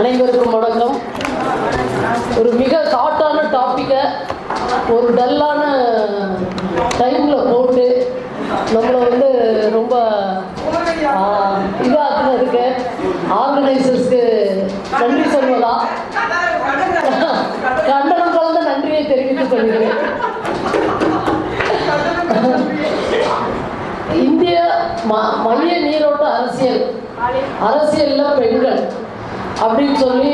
அனைவருக்கும் வணக்கம். ஒரு மிக ஹாட்டான டாப்பிக்கை ஒரு டல்லான டைமில் போட்டு நம்மளை வந்து ரொம்ப இதாக்குனதுக்கு ஆர்கனைசர்ஸ்க்கு நன்றி சொல்வதா, கண்டனம் கலந்த நன்றியை தெரிவித்துக் கொள்கிறேன். இந்திய மைய நீரோட்ட அரசியலில் பெண்கள் அப்படின்னு சொல்லி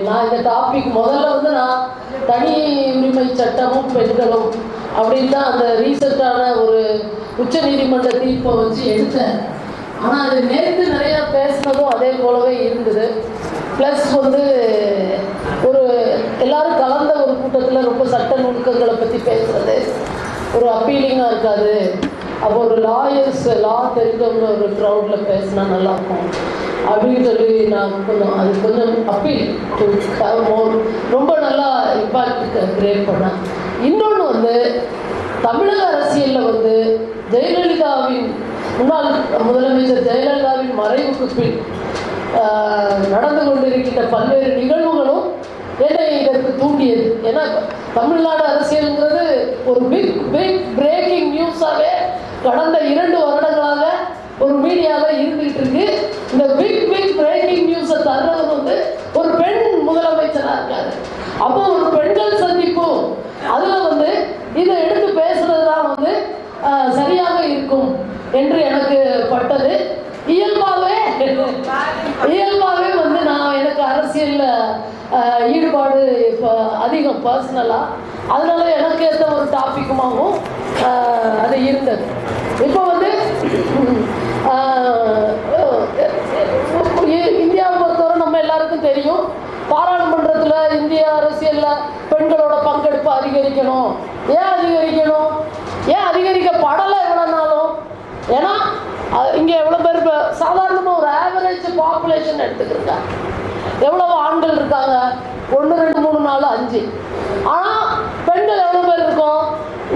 நான் இந்த டாபிக் முதல்ல வந்து நான் தனி உரிமை சட்டமும் பெண்களும் அப்படின்னு தான் அந்த ரீசெண்டான ஒரு உச்ச நீதிமன்ற தீர்ப்பை வச்சு எடுத்தேன். ஆனால் அது நேற்று நிறையா பேசினதும் அதே போலவே இருந்தது. ப்ளஸ் வந்து ஒரு எல்லாரும் கலந்த ஒரு கூட்டத்தில் ரொம்ப சட்ட நுணுக்கங்களை பற்றி பேசுகிறது ஒரு அப்பீலிங்காக இருக்காது. அப்போ ஒரு லா தெரிஞ்சவங்க ஒரு க்ரௌடில் பேசினா நல்லாயிருக்கும் அப்படின்னு சொல்லி நான் கொஞ்சம் அப்பீல் ரொம்ப நல்லா இம்பாக்ட் கிரியேட் பண்ணேன். இன்னொன்று வந்து தமிழக அரசியலில் வந்து ஜெயலலிதாவின் முன்னாள் முதலமைச்சர் ஜெயலலிதாவின் மறைவுக்கு பின் நடந்து கொண்டிருக்கின்ற பல்வேறு நிகழ்வுகளும் என்னை இதற்கு தூண்டியது. ஏன்னா தமிழ்நாடு அரசியலுங்கிறது ஒரு பிக் பிரேக்கிங் நியூஸாகவே கடந்த 2 வருடங்களாக ஒரு மீடியாவில் இருந்துகிட்டு இருக்கு. இந்த பிக் பிரேக்கிங் நியூஸை தர்றது வந்து ஒரு பெண் முதலமைச்சராக இருக்காரு. அப்போ ஒரு பெண்கள் சந்திப்பும் அதில் வந்து இதை எடுத்து பேசுறது தான் வந்து சரியாக இருக்கும் என்று எனக்கு பட்டது. இயல்பாகவே வந்து நான் எனக்கு அரசியலில் ஈடுபாடு இப்போ அதிகம் பர்சனலாக, அதனால எனக்கு ஏற்ற ஒரு டாப்பிக்குமாகவும் அது இருந்தது. இப்போ வந்து இந்தியாவை பொறுத்தவரை நம்ம எல்லாருக்கும் தெரியும், பாராளுமன்றத்தில் இந்திய அரசியலில் பெண்களோட பங்கெடுப்பு அதிகரிக்கணும். ஏன் அதிகரிக்கப்படலை இவ்வளோ நாளும்? ஏன்னா இங்கே எவ்வளோ பேர் இப்போ சாதாரணமாக ஒரு ஆவரேஜ் பாப்புலேஷன் எடுத்துக்கிறங்க, எவ்வளோ ஆண்கள் இருக்காங்க? 1 2 3 4 5. ஆனால் பெண்கள் எவ்வளோ பேர் இருக்கோம்?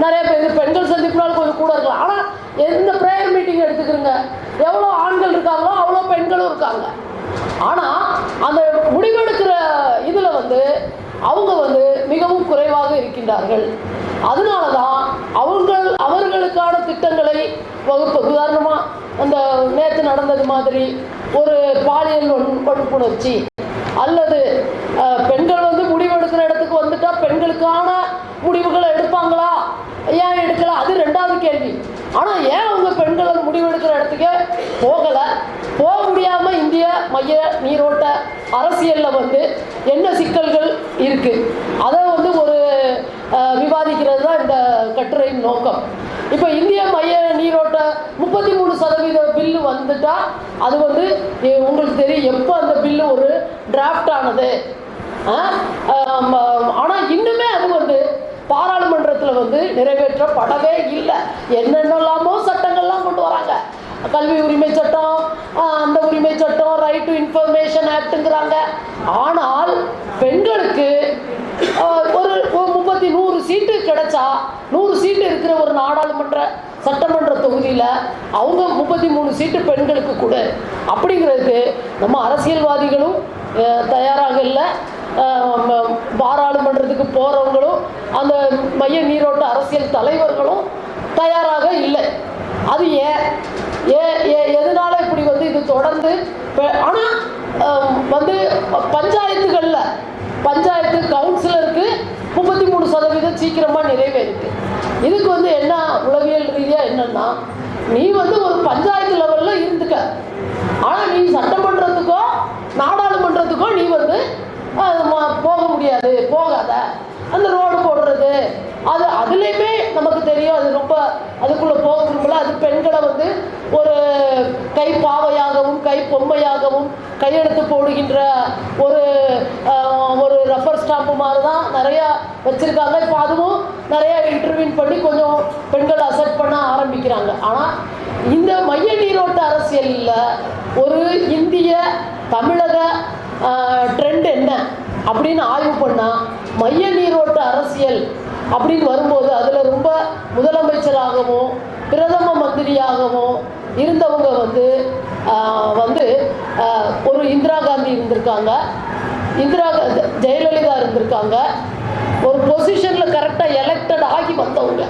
நிறைய பேர். பெண்கள் சந்திப்புனாலும் கொஞ்சம் கூட இருக்கலாம். ஆனால் எந்த ப்ரேயர் மீட்டிங் எடுத்துக்கிறங்க, எவ்வளோ ஆண்கள் இருக்காங்களோ அவ்வளோ பெண்களும் இருக்காங்க. ஆனால் அந்த முடிவெடுக்கிற இதில் வந்து அவங்க வந்து மிகவும் குறைவாக இருக்கின்றார்கள். அதனால தான் அவர்களுக்கான திட்டங்களை வகுப்பு, உதாரணமாக அந்த நேற்று நடந்தது மாதிரி ஒரு பாலியல் வன்புணர்ச்சி அல்லது பெண்கள் வந்து முடிவெடுக்கிற இடத்துக்கு வந்துட்டால் பெண்களுக்கான முடிவுகளை எடுப்பாங்களா, ஏன் எடுக்கல, அது 2வது கேள்வி. ஆனால் ஏன் அவங்க பெண்கள் முடிவெடுக்கிற இடத்துக்கே போக முடியாமல் இந்திய மைய நீரோட்ட அரசியலில் வந்து என்ன சிக்கல்கள் இருக்குது, அதை வந்து ஒரு விவாதிக்கிறது தான் இந்த கட்டுரையின் நோக்கம். இப்போ இந்திய மைய நீரோட்ட 33% பில்லு வந்துட்டா அது வந்து உங்களுக்கு தெரியும் எப்போ அந்த பில்லு ஒரு டிராஃப்ட் ஆனது. ஆனால் இன்னுமே அது வந்து பாராளுமன்றத்தில் வந்து நிறைவேற்றப்படவே இல்லை. என்னென்னலாமோ சட்டங்கள்லாம் கொண்டு வராங்க. கல்வி உரிமை சட்டம், அந்த உரிமை சட்டம், ரைட் டு இன்ஃபர்மேஷன் ஆக்டுங்கிறாங்க. ஆனால் பெண்களுக்கு ஒரு 100 சீட்டு கிடைச்சா 100 சீட்டு இருக்கிற ஒரு நாடாளுமன்ற சட்டமன்ற தொகுதியில் அவங்க 33 சீட்டு பெண்களுக்கு கூட அப்படிங்கிறதுக்கு நம்ம அரசியல்வாதிகளும் தயாராக இல்லை. பாராளுமன்றத்துக்கு போகிறவங்களும் அந்த மைய நீரோட்ட அரசியல் தலைவர்களும் தயாராக இல்லை. அது எதனால இப்படி வந்து இது தொடர்ந்து? ஆனால் வந்து பஞ்சாயத்து கவுன்சிலருக்கு 33% சீக்கிரமாக நிறைவேறிருக்கு. இதுக்கு வந்து என்ன உளவியல் ரீதியாக என்னன்னா, நீ வந்து ஒரு பஞ்சாயத்து லெவலில் இருந்துக்க, ஆனால் நீ சட்டமன்றத்துக்கோ நாடாளுமன்றத்துக்கோ நீ வந்து போகாத. அந்த ரோடு போடுறது அதுலேயுமே நமக்கு தெரியும், அது ரொம்ப அதுக்குள்ளே போக விரும்பல. அது பெண்களை வந்து ஒரு கைப்பாவையாகவும் கை பொம்மையாகவும் கையெழுத்து போடுகின்ற ஒரு ரப்பர் ஸ்டாம்பு மாதிரி தான் நிறையா வச்சுருக்காங்க. இப்போ அதுவும் நிறையா இன்டர்வியூன் பண்ணி கொஞ்சம் பெண்கள் அசெப்ட் பண்ண ஆரம்பிக்கிறாங்க. ஆனால் இந்த மைய நீரோட்ட அரசியலில் ஒரு இந்திய தமிழக ட்ரெண்ட் என்ன அப்படின்னு ஆய்வு பண்ணால், மைய நீரோட்ட அரசியல் அப்படின்னு வரும்போது அதில் ரொம்ப முதலமைச்சராகவும் பிரதம மந்திரியாகவும் இருந்தவங்க வந்து ஒரு இந்திரா காந்தி இருந்திருக்காங்க, ஜெயலலிதா இருந்திருக்காங்க. ஒரு பொசிஷனில் கரெக்டாக எலெக்டட் ஆகி வந்தவங்க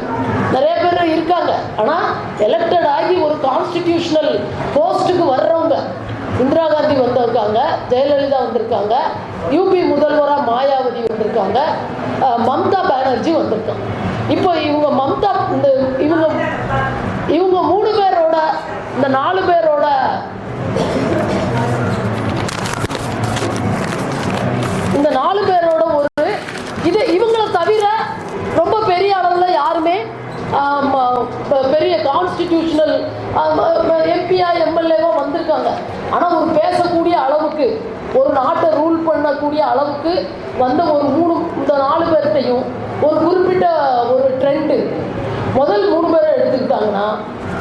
நிறைய பேர் இருக்காங்க. ஆனால் எலெக்டட் ஆகி ஒரு கான்ஸ்டிடியூஷனல் போஸ்ட்டுக்கு வர்றவங்க இந்திரா காந்தி வந்திருக்காங்க, ஜெயலலிதா வந்திருக்காங்க, யூபி முதல்வராக மாயாவதி வந்திருக்காங்க, மம்தா பானர்ஜி வந்திருக்காங்க. இப்போ இவங்க மம்தா இவங்க 3 பேரோட இந்த 4 பேரோட ஒரு இவங்களை தவிர ரொம்ப பெரிய அளவில் யாருமே பெரிய கான்ஸ்டிடியூஷனல் எம்பியா எம்எல்ஏவோ வந்திருக்காங்க. ஆனால் ஒரு பேசக்கூடிய அளவுக்கு, ஒரு நாட்டை ரூல் பண்ணக்கூடிய அளவுக்கு வந்த இந்த 4 பேர்கிட்டையும் ஒரு குறிப்பிட்ட ஒரு ட்ரெண்டு. முதல் 3 பேரை எடுத்துக்கிட்டாங்கன்னா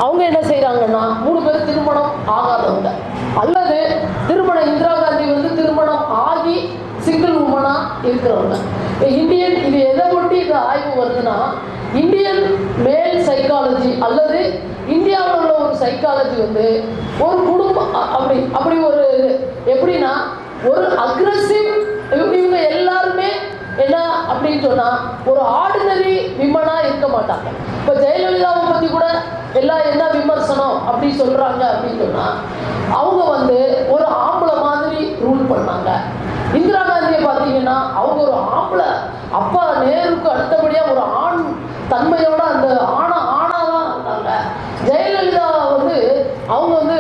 அவங்க என்ன செய்கிறாங்கன்னா 3 பேர் திருமணம் ஆகாதவங்க, அல்லது இந்திரா காந்தி திருமணம் ஆகி சிங்கிள் உமனாக இருக்கிறவங்க. இந்தியன் இது எதை ஒட்டி இந்த ஆய்வு வருதுன்னா, இந்தியன் மேல் சைக்காலஜி அல்லது இந்தியாவில் உள்ள ஒரு சைக்காலஜி ஒரு குடும்பம் அப்படி ஒரு எப்படின்னா ஒரு அக்ரெசிவ், இவங்க எல்லாருமே என்ன அப்படின்னு சொன்னால் ஒரு ஆர்டினரி விமனாக இருக்க மாட்டாங்க. இப்போ ஜெயலலிதாவை பற்றி கூட எல்லாம் என்ன விமர்சனம் அப்படி சொல்கிறாங்க அப்படின்னு சொன்னால், அவங்க ஒரு ஆம்பளை மாதிரி ரூல் பண்ணாங்க. இந்திரா காந்தியை பார்த்தீங்கன்னா அவங்க ஒரு ஆம்பளை, அப்பா நேருக்கு அடுத்தபடியாக ஒரு ஆண் தன்மையோட அந்த ஆணாதான் இருந்தாங்க. ஜெயலலிதா அவங்க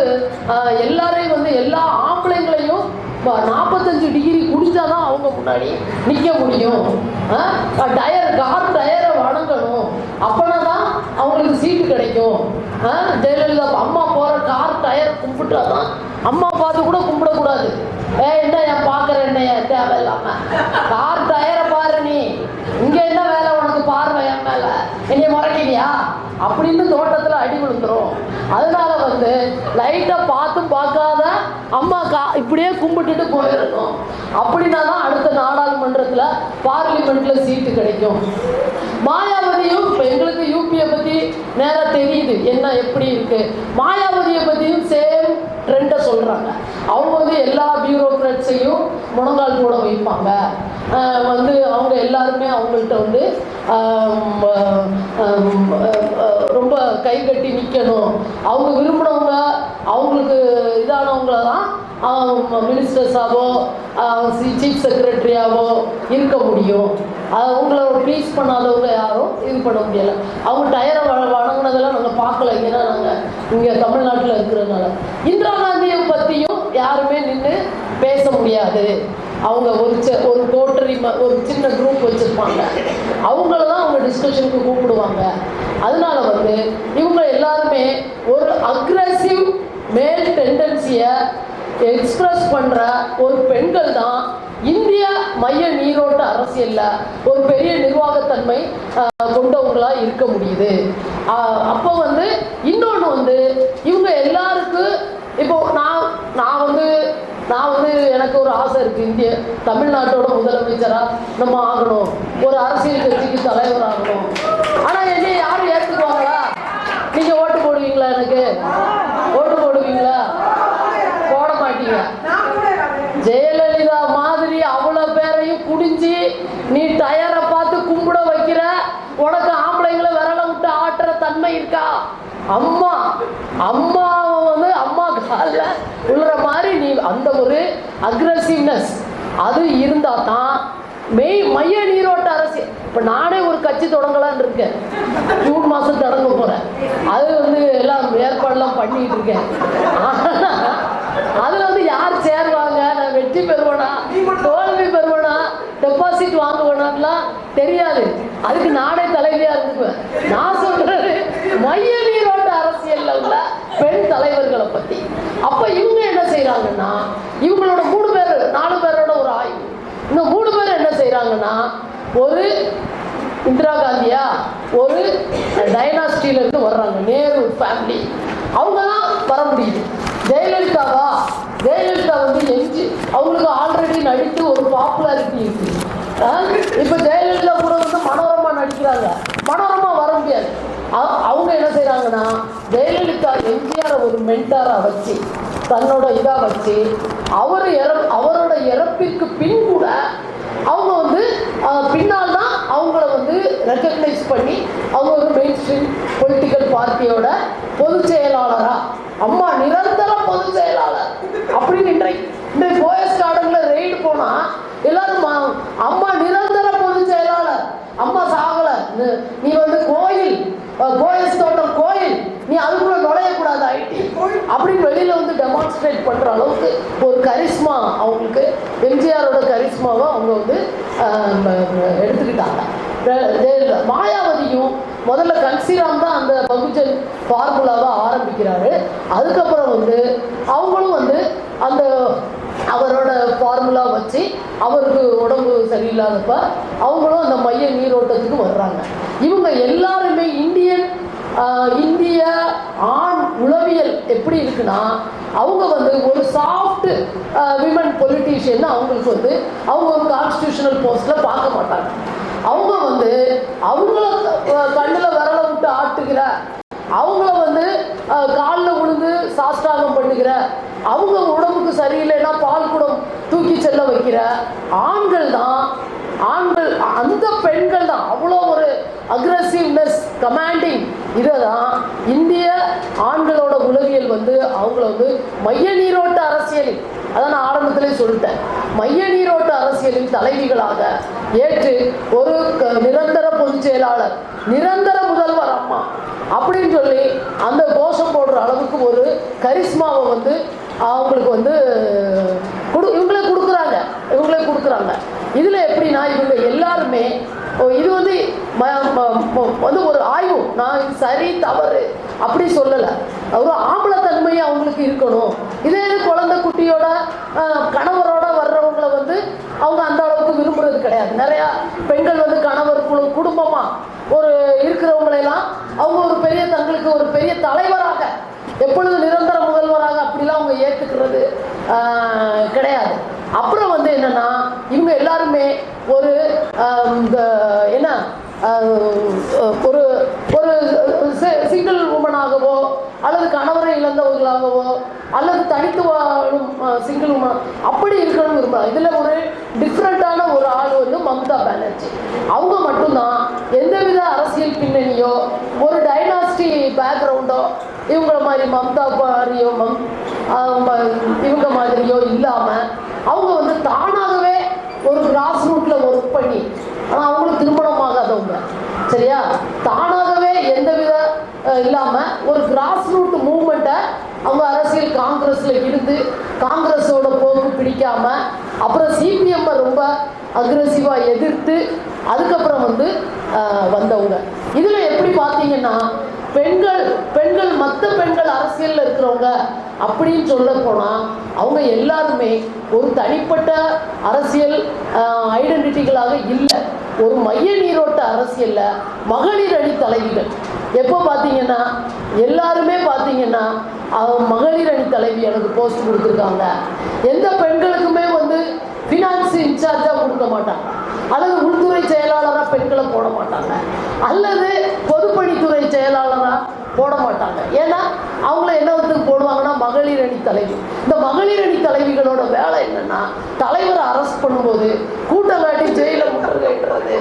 எல்லாரையும் எல்லா ஆம்பளைங்களையும் 45 டிகிரி குடிச்சாதான் அவங்க முன்னாடி நிற்க முடியும். கார் டயரை வணங்கணும், அப்பனா தான் அவங்களுக்கு சீட்டு கிடைக்கும். ஜெயலலிதா அம்மா போகிற கார் டயர் கும்பிட்டாதான், அம்மா பார்த்து கூட கும்பிடக்கூடாது. என்ன என் பார்க்குற என்னைய தேவையில்லாம கார் டயரை பாரு, நீ இங்கே என்ன வேலை உனக்கு, பார்வை என் மேலே என்னைய முறைக்கிறியா அப்படின்னு தோட்டத்தில் அடி விழுந்துரும். அதனால லைட்டாக பார்த்தும் பார்க்காத அம்மா இப்படியே கும்பிட்டுட்டு போயிடணும். அப்படின்னா தான் அடுத்த நாடாளுமன்றத்தில் பார்லிமெண்ட்டில் சீட்டு கிடைக்கும். மாயாவதியும் எங்களுக்கு யூபியை பற்றி நேராக தெரியுது என்ன எப்படி இருக்கு. மாயாவதியை பற்றியும் சேம் ட்ரெண்டை சொல்கிறாங்க. அவங்க எல்லா பியூரோக்ராட்ஸையும் முழங்கால் கூட வைப்பாங்க. அவங்க எல்லாருமே அவங்கள்ட்ட ரொம்ப கை கட்டி நிற்கணும். அவங்க விரும்பினவங்க, அவங்களுக்கு இதானவங்கள தான் மினிஸ்டர்ஸாவோ சீஃப் செக்ரட்டரியாவோ இருக்க முடியும். அவங்கள ப்ளீஸ் பண்ணாதவங்க யாரும் இது பண்ண முடியலை. அவங்க டயரை வணங்கினதெல்லாம் நாங்கள் பார்க்கல, ஏன்னா நாங்கள் இங்கே தமிழ்நாட்டில் இருக்கிறதுனால. இந்திரா காந்தியை பற்றியும் யாருமே நின்று பேச முடியாது. அவங்க ஒரு கோட்டரி ஒரு சின்ன குரூப் வச்சுருப்பாங்க, அவங்கள தான் அவங்க டிஸ்கஷனுக்கு கூப்பிடுவாங்க. அதனால இவங்க எல்லாருமே ஒரு அக்ரெசிவ் மேல் டெண்டன்சியை எக்ஸ்பிரஸ் பண்ணுற ஒரு பெண்கள் தான் இந்திய மைய நீரோட்ட அரசியலில் ஒரு பெரிய நிர்வாகத்தன்மை கொண்டவங்களாக இருக்க முடியுது. அப்போ இன்னொன்று இவங்க எல்லாருக்கும் இப்போ நான் எனக்கு ஒரு ஆசை இருக்குது, தமிழ்நாட்டோட முதலமைச்சராக நம்ம ஆகணும், ஒரு அரசியல் கட்சிக்கு தலைவர் ஆகணும். ஆனால் என்னை யாரும் ஏற்றுக்குவாங்களா? நீங்கள் ஓட்டு போடுவீங்களா? எனக்கு ஓட்டு போடுவீங்களா? போட மாட்டீங்க. ஜெயலலிதா மாதிரி அவ்வளோ பேரையும் குடிஞ்சு நீ டயரை பார்த்து கும்பிட வைக்கிற, உனக்கு ஆம்பளைங்களை விரல விட்டு ஆட்டுற தன்மை இருக்கா? அம்மா காலில் விழுற மாதிரி நீ அந்த ஒரு அக்ரெசிவ்னஸ் அது இருந்தால் தான் மைய நீரோட்ட அரசியல். இப்போ நானே ஒரு கட்சி தொடங்கலான்னு இருக்கேன், ஜூன் மாதம் தொடங்க போகிறேன். அது எல்லாம் ஏற்பாடெல்லாம் பண்ணிட்டு இருக்கேன். அதில் யார் சேருவாங்க, நான் வெற்றி பெறுவேனா தோல்வி பெறுவேனா டெபாசிட் வாங்குவேனான்லாம் தெரியாது. அதுக்கு நானே தலைவியாக இருந்துக்குவேன். நான் சொல்கிறது மைய நீரோட்ட அரசியலில் உள்ள பெண் தலைவர்களை பற்றி. அப்போ இவங்க என்ன செய்கிறாங்கன்னா, இவங்களோட 4 பேரோட ஒரு ஆய்வு. இந்த 3 பேர் என்ன செய்கிறாங்கன்னா, ஒரு இந்திரா காந்தியா ஒரு டைனாஸ்டியிலேருந்து வர்றாங்க, நேரு ஃபேமிலி, அவங்க தான் வர முடியுது. ஜெயலலிதா அவங்களுக்கு ஆல்ரெடி நடித்து ஒரு பாப்புலாரிட்டி இருக்குது. இப்போ ஜெயலலிதா கூட மனோரமா நடிக்கிறாங்க, மனோரமா வர முடியாது. அவங்க என்ன செய்கிறாங்கன்னா, ஜெயலலிதா எம்ஜிஆரை ஒரு மென்டாராக வச்சு தன்னோட இதாக வச்சு அவரோட இறப்பிற்கு பின் கூட ஸ்ட்ரீம் பொலிட்டிக்கல் பார்ட்டியோட பொதுச் செயலாளரா, அம்மா நிரந்தர பொதுச் செயலாளர் அப்படின்னு இன்றைக்கு போயஸ் கார்டன்ல ரெய்டு போனா எல்லாரும் அம்மா நிரந்தர பொதுச் செயலாளர், அம்மா சாகல, நீ வந்து கோயில் போயஸ் தோட்டம் கோயில், நீ அதுக்குள்ள நுழையக்கூடாது ஐடி அப்படின்னு வெளியில வந்து டெமான்ஸ்ட்ரேட் பண்ற அளவுக்கு ஒரு கரிஸ்மா அவங்களுக்கு, எம்ஜிஆரோட கரிஸ்மாவை அவங்க வந்து எடுத்துக்கிட்டாங்க. மாயாவதியும் முதல்ல கன்சிராம் தான் அந்த பகுஜன் ஃபார்முலாவை ஆரம்பிக்கிறாரு. அதுக்கப்புறம் வந்து அவங்களும் வந்து அந்த அவரோட ஃபார்முலா வச்சு அவருக்கு உடம்பு சரியில்லாதப்ப அவங்களும் அந்த மைய நீரோட்டத்துக்கு வர்றாங்க. இவங்க எல்லாருமே இந்திய ஆண் உளவியல் எப்படி இருக்குன்னா, அவங்க வந்து ஒரு சாஃப்ட் விமன் பொலிட்டீஷியன் அவங்களுக்கு வந்து அவங்க ஒரு கான்ஸ்டியூஷனல் போஸ்ட்ல பார்க்க மாட்டாங்க. அவங்க வந்து அவங்கள கண்ணில் விரல விட்டு ஆட்டுகிற, அவங்கள வந்து காலில் விழுந்து சாஷ்டாங்கம் பண்ணுகிற, அவங்க உடம்புக்கு சரியில்லைன்னா பால் குடம் தூக்கி செல்ல வைக்கிற ஆண்கள் தான், ஆண்கள் அந்த பெண்கள் தான் அவ்வளோ ஒரு அக்ரெசிவ்னஸ் கமாண்டிங். இதை தான் இந்திய ஆண்களோட உளவியல் வந்து அவங்கள வந்து மைய நீரோட்ட அரசியலில், அதான் நான் ஆரம்பத்திலே சொல்லிட்டேன், மைய நீரோட்ட அரசியலின் தலைவிகளாக ஏற்று ஒரு நிரந்தர பொதுச் செயலாளர், நிரந்தர முதல்வர் அம்மா அப்படின்னு சொல்லி அந்த கோஷம் போடுற அளவுக்கு ஒரு கரிஸ்மாவை வந்து அவங்களுக்கு வந்து இவங்களே கொடுக்குறாங்க. இதில் எப்படின்னா இவங்க எல்லாருமே இது வந்து ஒரு ஆய்வு, நான் இது சரி தவறு அப்படி சொல்லலை, ஒரு ஆம்பளத்தன்மையை அவங்களுக்கு இருக்கணும். இதே குழந்தை குட்டியோட கணவரோட வர்றவங்களை வந்து அவங்க அந்த அளவுக்கு விரும்புறது கிடையாது. நிறையா பெண்கள் வந்து கணவர் குடும்பமா ஒரு இருக்கிறவங்களெல்லாம் அவங்க ஒரு பெரிய தங்களுக்கு ஒரு பெரிய தலைவராக, எப்பொழுது நிரந்தர முதல்வராக அப்படிலாம் அவங்க ஏற்றுக்கிறது கிடையாது. அப்புறம் வந்து என்னன்னா இவங்க எல்லாருமே ஒரு என்ன ஒரு ஒரு சிங்கிள் உமனாகவோ அல்லது கணவரை இழந்தவர்களாகவோ அல்லது தனித்து வாழும் சிங்கிள் உமன் அப்படி இருக்கணும்னு விரும்புகிறாங்க. இதில் ஒரு டிஃப்ரெண்ட்டான ஒரு ஆள் வந்து மம்தா பானர்ஜி. அவங்க மட்டும்தான் எந்தவித அரசியல் பின்னணியோ ஒரு டைனாஸ்டி பேக்ரவுண்டோ இவங்கள மாதிரி மம்தா மாதிரியோ இவங்க மாதிரியோ இல்லாமல் அவங்க வந்து தானாகவே ஒரு கிராஸ் ரூட்ல ஒர்க் பண்ணி, ஆனால் அவங்களும் திருமணம் ஆகாதவங்க சரியா, தானாகவே எந்தவித இல்லாமல் ஒரு கிராஸ் ரூட் மூவ்மெண்ட்டை அவங்க அரசியல் காங்கிரஸ்ல இருந்து காங்கிரஸோட போக்கு பிடிக்காம அப்புறம் சிபிஎம் ரொம்ப அக்ரெசிவாக எதிர்த்து அதுக்கப்புறம் வந்து வந்தவங்க. இதில் எப்படி பார்த்தீங்கன்னா பெண்கள் மற்ற பெண்கள் அரசியலில் இருக்கிறவங்க அப்படின்னு சொல்ல போனால் அவங்க எல்லாருமே ஒரு தனிப்பட்ட அரசியல் ஐடென்டிட்டிகளாக இல்லை, ஒரு மைய நீரோட்ட அரசியலில் மகளிர் அணி தலைவிகள். எப்போ பார்த்தீங்கன்னா எல்லாருமே பார்த்தீங்கன்னா மகளிர் அணி தலைவி எனக்கு போஸ்ட் கொடுத்துருக்காங்க. எந்த பெண்களுக்குமே வந்து ஃபினான்ஸ் இன்சார்ஜாக கொடுக்க மாட்டாங்க, அல்லது உள்துறை செயலாளராக பெண்களை போட மாட்டாங்க, அல்லது பொதுப்பணித்துறை செயலாளராக போட மாட்டாங்க. ஏன்னா அவங்கள என்னத்துக்கு போடுவாங்கன்னா மகளிர் அணி தலைவி. இந்த மகளிர் அணி தலைவிகளோட வேலை என்னன்னா, தலைவரை அரெஸ்ட் பண்ணும்போது கூட்டம் காட்டி ஜெயில முற்றுகையிடுறது,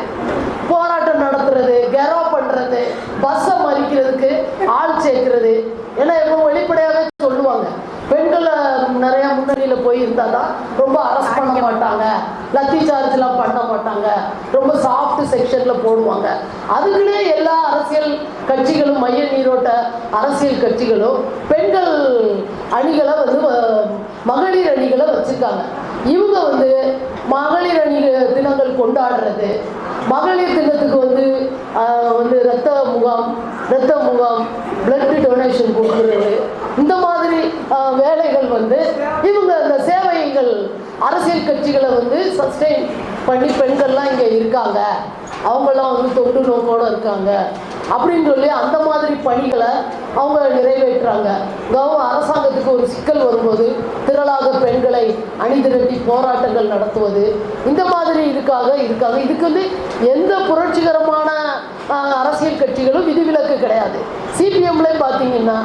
போராட்டம் நடத்துறது, கெரோ பண்றது, பஸ்ஸை மறிக்கிறதுக்கு ஆள் சேர்க்கிறது. ஏன்னா இப்போ வெளிப்படையாகவே சொல்லுவாங்க, பெண்களை நிறைய முன்னணியில் போய் இருந்தால் தான் ரொம்ப அரெஸ்ட் பண்ண மாட்டாங்க, லத்தி சார்ஜ்லாம் பண்ண மாட்டாங்க, ரொம்ப சாஃப்ட் செக்ஷனில் போடுவாங்க. அதுக்குன்னே எல்லா அரசியல் கட்சிகளும் மைய நீரோட்ட அரசியல் கட்சிகளும் பெண்கள் அணிகளை வந்து மகளிர் அணிகளை வச்சுருக்காங்க. இவங்க வந்து மகளிர் அணி தினங்கள் கொண்டாடுறது, மகளிர் தினத்துக்கு வந்து ரத்த முகாம் பிளட் டொனேஷன் கொடுக்குறது, இந்த மாதிரி வேலைகள் வந்து இவங்க இந்த சேவைகள் அரசியல் கட்சிகளை வந்து சஸ்டெயின் பண்ணி பெண்கள்லாம் இங்கே இருக்காங்க, அவங்கெல்லாம் வந்து தொண்டு நோக்கோடு இருக்காங்க அப்படின்னு சொல்லி அந்த மாதிரி பணிகளை அவங்க நிறைவேற்றுறாங்க. அரசாங்கத்துக்கு ஒரு சிக்கல் வரும்போது திரளாக பெண்களை அணிதிரட்டி போராட்டங்கள் நடத்துவது, இந்த மாதிரி இருக்காங்க. இதுக்கு வந்து எந்த புரட்சிகரமான அரசியல் கட்சிகளும் விதிவிலக்கு கிடையாது. சிபிஎம்ல பார்த்தீங்கன்னா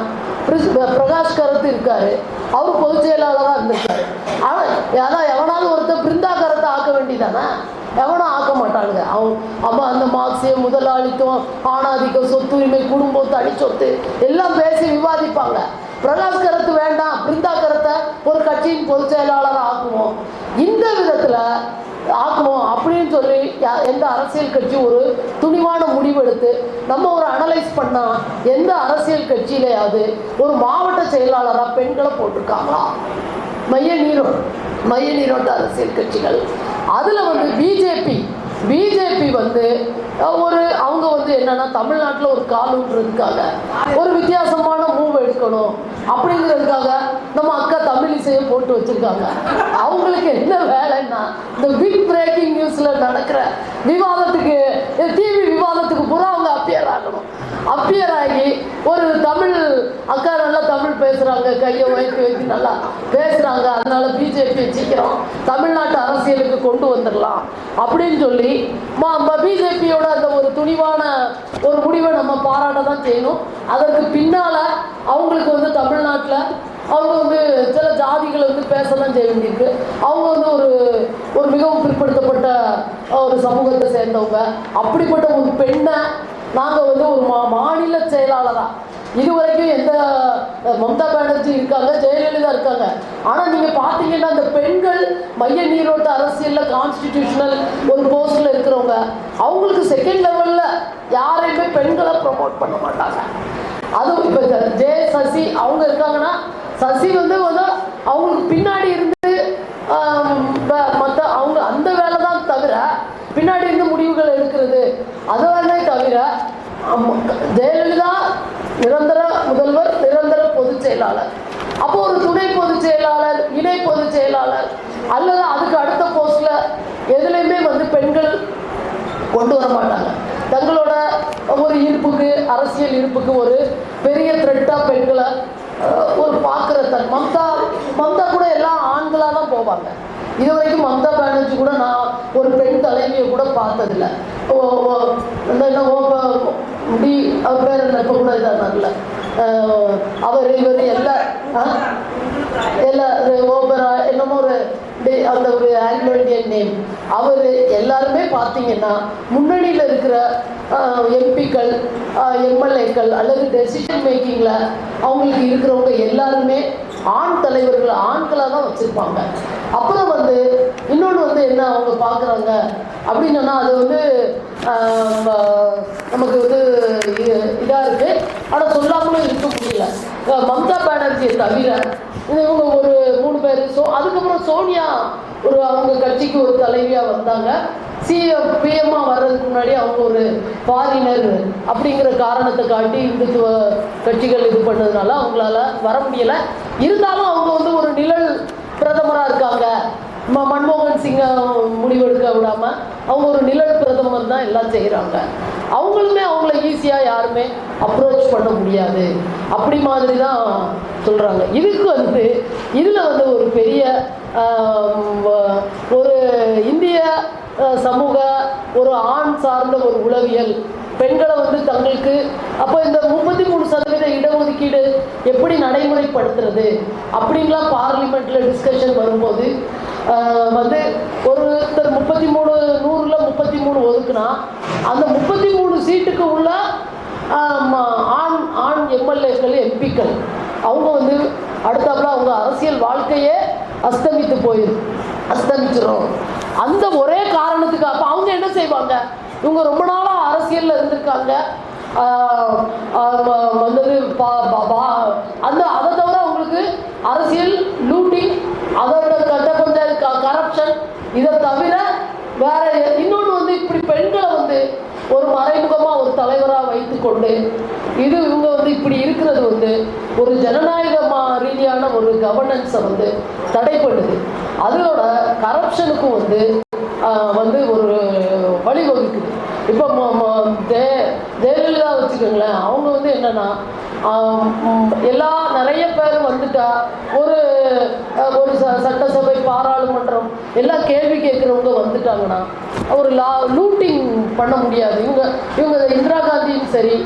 பிரகாஷ் கரத் இருக்காரு, அவர் பொதுச் செயலாளராக இருந்திருக்காரு. ஆனால் அதான் எவனாவது ஒருத்தர் பிருந்தா கரத்தை ஆக்க வேண்டியதானே, எவனும் ஆக்க மாட்டானுங்க. அவன் அந்த மார்க்சியம், முதலாளித்துவம், ஆணாதிக்கம், சொத்துரிமை, குடும்பம், தனி சொத்து எல்லாம் பேசி விவாதிப்பாங்க. பிரகாஷ் கரத் வேண்டாம், பிருந்தா கரத்தை ஒரு கட்சியின் பொதுச் செயலாளராக ஆக்குவோம், இந்த விதத்தில் ஆக்குவோம் அப்படின்னு சொல்லி எந்த அரசியல் கட்சி ஒரு துணிவான முடிவெடுத்து நம்ம ஒரு அனலைஸ் பண்ணால் எந்த அரசியல் கட்சியிலையாவது ஒரு மாவட்ட செயலாளராக பெண்களை போட்டிருக்காங்களா? மைய நீரோட்ட அரசியல் கட்சிகள். அதில் வந்து பிஜேபி வந்து அவங்க வந்து என்னன்னா தமிழ்நாட்டில் ஒரு காலுன்றதுக்காக ஒரு வித்தியாசமான மூவ் எடுக்கணும் அப்படிங்கிறதுக்காக நம்ம அக்கா தமிழிசையை போட்டு வச்சிருக்காங்க. அவங்களுக்கு என்ன வேலைன்னா இந்த பிக் பிரேக்கிங் நியூஸ்ல நடக்கிற விவாதத்துக்கு, டிவி விவாதத்துக்கு பூரா அவங்க அப்பியர் ஆகி ஒரு தமிழ் அக்கா நல்லா தமிழ் பேசுறாங்க, கையை வைத்து நல்லா பேசுறாங்க, அதனால பிஜேபி சீக்கிரம் தமிழ்நாட்டு அரசியலுக்கு கொண்டு வந்துடலாம் அப்படின்னு சொல்லி பிஜேபியோட அந்த ஒரு துணிவான ஒரு முடிவை நம்ம பாராட்ட தான் செய்யணும். அதற்கு பின்னால அவங்களுக்கு வந்து தமிழ்நாட்டில் அவங்க வந்து சில ஜாதிகளை வந்து பேசலாம் செய்ய வேண்டியிருக்கு. அவங்க வந்து ஒரு மிகவும் பிற்படுத்தப்பட்ட ஒரு சமூகத்தை சேர்ந்தவங்க. அப்படிப்பட்ட ஒரு பெண்ணை நாங்கள் வந்து ஒரு மாநில செயலாளராக இதுவரைக்கும் எந்த மம்தா பானர்ஜி இருக்காங்க, ஜெயலலிதா இருக்காங்க. ஆனால் நீங்கள் பார்த்தீங்கன்னா அந்த பெண்கள் மைய நீரோட்ட அரசியலில் கான்ஸ்டிடியூஷனல் ஒரு போஸ்டில் இருக்கிறவங்க அவங்களுக்கு செகண்ட் லெவலில் யாரையுமே பெண்களை ப்ரொமோட் பண்ண மாட்டாங்க. அதுவும் இப்போ சசி அவங்க இருக்காங்கன்னா சசி வந்து அவங்களுக்கு பின்னாடி இருந்து மற்ற அவங்க அந்த வேலை தான் தவிர பின்னாடி இருந்து முடிவுகள் எடுக்கிறது அதுவே தவிர ஜெயலலிதா நிரந்தர முதல்வர், நிரந்தர பொதுச் செயலாளர், அப்போ ஒரு துணை பொதுச் செயலாளர், இணை பொதுச் செயலாளர் அல்லது அதுக்கு அடுத்த போஸ்ட்ல எதுலையுமே வந்து பெண்கள் கொண்டு வர மாட்டாங்க. தங்களோட ஒரு இருப்புக்கு, அரசியல் இருப்புக்கு ஒரு பெரிய த்ரெட்டா பெண்களை ஒரு பார்க்குற மம்தா கூட எல்லாம் ஆண்களாக தான் போவாங்க. இது வரைக்கும் மம்தா பானர்ஜி கூட நான் ஒரு பெண் தலைவியை கூட பார்த்ததில்லை. அவர் பேர் என்ன இப்போ கூட இதானார்ல, அவர் இவர் ஓபரா என்னமோ ஒரு அந்த ஒரு ஆங்கிலோ இண்டியன் நேம், அவர் எல்லாருமே பார்த்தீங்கன்னா முன்னணியில் இருக்கிற எம்பிக்கள், எம்எல்ஏக்கள் அல்லது டெசிஷன் மேக்கிங்கில் அவங்களுக்கு இருக்கிறவங்க எல்லாருமே ஆண் தலைவர்கள், ஆண்களாக தான் வச்சுருப்பாங்க. அப்புறம் வந்து இன்னொன்று வந்து என்ன அவங்க பார்க்குறாங்க அப்படின்னா அது வந்து நமக்கு வந்து இதாக இருக்குது. ஆனால் சொல்லாமலும் இருக்க முடியல. மம்தா பானர்ஜியை தவிர இவங்க ஒரு 3 பேர். அதுக்கப்புறம் சோனியா அவங்க கட்சிக்கு ஒரு தலைவியாக வந்தாங்க. பிஎம்மாக வர்றதுக்கு முன்னாடி அவங்க ஒரு ஃபாரினர் அப்படிங்கிற காரணத்தை காட்டி இந்துத்துவ கட்சிகள் இது பண்ணதுனால அவங்களால வர முடியலை. இருந்தாலும் அவங்க வந்து ஒரு நிழல் பிரதமராக இருக்காங்க. மன்மோகன் சிங்கை முடிவெடுக்க விடாமல் அவங்க ஒரு நிழல் பிரதமர் தான் எல்லாம் செய்கிறாங்க. அவங்களுமே அவங்கள ஈஸியாக யாருமே அப்ரோச் பண்ண முடியாது அப்படி மாதிரி தான் சொல்கிறாங்க. இதுக்கு வந்து இதில் வந்து ஒரு பெரிய ஒரு இந்திய சமூக ஒரு ஆண் சார்ந்த ஒரு உளவியல் பெண்களை வந்து தங்களுக்கு அப்போ இந்த 33% இடஒதுக்கீடு எப்படி நடைமுறைப்படுத்துறது அப்படின்லாம் பார்லிமெண்ட்டில் டிஸ்கஷன் வரும்போது வந்து ஒருத்தர் 100ல் 33 ஒதுக்குனா அந்த 33 சீட்டுக்கு உள்ள ஆண் எம்எல்ஏக்கள், எம்பிக்கள் அவங்க வந்து அடுத்தாப்புல அவங்க அரசியல் வாழ்க்கையே அஸ்தமிச்சிடும். அந்த ஒரே காரணத்துக்கு அப்போ அவங்க என்ன செய்வாங்க? இவங்க ரொம்ப நாளாக அரசியலில் இருந்திருக்காங்க. வந்தது அதை தவிர அவங்களுக்கு அரசியல் லூட்டிங், அதோட கொஞ்சம் கரப்ஷன், இதை தவிர வேற இன்னொன்று வந்து இப்படி பெண்களை வந்து ஒரு மறைமுகமாக ஒரு தலைவராக வைத்துக்கொண்டு இவங்க வந்து இப்படி இருக்கிறது வந்து ஒரு ஜனநாயக ரீதியான ஒரு கவர்னன்ஸை வந்து தடை பண்ணுது. அதோட கரப்ஷனுக்கும் வந்து ஒரு வழிவகுக்குது. இப்போ ஜெயலலிதா வச்சுக்கோங்களேன், அவங்க வந்து என்னன்னா நிறைய பேர் வந்துட்டா ஒரு ஒரு சட்டசபை பாராளுமன்றம் எல்லாம் கேள்வி கேட்குறவங்க வந்துட்டாங்கன்னா ஒரு லூட்டிங் பண்ண முடியாது. இவங்க இந்திரா காந்தியும் சரி,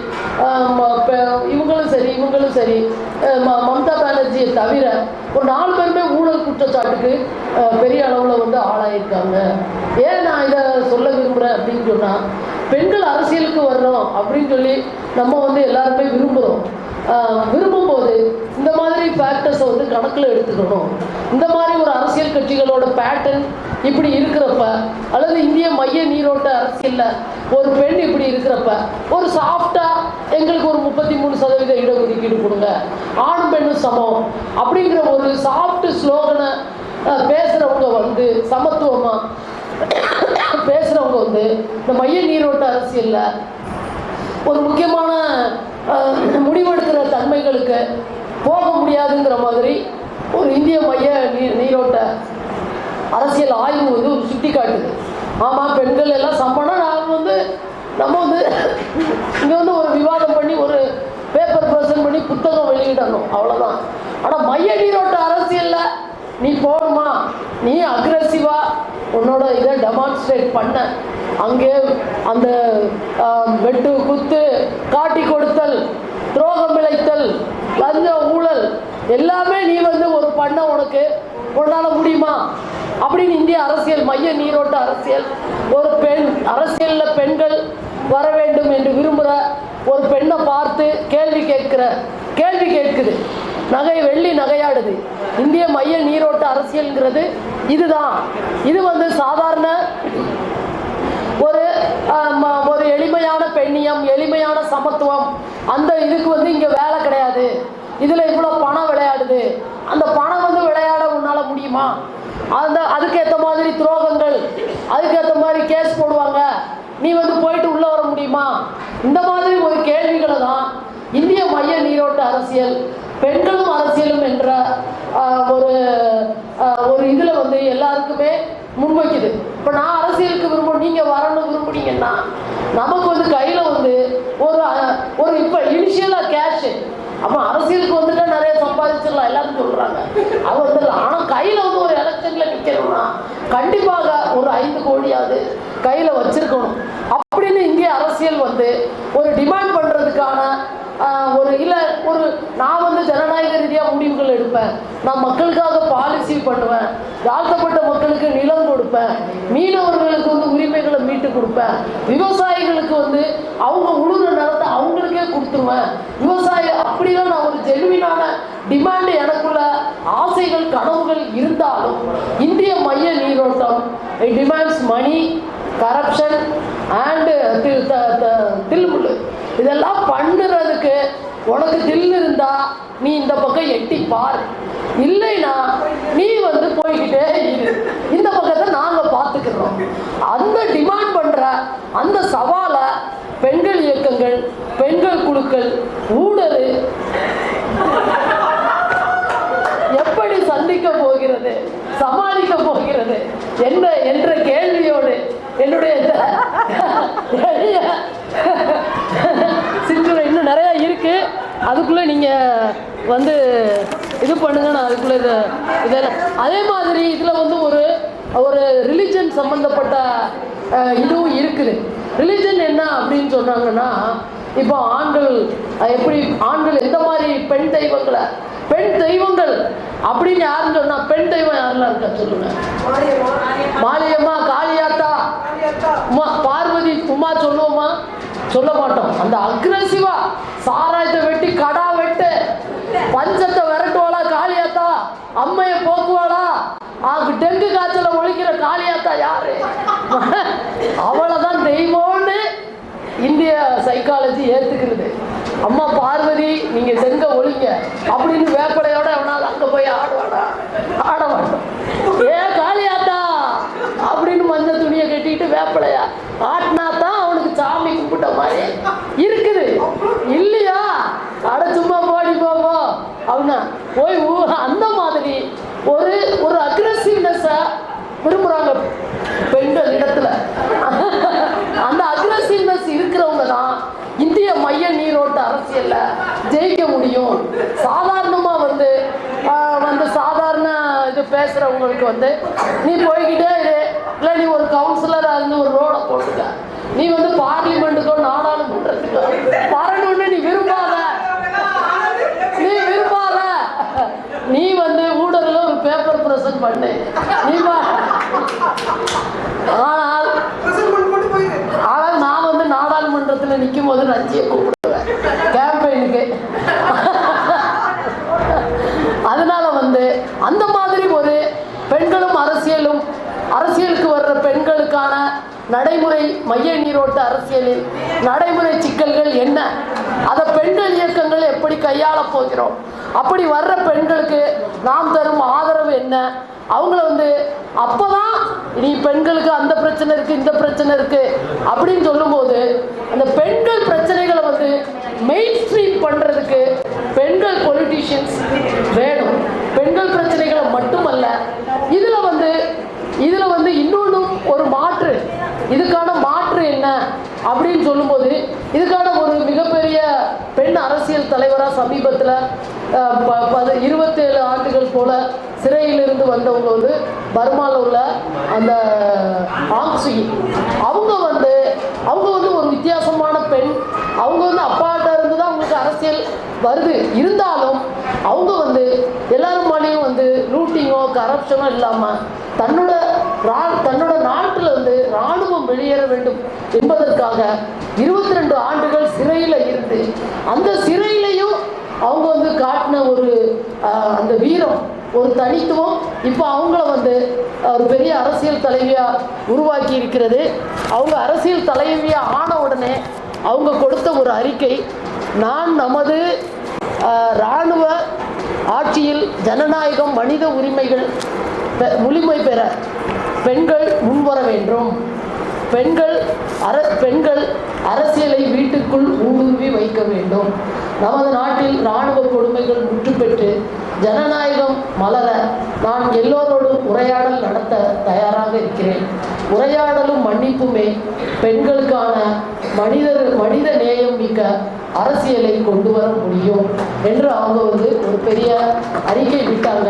இவங்களும் சரி மம்தா பானர்ஜியை தவிர ஒரு 4 பேருமே ஊழல் குற்றச்சாட்டுக்கு பெரிய அளவில் வந்து ஆளாயிருக்காங்க. ஏன் நான் இதை சொல்ல விரும்புகிறேன் அப்படின்னு சொன்னால், பெண்கள் அரசியலுக்கு வர்றோம் அப்படின்னு சொல்லி நம்ம வந்து எல்லாருமே விரும்பும்போது இந்த மாதிரி ஃபேக்டர்ஸை வந்து கணக்கில் எடுத்துக்கணும். இந்த மாதிரி ஒரு அரசியல் கட்சிகளோட பேட்டர்ன் இப்படி இருக்கிறப்ப, அல்லது இந்திய மைய நீரோட்ட அரசியலில் ஒரு பெண் இப்படி இருக்கிறப்ப, ஒரு சாஃப்டாக எங்களுக்கு ஒரு 33% இடஒதுக்கீடு கொடுங்க, ஆணும் பெண்ணும் சமம் அப்படிங்கிற ஒரு சாஃப்ட் ஸ்லோகனை பேசுகிறவங்க வந்து, சமத்துவமாக பேசுகிறவங்க வந்து இந்த மைய நீரோட்ட அரசியலில் ஒரு முக்கியமான முடிவெடுக்கிற தன்மைகளுக்கு போக முடியாதுங்கிற மாதிரி ஒரு இந்திய மைய நீரோட்ட அரசியல் ஆய்வு வந்து ஒரு சுட்டி காட்டுது. ஆமாம், பெண்கள் எல்லாம் சம்பளம் நம்ம வந்து இங்கே வந்து ஒரு விவாதம் பண்ணி ஒரு பேப்பர் ப்ரெசன்ட் பண்ணி புத்தகம் வெளியிடணும், அவ்வளோதான். ஆனால் மைய நீரோட்ட அரசியலில் நீ போகணுமா, நீ அக்ரெசிவாக உன்னோட இதை டெமான்ஸ்ட்ரேட் பண்ண, அங்கே அந்த வெட்டு குத்து காட்டி கொடுத்தல், துரோகம் இழைத்தல், லஞ்ச ஊழல் எல்லாமே நீ வந்து ஒரு பண்ண உன்னால் முடியுமா அப்படின்னு இந்திய அரசியல், மைய நீரோட்ட அரசியல், ஒரு பெண் அரசியலில் பெண்கள் வர வேண்டும் என்று விரும்புகிற ஒரு பெண்ணை பார்த்து கேள்வி கேட்குது, வெள்ளி நகையாடுது. இந்திய மைய நீரோட்ட அரசியல்ங்கிறது இதுதான். இது வந்து சாதாரண ஒரு எளிமையான பெண்ணியம், எளிமையான சமத்துவம், அந்த இதுக்கு வந்து இங்கே வேலை கிடையாது. இதில் இவ்வளோ பணம் விளையாடுது, அந்த பணம் வந்து விளையாட உன்னால் முடியுமா, அதுக்கேற்ற மாதிரி துரோகங்கள், அதுக்கேற்ற மாதிரி கேஸ் போடுவாங்க, நீ வந்து போயிட்டு உள்ளே வர முடியுமா, இந்த மாதிரி ஒரு கேள்விகளை தான் இந்திய மைய நீரோட்ட அரசியல், பெண்களும் அரசியலும் என்ற ஒரு இதில் வந்து எல்லாருக்குமே முன்வைக்குது. இப்போ நான் அரசியலுக்கு நீங்கள் வரணும் விரும்புனீங்கன்னா நமக்கு வந்து கையில் வந்து ஒரு இப்போ இனிஷியலாக கேஷு, அப்போ அரசியலுக்கு வந்துட்டா நிறைய சம்பாதிச்சிடலாம் எல்லாரும் சொல்கிறாங்க, அது வந்துடலாம். ஆனால் கையில் வந்து ஒரு எலெக்ஷனில் நிற்கணும்னா கண்டிப்பாக ஒரு 5 கோடியாவது கையில் வச்சிருக்கணும் அப்படின்னு இந்திய அரசியல் வந்து ஒரு டிமாண்ட் பண்ணுறதுக்கான நான் வந்து ஜனநாயக ரீதியாக முடிவுகள் எடுப்பேன், நான் மக்களுக்காக பாலிசி பண்ணுவேன், தாழ்த்தப்பட்ட மக்களுக்கு நிலம் கொடுப்பேன், மீனவர்களுக்கு வந்து உரிமைகளை மீட்டு கொடுப்பேன், விவசாயிகளுக்கு வந்து அவங்க உழுற நிலத்தை அவங்களுக்கே கொடுத்துருவேன், விவசாயி அப்படிலாம் நான் ஒரு ஜெனுவினான டிமாண்டு, எனக்குள்ள ஆசைகள் கனவுகள் இருந்தாலும் இந்திய மைய நீரோட்டம் டிமாண்ட்ஸ் மணி, கரப்ஷன் அண்ட் தில்முள்ளு. இதெல்லாம் பண்ணுறதுக்கு உனக்கு தில் இருந்தா நீ இந்த பக்கம் எட்டி பாரு, இல்லைன்னா நீ வந்து போய்கிட்டே இரு, இந்த பக்கத்தை நாங்கள் பார்த்துக்கிறோம். அந்த டிமாண்ட் பண்ணுற அந்த சவாலை பெண்கள் இயக்கங்கள், பெண்கள் குழுக்கள், ஊழல் எப்படி சந்திக்க போகிறது, சமாளிக்க போகிறது என்ற கேள்வியோடு என்னுடைய சிற்றுரை இன்னும் நிறையா இருக்குது. அதுக்குள்ளே நீங்கள் வந்து இது பண்ணுங்க, நான் அதுக்குள்ளே இதெல்லாம் அதே மாதிரி இதில் வந்து ஒரு ரிலிஜன் சம்மந்தப்பட்ட இதுவும் இருக்குது. ரிலிஜன் என்ன அப்படின்னு சொன்னாங்கன்னா, இப்போ ஆண்கள் எந்த மாதிரி பெண் தெய்வங்கள் அப்படின்னு யாருன்னு சொன்னா, பெண் தெய்வம் யாரெல்லாம் இருக்கா சொல்லுங்க. மாரியம்மா, காளியாத்தா, பார்வதி, உமா சொல்லுவோமா? சொல்ல மாட்டோம். அந்த அக்ரெசிவா சாராயத்தை வெட்டி கடா வெட்டு, பஞ்சத்தை விரட்டுவாளா காளியாத்தா, அம்மைய போக்குவாளா, டெங்கு காய்ச்சல ஒழிக்கிற காளியாத்தா யாரு? அவளைதான் தெய்வம்னு இந்திய சைக்காலஜி ஏத்துக்கிறது. அம்மா பார்வதி நீங்க செங்க ஒழிங்க அப்படின்னு வேப்படையோட அவனால் அங்க போய் ஆடுவாடா? ஆட மாட்டோம். ஏன் காளியாத்தா அப்படின்னு மஞ்சள் துணியை கட்டிட்டு வேப்படையா ஆட்டினா தான் அவனுக்கு சாமி கும்பிட்ட மாதிரி இருக்குது, இல்லையா? அட சும்மா போடி போவோம் அப்படின்னா போய் அந்த மாதிரி ஒரு அக்ரெசிவ்னஸ விரும்புறாங்க பெண்கள் இடத்துல. அந்த அக்ரெசிவ்னஸ் இருக்கிறவங்க தான் இந்திய மைய நீரோட்ட அரசியல்ல ஜெயிக்க முடியும். சாதாரணமாக வந்து சாதாரண இது பேசுகிறவங்களுக்கு வந்து நீ போய்கிட்டே இரு, இல்லை நீ ஒரு கவுன்சிலராக இருந்து ஒரு ரோடை போட்டுக்க, நீ வந்து பார்லிமெண்ட்டுக்கோ நாடாளுமன்றத்துக்கோ வரணும்னு நீ விரும்பாத, நீ வந்து ஊடகத்தில் ஒரு பேப்பர் பிரசன்ட் பண்ணு, நீ ஆனால் நான் வந்து நாடாளுமன்றத்தில் நிற்கும் போது நஞ்சியை கூப்பிடுவேன் கேம்பெயினுக்கு. அதனால வந்து அந்த மாதிரி ஒரு பெண்களும் அரசியலுக்கு வர்ற பெண்களுக்கான நடைமுறை மைய நீரோட்ட அரசியலில் நடைமுறை சிக்கல்கள் என்ன, அதை பெண்கள் இயக்கங்கள் எப்படி கையாள போகிறோம், அப்படி வர்ற பெண்களுக்கு நாம் தரும் ஆதரவு என்ன, அவங்கள வந்து அப்போதான் நீ பெண்களுக்கு அந்த பிரச்சனை இருக்குது இந்த பிரச்சனை இருக்குது அப்படின்னு சொல்லும்போது அந்த பெண்கள் பிரச்சனைகளை வந்து மெயின் ஸ்ட்ரீம் பண்ணுறதுக்கு பெண்கள் பொலிட்டீஷியன்ஸ் வேணும். பெண்கள் பிரச்சனைகளை மட்டுமல்ல, இதில் வந்து இன்னொன்றும் ஒரு மாற்று, இதுக்கான மாற்று என்ன அப்படின்னு சொல்லும்போது இதுக்கான ஒரு மிகப்பெரிய பெண் அரசியல் தலைவராக சமீபத்தில் 27 ஆண்டுகள் போல சிறையிலிருந்து வந்தவங்க வந்து பர்மாவில் உள்ள அந்த ஆங் சுகி, அவங்க வந்து ஒரு வித்தியாசமான பெண். அவங்க வந்து அப்பாட்ட இருந்து தான் அவங்களுக்கு அரசியல் வருது, இருந்தாலும் அவங்க வந்து எல்லாரும் மேலேயும் வந்து லூட்டிங்கோ கரப்ஷனோ இல்லாமல் தன்னோட நாட்டில் வந்து இராணுவம் வெளியேற வேண்டும் என்பதற்காக 22 ஆண்டுகள் சிறையில் இருந்து அந்த சிறையிலையும் அவங்க வந்து காட்டின ஒரு அந்த வீரம், ஒரு தனித்துவம் இப்போ அவங்கள வந்து ஒரு பெரிய அரசியல் தலைவியாக உருவாக்கி இருக்கிறது. அவங்க அரசியல் தலைவியாக ஆன உடனே அவங்க கொடுத்த ஒரு அறிக்கை, நான் நமது இராணுவ ஆட்சியில் ஜனநாயகம் மனித உரிமைகள் முழுமை பெற பெண்கள் முன்வர வேண்டும், பெண்கள் அரசியலை வீட்டுக்குள் ஊடுருவி வைக்க வேண்டும், நமது நாட்டில் இராணுவ கொடுமைகள் முற்றுப்பெற்று ஜனநாயகம் மலர நான் எல்லோரோடும் உரையாடல் நடத்த தயாராக இருக்கிறேன். உரையாடலும் மன்னிப்புமே பெண்களுக்கான மனித நேயம் மிக்க அரசியலை கொண்டு வர முடியும் என்று அவங்க வந்து ஒரு பெரிய அறிக்கை விட்டாங்க.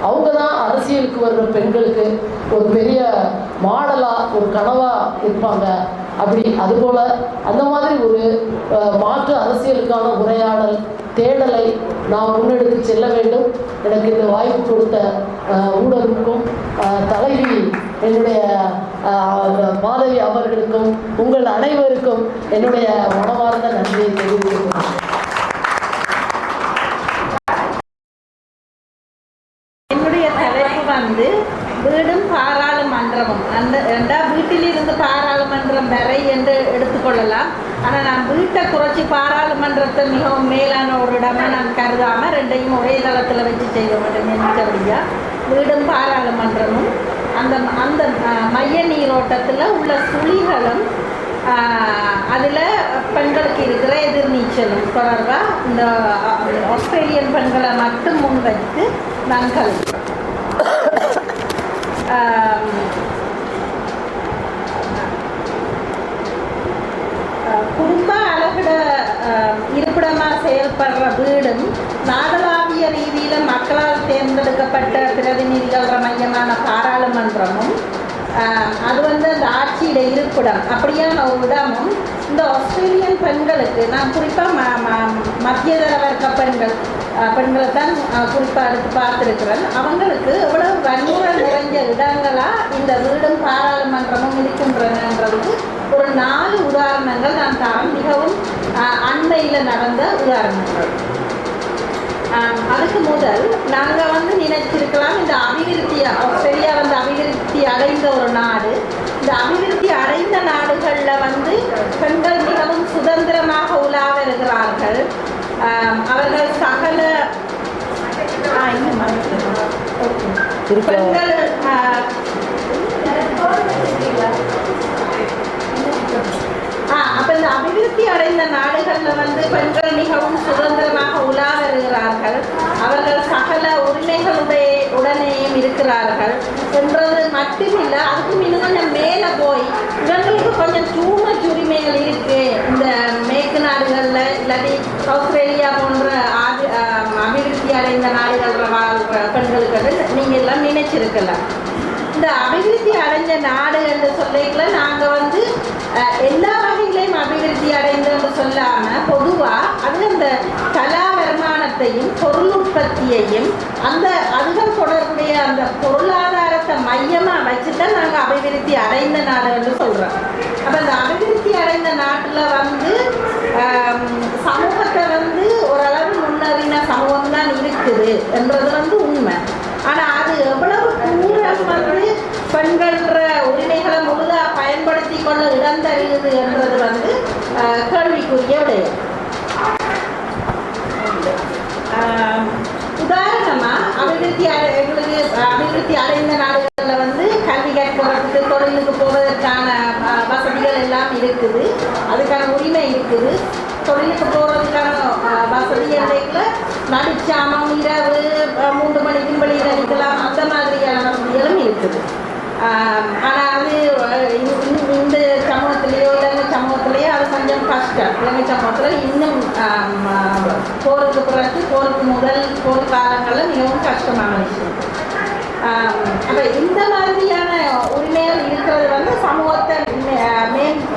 அவங்க தான் அரசியலுக்கு வர்ற பெண்களுக்கு ஒரு பெரிய மாடலாக ஒரு கனவாக இருப்பாங்க. அதுபோல் அந்த மாதிரி ஒரு மாற்று அரசியலுக்கான உரையாடல் தேடலை நாம் முன்னெடுத்து செல்ல வேண்டும். எனக்கு இந்த வாய்ப்பு கொடுத்த ஊடகருக்கும் தலைவி என்னுடைய மாதவி அவர்களுக்கும் உங்கள் அனைவருக்கும் என்னுடைய மனமார்ந்த நன்றியை தெரிவித்துள்ளேன். என்னுடைய தலைப்பு வந்து வீடும் பாராளுமன்றமும். அந்த வீட்டிலிருந்து பாராளுமன்றம் வரை என்று எடுத்துக்கொள்ளலாம். ஆனால் நான் வீட்டை குறைச்சி பாராளுமன்றத்தை மிகவும் மேலான ஒரு இடமா நான் கருதாமல் ரெண்டையும் ஒரே தளத்தில் வச்சு செய்ய வேண்டும் நினைச்சபடியா வீடும் பாராளுமன்றமும் அந்த மைய நீரோட்டத்தில் உள்ள சுழிகளும் அதில் பெண்களுக்கு இருக்கிற எதிர்நீச்சலும் தொடர்பாக இந்த ஆஸ்திரேலியன் பெண்களை மட்டும் முன்வைத்து நான் கல்வி குடும்ப அழகிட இருப்பிடமாக செயல்படுற வீடும் நாடளாவிய ரீதியில் மக்களால் தேர்ந்தெடுக்கப்பட்ட பிரதிநிதிகள் மையமான பாராளுமன்றமும் அது வந்து அந்த ஆட்சியிட இருப்பிடம் அப்படியான ஒரு இடமும் இந்த ஆஸ்திரேலியன் பெண்களுக்கு நான் குறிப்பாக மத்தியதர வர்க்க பெண்களை தான் குறிப்பாக எடுத்து பார்த்துருக்கிறேன். அவங்களுக்கு எவ்வளவு வன்முறை நிறைஞ்ச இடங்களாக இந்த வீடும் பாராளுமன்றமும் இருக்கின்றனன்றதுக்கு ஒரு 4 உதாரணங்கள் நான் தான் மிகவும் அண்மையில் நடந்த உதாரணங்கள். அதுக்கு முதல் நாங்கள் வந்து நினைச்சிருக்கலாம் இந்த ஆஸ்திரேலியா வந்து அபிவிருத்தி அடைந்த ஒரு நாடு. இந்த அபிவிருத்தி அடைந்த நாடுகளில் வந்து பெண்கள் மிகவும் சுதந்திரமாக உலா வருகிறார்கள். அவர்கள் சகல பெண்கள் அப்போ இந்த அபிவிருத்தி அடைந்த நாடுகளில் வந்து பெண்கள் மிகவும் சுதந்திரமாக உலா வருகிறார்கள். அவர்கள் சகல உடனேயும் இருக்கிறார்கள் என்றது மட்டுமில்லை, அதுக்கும் இன்னும் கொஞ்சம் மேலே போய் இவங்களுக்கு கொஞ்சம் தூமச் உரிமைகள் இருக்கு. இந்த மேற்கு நாடுகளில் இல்லாட்டி ஆஸ்திரேலியா போன்ற நினைச்சிருக்கலாம். இந்த அபிவிருத்தி அடைஞ்ச நாடு என்று சொல்லிக்கல நாங்கள் வந்து எல்லா வகையிலையும் அபிவிருத்தி அடைந்தோன்னு சொல்லாமல் பொதுவாக அது அந்த கலா வருமானத்தையும் பொருள் உற்பத்தியையும் அந்த அதுகள் தொடர்புடைய அந்த பொருளாதாரத்தை மையமாக வச்சுதான் நாங்கள் அபிவிருத்தி அடைந்த நாடுன்னு சொல்கிறோம். அப்போ அந்த அபிவிருத்தி அடைந்த நாட்டில் வந்து சமூகத்தை வந்து ஓரளவு முன்னறின சமூகம் தான் இருக்குது என்றது வந்து உண்மை. ஆனால் அது எவ்வளவு தூரம் வந்து பெண்கள உரிமைகளை முழுதாக பயன்படுத்தி கொள்ள இடம் தருகிறது என்றது வந்து கேள்விக்குரிய விடயம். உதாரணமாக அபிவிருத்தி அடைந்த நாடுகளில் வந்து கல்வி கற்கிறதுக்கு தொழிலுக்கு போவதற்கான வசதிகள் எல்லாம் இருக்குது, அதுக்கான உரிமை இருக்குது. தொழிலுக்கு போகிறதுக்கான வசதி எல்லைகளை நடிச்சாமம் இரவு 3 மணிக்கு வெளியில் அடிக்கலாம், அந்த மாதிரியான வசதிகளும் இருக்குது. ஆனால் அது இந்த சமூகத்திலேயோ இலங்கை சமூகத்திலேயோ அது கொஞ்சம் கஷ்டம். இலங்கை சமூகத்தில் இன்னும் போருக்கு பிறகு போருக்கு முதல் போர் காலங்களில் மிகவும் கஷ்டமான விஷயம். அப்போ இந்த மாதிரியான உரிமைகள் இருக்கிறது வந்து சமூகத்தை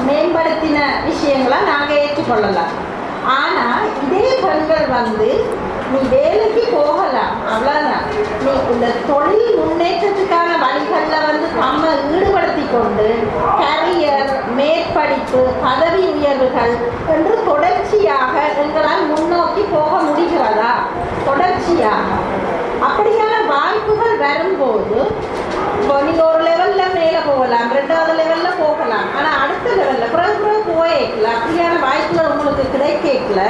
மேம்படுத்தின விஷயங்களை நாங்கள் ஏற்றுக்கொள்ளலாம். ஆனால் இதே பெண்கள் வந்து நீ வேலைக்கு போகலாம், அவ்வளோதான். நீ இந்த தொழில் முன்னேற்றத்துக்கான வழிகளில் வந்து நம்ம ஈடுபடுத்தி கொண்டு கரியர், மேற்படிப்பு, பதவி உயர்வுகள் என்று தொடர்ச்சியாக எங்களால் முன்னோக்கி போக முடிகிறதா? தொடர்ச்சியாக அப்படியான வாய்ப்புகள் வரும்போது இப்போ நீங்கள் ஒரு லெவலில் மேலே போகலாம், 2வது லெவலில் போகலாம், ஆனால் அடுத்த லெவலில் பிறகு போயிக்கல. அப்படியான வாய்ப்புகள் உங்களுக்கு கிடைக்கல.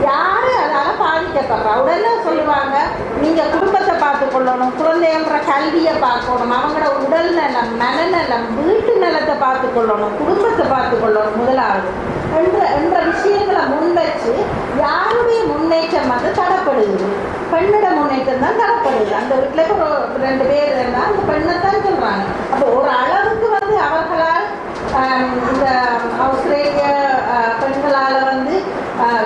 யார் அதால் பாதிக்கப்படுறா? உடனே சொல்லுவாங்க நீங்கள் குடும்பத்தை பார்த்துக்கொள்ளணும், குழந்தைன்ற கல்வியை பார்க்கணும், அவங்களோட உடல் நலம், மனநலம், வீட்டு நலத்தை பார்த்துக்கொள்ளணும், குடும்பத்தை பார்த்துக்கொள்ளணும் முதலாவது என்ற விஷயங்களை முன்வச்சு யாருடைய முன்னேற்றம் வந்து தடப்படுது? பெண்ணோட முன்னேற்றம் தான் தடப்படுது. அந்த வீட்டில் இப்போ 2 பேர் இருந்தால் அந்த பெண்ணை தான் சொல்கிறாங்க. அப்போ ஒரு அளவுக்கு வந்து அவர்களால் இந்த ஆஸ்திரேலிய பெண்களால் வந்து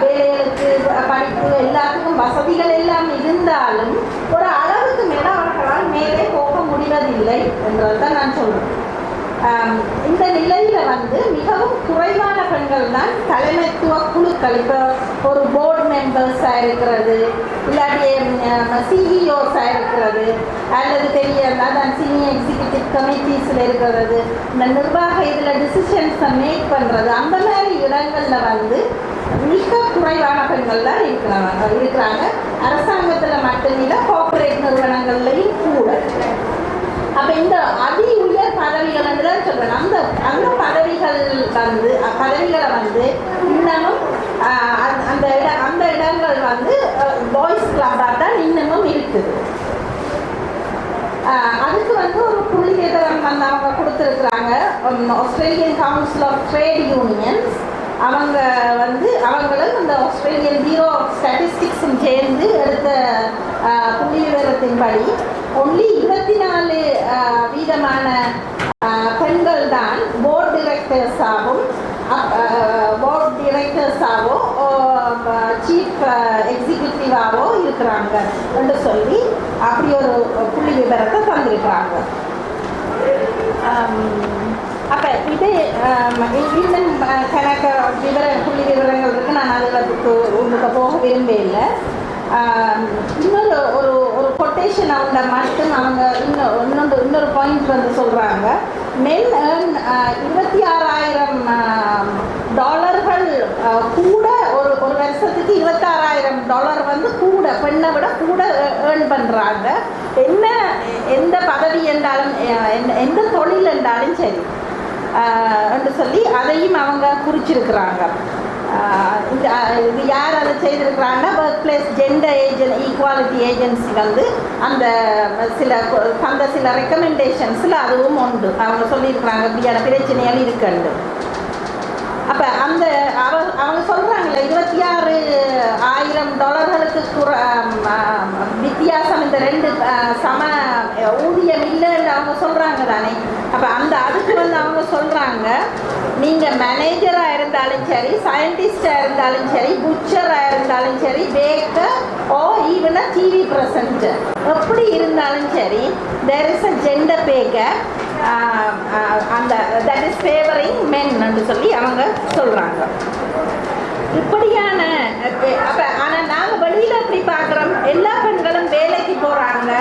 வேலைகளுக்கு, படிப்பு, எல்லாத்துக்கும் வசதிகள் எல்லாம் இருந்தாலும் ஒரு அளவுக்கு மேலே அவர்களால் மேலே போக முடிவதில்லை என்றதை தான் நான் சொல்கிறேன். இந்த நிலையில் வந்து மிகவும் குறைவான பெண்கள் தான் தலைமைத்துவ குழுக்கள், இப்போ ஒரு போர்டு மெம்பர்ஸாக இருக்கிறது, இல்லாட்டி சிஇஓஸாக இருக்கிறது, அல்லது பெரிய அதான் சீனியர் எக்ஸிக்யூட்டிவ் கமிட்டிஸில் இருக்கிறது, இந்த நிர்வாக இதில் டிசிஷன்ஸை மேக் பண்ணுறது, அந்த மாதிரி இடங்களில் வந்து மிக குறைவான பெண்கள் தான் இருக்கிறாங்க. அரசாங்கத்தில் மட்டுமில்லை, கார்ப்பரேட் நிறுவனங்கள்லையும் கூட. அப்போ இந்த அதி உயர் பதவிகள் என்று தான் சொல்கிறேன். அந்த பதவிகளை வந்து இன்னமும் அந்த இடங்கள் வந்து பாய்ஸ் கிளப்பாக தான் இன்னமும் இருக்குது. அதுக்கு வந்து ஒரு புள்ளி விவரம் வந்து அவங்க கொடுத்துருக்குறாங்க. Australian council of trade unions அவங்க வந்து அவங்களும் இந்த ஆஸ்திரேலியன் பியூரோ ஆஃப் ஸ்டாட்டிஸ்டிக்ஸும் சேர்ந்து எடுத்த புள்ளி விவரத்தின்படி ஒன்லி 24 வீதமான பெண்கள் தான் போர்ட் டிரெக்டர்ஸாவோ சீஃப் எக்ஸிக்யூட்டிவாவோ இருக்கிறாங்க என்று சொல்லி அப்படி ஒரு புள்ளி விவரத்தை தந்திருக்கிறாங்க. அப்போ இது இன்னும் கணக்கு புள்ளி விவரங்கள் இருக்குது. நான் அதில் உங்களுக்கு போக விரும்பவில்லை. இன்னொரு ஒரு கொட்டேஷன் அவங்க மட்டும் அவங்க இன்னொரு பாயிண்ட் வந்து சொல்கிறாங்க. மென் ஏர்ன் $26,000 கூட ஒரு வருஷத்துக்கு $26,000 வந்து கூட, பெண்ணை விட கூட ஏர்ன் பண்ணுறாங்க. எந்த பதவி என்றாலும் எந்த தொழில் என்றாலும் சரி என்று சொல்லி அதையும் அவங்க குறிச்சிருக்கிறாங்க. இது யார் அதை செய்திருக்கிறாங்கன்னா workplace gender equality agency வந்து அந்த சில ரெக்கமெண்டேஷன்ஸில் அதுவும் உண்டு. அவங்க சொல்லியிருக்கிறாங்க இப்படியான பிரச்சனைகள் இருக்குண்டு. அப்போ அவங்க சொல்கிறாங்களே $26,000 வித்தியாசம், இந்த 2 சம ஊதியம் இல்லைன்னு அவங்க சொல்கிறாங்க தானே. அப்போ அதுக்கு அதுக்கு வந்து அவங்க சொல்கிறாங்க, நீங்கள் மேனேஜராக இருந்தாலும் சரி, சயின்டிஸ்டாக இருந்தாலும் சரி, புச்சராக இருந்தாலும் சரி, பேக்கர் ஓ ஈவனாக டிவி ப்ரெசன்டர் எப்படி இருந்தாலும் சரி, தேர் இஸ் அ ஜெண்டர் பேக்கர் அந்த தட் இஸ் ஃபேவரிங் மென்னு சொல்லி அவங்க சொல்கிறாங்க. இப்படியான அப்போ ஆனால் நாங்கள் வெளியில் எப்படி பார்க்குறோம், எல்லா பெண்களும் வேலைக்கு போகிறாங்க,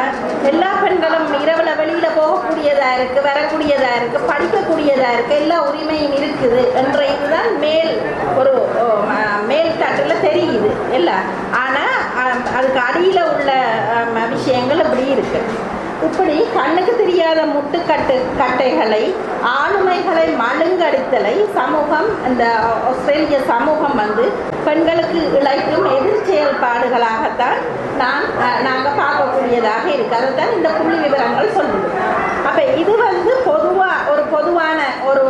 எல்லா பெண்களும் இரவில் வெளியில் போகக்கூடியதாக இருக்குது, வரக்கூடியதாக இருக்குது, படிக்கக்கூடியதாக இருக்குது, எல்லா உரிமையும் இருக்குது என்ற இதுதான் ஒரு மேல் தட்டில் தெரியுது எல்லாம். ஆனால் அதுக்கு அடியில் உள்ள விஷயங்கள் இப்படி இருக்குது. இப்படி கண்ணுக்கு தெரியாத கட்டைகளை, ஆளுமைகளை மழுங்கடித்தலை சமூகம், இந்த ஆஸ்திரேலிய சமூகம் வந்து பெண்களுக்கு இழைக்கும் எதிர் செயல்பாடுகளாகத்தான் நாங்கள் பார்க்கக்கூடியதாக இருக்குது. அதைத்தான் இந்த புள்ளி விவரங்கள் சொல்லுது. அப்போ இது வந்து பொதுவான ஒரு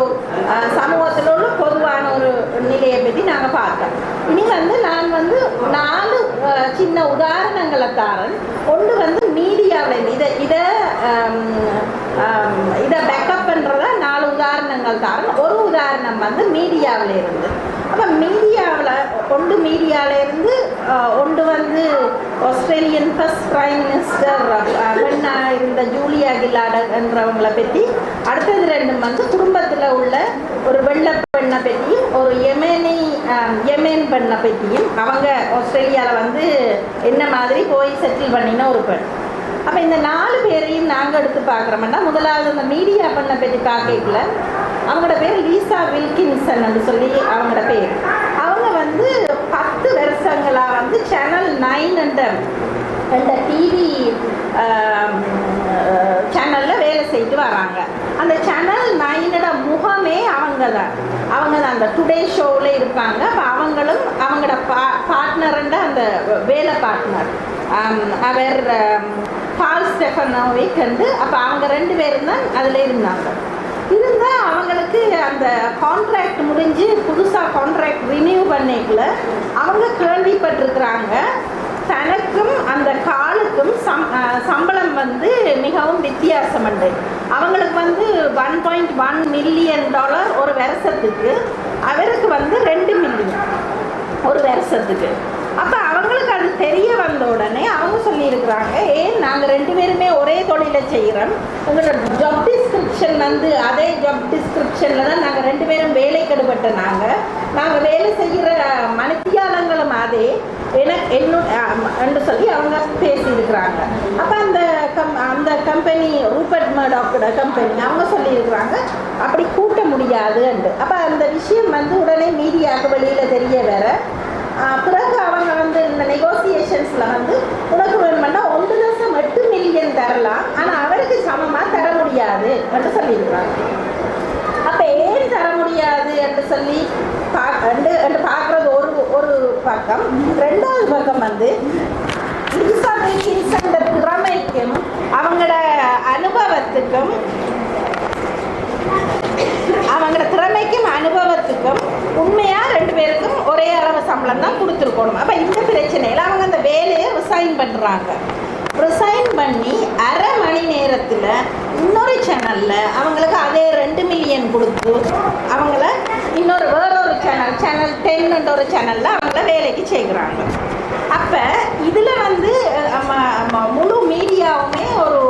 சமூகத்தில் உள்ள பொதுவான ஒரு நிலையை பற்றி நாங்கள் பார்த்தோம். இனி வந்து நான் வந்து 4 சின்ன உதாரணங்களை தாரன். ஒன்று வந்து மீடியாவில் இதை பேக்கப் பண்ணுறதா 4 உதாரணங்கள் தாரன். ஒரு உதாரணம் வந்து மீடியாவில் இருந்து. அப்போ மீடியாவில் இருந்து ஒன்று வந்து ஆஸ்திரேலியன் ஃபர்ஸ்ட் பிரைம் மினிஸ்டர் பெண்ணாக இருந்த ஜூலியா கில்லார்ட் என்றவங்களை பற்றி, அடுத்தது 2 வந்து குடும்பத்தில் உள்ள ஒரு வெள்ளை பெண்ணை பற்றியும் ஒரு யெமென் பெண்ணை பற்றியும், அவங்க ஆஸ்திரேலியாவில் வந்து என்ன மாதிரி போய் செட்டில் பண்ணின ஒரு பெண். அப்போ இந்த 4 பேரையும் நாங்கள் எடுத்து பார்க்குறோம்னா, முதலாவது அந்த மீடியா பெண்ணை பற்றி பார்க்கல, அவங்களோட பேர் லீசா வில்கின்சன் சொல்லி அவங்களோட பேர். அவங்க வந்து 10 வருஷங்களாக வந்து சேனல் 9 என்ற டிவி சேனலில் வேலை செய்து வராங்க. அந்த சேனல் 9 முகமே அவங்க தான் அந்த டுடே ஷோவில் இருப்பாங்க. அப்போ அவங்களும் அவங்களோட பார்ட்னருண்ட அந்த வேலை பார்ட்னர் அவர் பால் ஸ்டெஃபனோவிக் வந்து, அப்போ அவங்க 2 பேரும் தான் அதில் இருந்தாங்க. இருந்தால் அவங்களுக்கு அந்த கான்ட்ராக்ட் முடிஞ்சு புதுசாக கான்ட்ராக்ட் ரினியூ பண்ணிக்கல அவங்க கேள்விப்பட்டிருக்கிறாங்க, தனக்கும் அந்த காலுக்கும் சம்பளம் வந்து மிகவும் வித்தியாசம் உண்டு. அவங்களுக்கு வந்து $1.1 மில்லியன் ஒரு வருஷத்துக்கு, அவருக்கு வந்து 2 மில்லியன் ஒரு வருஷத்துக்கு. அப்போ அவங்களுக்கு அது தெரிய வந்த உடனே அவங்க சொல்லியிருக்கிறாங்க, ஏன் நாங்கள் 2 பேருமே ஒரே தொழிலை செய்கிறோம், உங்களோட ஜாப் டிஸ்கிரிப்ஷன் வந்து அதே ஜாப் டிஸ்கிரிப்ஷனில் தான் நாங்கள் 2 பேரும் வேலைக்கு எடுபட்ட நாங்கள் வேலை செய்கிற மனுத்தியாளங்களும் அதே என்று சொல்லி அவங்க பேசியிருக்கிறாங்க. அப்போ அந்த கம்பெனி ரூபர்ட் மர்டாக்கோட கம்பெனி அவங்க சொல்லியிருக்கிறாங்க அப்படி கூட்ட முடியாதுன்னு. அப்போ அந்த விஷயம் வந்து உடனே மீடியாவுக்கு வெளியில் தெரிய வேற. பிறகு அவங்க வந்து இந்த நெகோசியேஷன்ஸில் வந்து உனக்கு வேணுமெண்டா 1.8 மில்லியன் தரலாம், ஆனால் அவருக்கு சமமாக தர முடியாது என்று சொல்லியிருக்கிறாங்க. அப்போ ஏன் தர முடியாது என்று சொல்லி பார்க்குறது ஒரு பக்கம். 2வது பக்கம் வந்து லீசா வில்கின்சன் திறமைக்கும் அவங்களோட அனுபவத்துக்கும் உண்மையாக 2 பேருக்கும் ஒரே அளவு சம்பளம் தான் கொடுத்துருக்கணும். அப்போ இந்த பிரச்சனையில் அவங்க அந்த வேலையை ரிசைன் பண்ணுறாங்க. ரிசைன் பண்ணி அரை மணி நேரத்தில் இன்னொரு சேனலில் அவங்களுக்கு அதே 2 மில்லியன் கொடுத்து அவங்கள வேறொரு சேனல் 10 ஒரு சேனலில் அவங்கள வேலைக்கு சேர்க்குறாங்க. அப்போ இதில் வந்து முழு மீடியாவுமே ஒரு